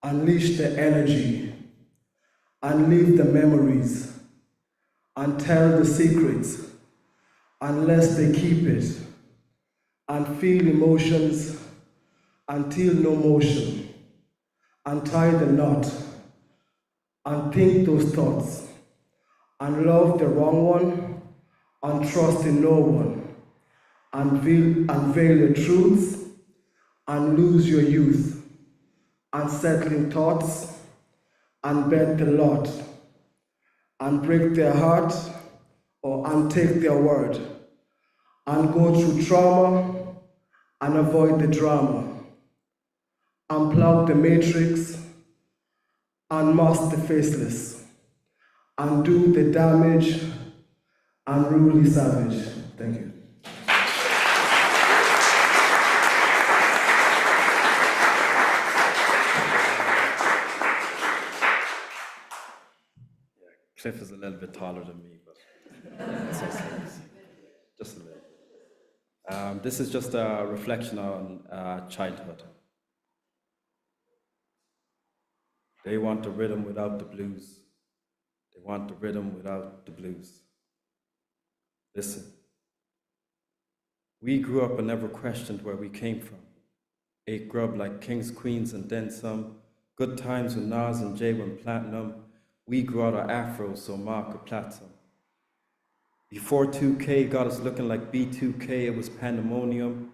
Unleash the energy, unleash the memories, and tell the secrets, unless they keep it, and feel emotions until no motion, untie the knot, and think those thoughts, and love the wrong one, and trust in no one, unveil your truths, and lose your youth, unsettling thoughts, and bet the lot, and break their heart, or untake their word, and go through trauma, and avoid the drama, unplug the matrix, unmask the faceless, undo the damage, unruly savage. Thank you. Cliff is a little bit taller than me, but just a little. This is just a reflection on childhood. They want the rhythm without the blues. They want the rhythm without the blues. Listen, we grew up and never questioned where we came from. Ate grub like kings, queens, and then some. Good times with Nas and Jay when platinum. We grew out our afros so Mark could plait some. Before 2K got us looking like B2K, it was pandemonium.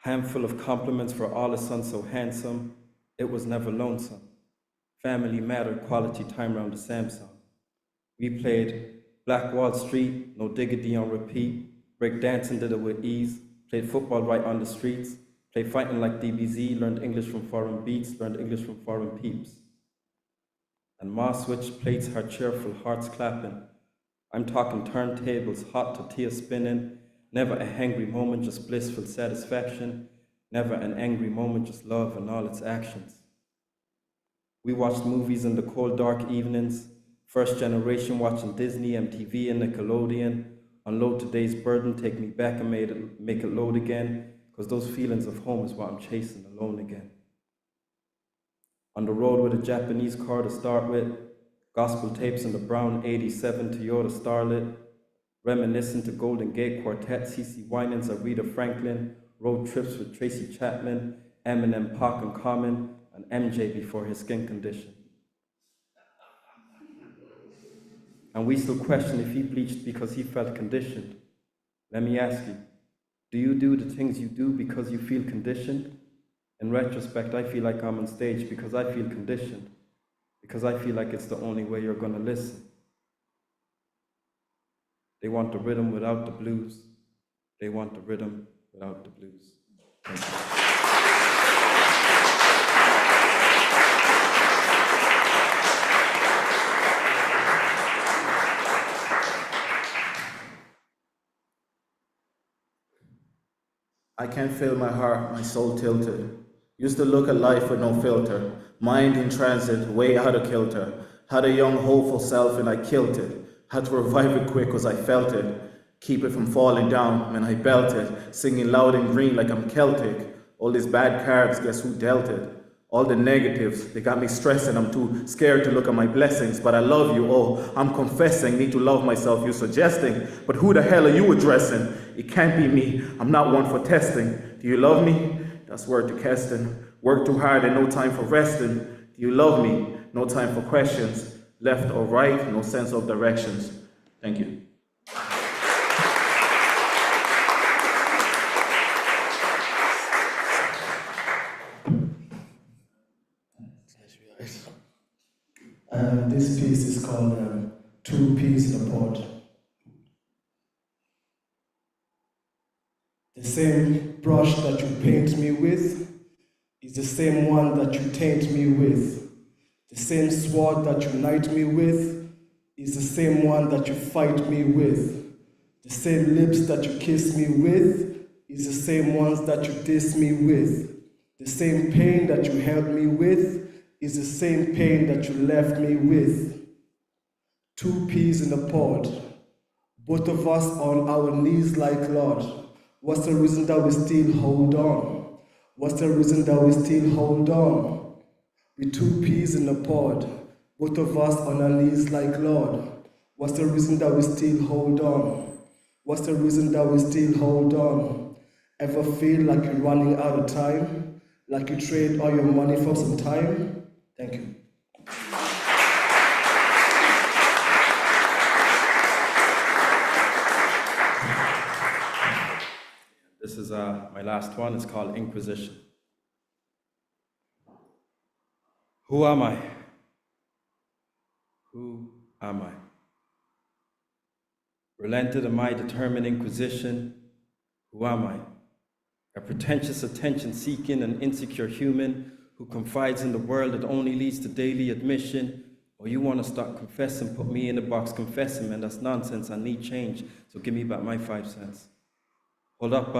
Handful of compliments for all the sons so handsome. It was never lonesome. Family mattered, quality time around the Samsung. We played Black Wall Street, no diggity on repeat. Break dancing did it with ease. Played football right on the streets. Played fighting like DBZ, learned English from foreign beats, learned English from foreign peeps. And Ma switched plates, her cheerful hearts clapping. I'm talking turntables, hot tortilla spinning. Never a hangry moment, just blissful satisfaction. Never an angry moment, just love and all its actions. We watched movies in the cold, dark evenings. First generation watching Disney, MTV, and Nickelodeon. Unload today's burden, take me back and make it load again. Because those feelings of home is what I'm chasing alone again. On the road with a Japanese car to start with, gospel tapes in the brown 87 Toyota Starlet, reminiscent to Golden Gate Quartet, CeCe Winans, Aretha Franklin, road trips with Tracy Chapman, Eminem, Pac and Common, and MJ before his skin condition. And we still question if he bleached because he felt conditioned. Let me ask you, do you do the things you do because you feel conditioned? In retrospect, I feel like I'm on stage because I feel conditioned, because I feel like it's the only way you're going to listen. They want the rhythm without the blues. They want the rhythm without the blues. Thank you. I can't feel my heart, my soul tilted. Used to look at life with no filter. Mind in transit, way out of kilter. Had a young, hopeful self and I killed it. Had to revive it quick cause I felt it. Keep it from falling down when I belt it. Singing loud and green like I'm Celtic. All these bad cards, guess who dealt it? All the negatives, they got me stressing. I'm too scared to look at my blessings. But I love you, oh, I'm confessing. Need to love myself, you're suggesting. But who the hell are you addressing? It can't be me, I'm not one for testing. Do you love me? That's word to Keston. Work too hard and no time for resting. Do you love me? no time for questions, left or right, no sense of directions. Thank you. This piece is called Two Peas in a Pod. The same brush that you paint me with is the same one that you taint me with. The same sword that you knight me with is the same one that you fight me with. The same lips that you kiss me with is the same ones that you diss me with. The same pain that you held me with is the same pain that you left me with. Two peas in a pod, both of us on our knees like Lord. What's the reason that we still hold on? What's the reason that we still hold on? With two peas in a pod, both of us on our knees like Lord. What's the reason that we still hold on? What's the reason that we still hold on? Ever feel like you're running out of time? Like you trade all your money for some time? Thank you. This is my last one. It's called Inquisition. Who am I? Who am I? Relented am I, determined inquisition. Who am I? A pretentious attention-seeking and insecure human who confides in the world that only leads to daily admission. Or you want to start confessing, put me in the box confessing, man, that's nonsense. I need change, so give me back my 5 cents. Hold up,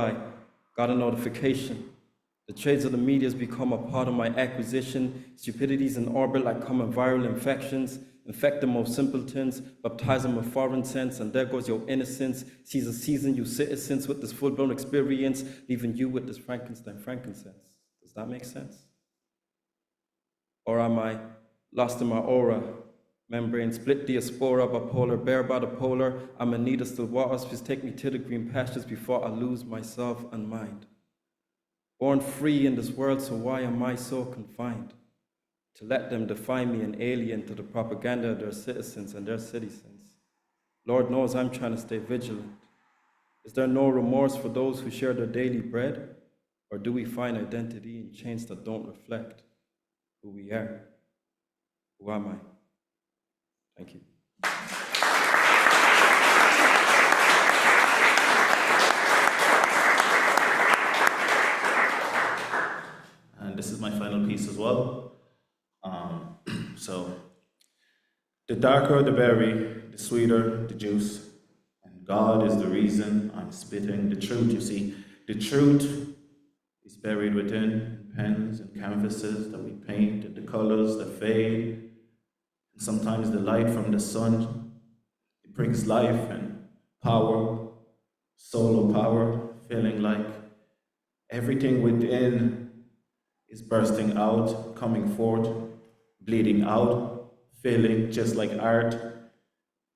got a notification. The trades of the media has become a part of my acquisition. Stupidity's in orbit like common viral infections. Infect them of simpletons, baptize them with foreign sense, and there goes your innocence. Season you citizens with this full-blown experience, leaving you with this frankincense. Does that make sense? Or am I lost in my aura? Membrane split diaspora, bipolar, bare by the polar. I'm in need of still waters, please take me to the green pastures before I lose myself and mind. Born free in this world, so why am I so confined? To let them define me an alien to the propaganda of their citizens and their citizens. Lord knows I'm trying to stay vigilant. Is there no remorse for those who share their daily bread? Or do we find identity in chains that don't reflect who we are? Who am I? Thank you. And this is my final piece as well. So, the darker the berry, the sweeter the juice. And God is the reason I'm spitting the truth. You see, the truth is buried within pens and canvases that we paint, and the colors that fade. And sometimes the light from the sun, it brings life and power, solar power, feeling like everything within is bursting out, coming forth, bleeding out, feeling just like art,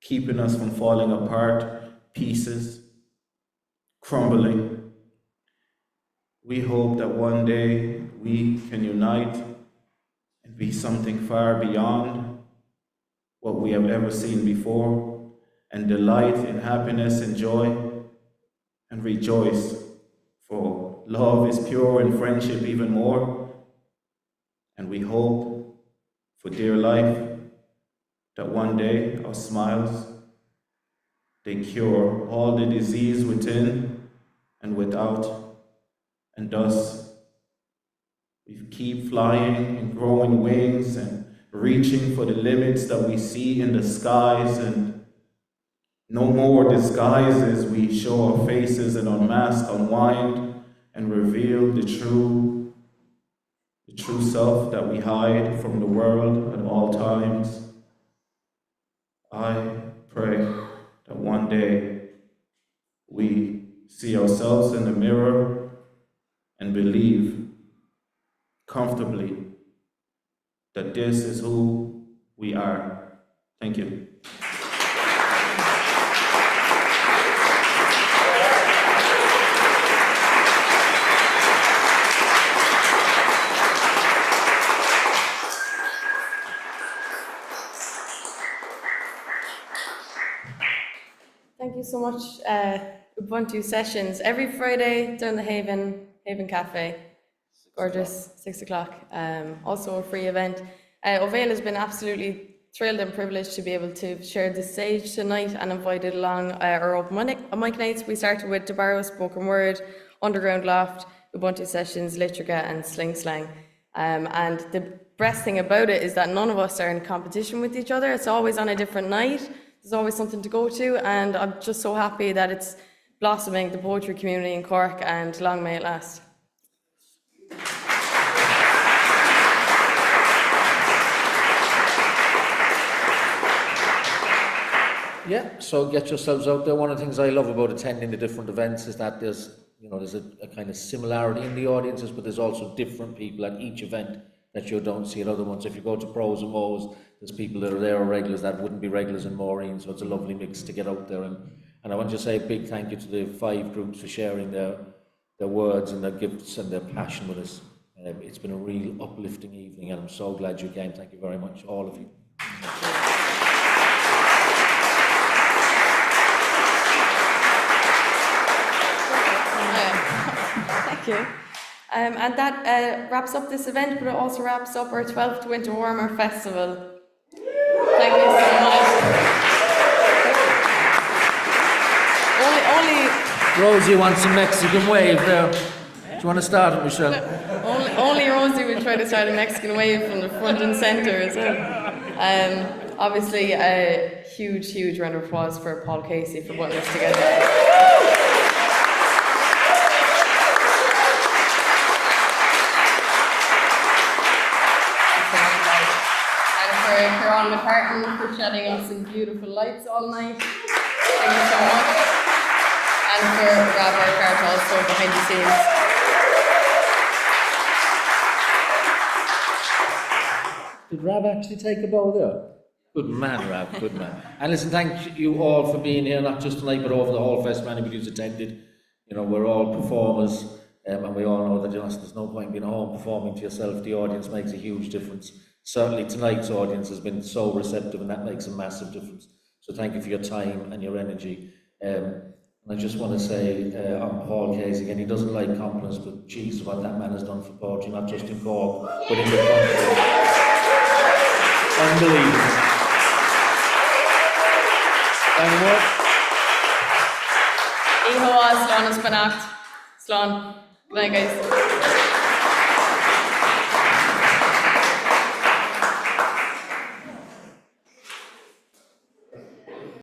keeping us from falling apart, pieces, crumbling. We hope that one day we can unite and be something far beyond what we have ever seen before, and delight in happiness and joy, and rejoice, for love is pure and friendship even more. And we hope for dear life that one day our smiles, they cure all the disease within and without, and thus we keep flying and growing wings and reaching for the limits that we see in the skies, and no more disguises. We show our faces and unmask, unwind, and reveal the true self that we hide from the world at all times. I pray that one day we see ourselves in the mirror and believe comfortably that this is who we are. Thank you. Thank you so much, Ubuntu sessions. Every Friday down the Haven Cafe. Gorgeous, 6 o'clock. Also a free event. Ovail has been absolutely thrilled and privileged to be able to share the stage tonight and invited along our open mic nights. We started with Debarrow Spoken Word, Underground Loft, Ubuntu Sessions, Litrica and Sling Slang. And the best thing about it is that none of us are in competition with each other. It's always on a different night. There's always something to go to, and I'm just so happy that it's blossoming the poetry community in Cork, and long may it last. Yeah, so get yourselves out there. One of the things I love about attending the different events is that there's a kind of similarity in the audiences, but there's also different people at each event that you don't see at other ones. If you go to Pros and Mo's, there's people that are there or regulars that wouldn't be regulars in Maureen, so it's a lovely mix to get out there. And I want to say a big thank you to the 5 groups for sharing their words and their gifts and their passion with us. It's been a real uplifting evening, and I'm so glad you came. Thank you very much, all of you. Thank you. And that wraps up this event, but it also wraps up our 12th Winter Warmer Festival. Thank you so much. Rosie wants a Mexican wave there. Do you want to start it, Michelle? Only Rosie would try to start a Mexican wave from the front and centre as well. Obviously, a huge round of applause for Paul Casey for putting this together. Caron McCartan for shedding us in beautiful lights all night. Thank you so much. And for Rob Urquhart also behind the scenes. Did Rab actually take a bow there? Good man, Rab, good man. And listen, thank you all for being here, not just tonight, but over the whole fest. Many of you attended. You know, we're all performers, and we all know that there's no point being at home performing to yourself. The audience makes a huge difference. Certainly tonight's audience has been so receptive, and that makes a massive difference. So thank you for your time and your energy. And I just want to say on Paul Casey again, he doesn't like compliments, but geez, what that man has done for poetry, not just in Cork, but in the country. Unbelievable. And what? Iho Slán is Spanacht. Slán. Good night, guys.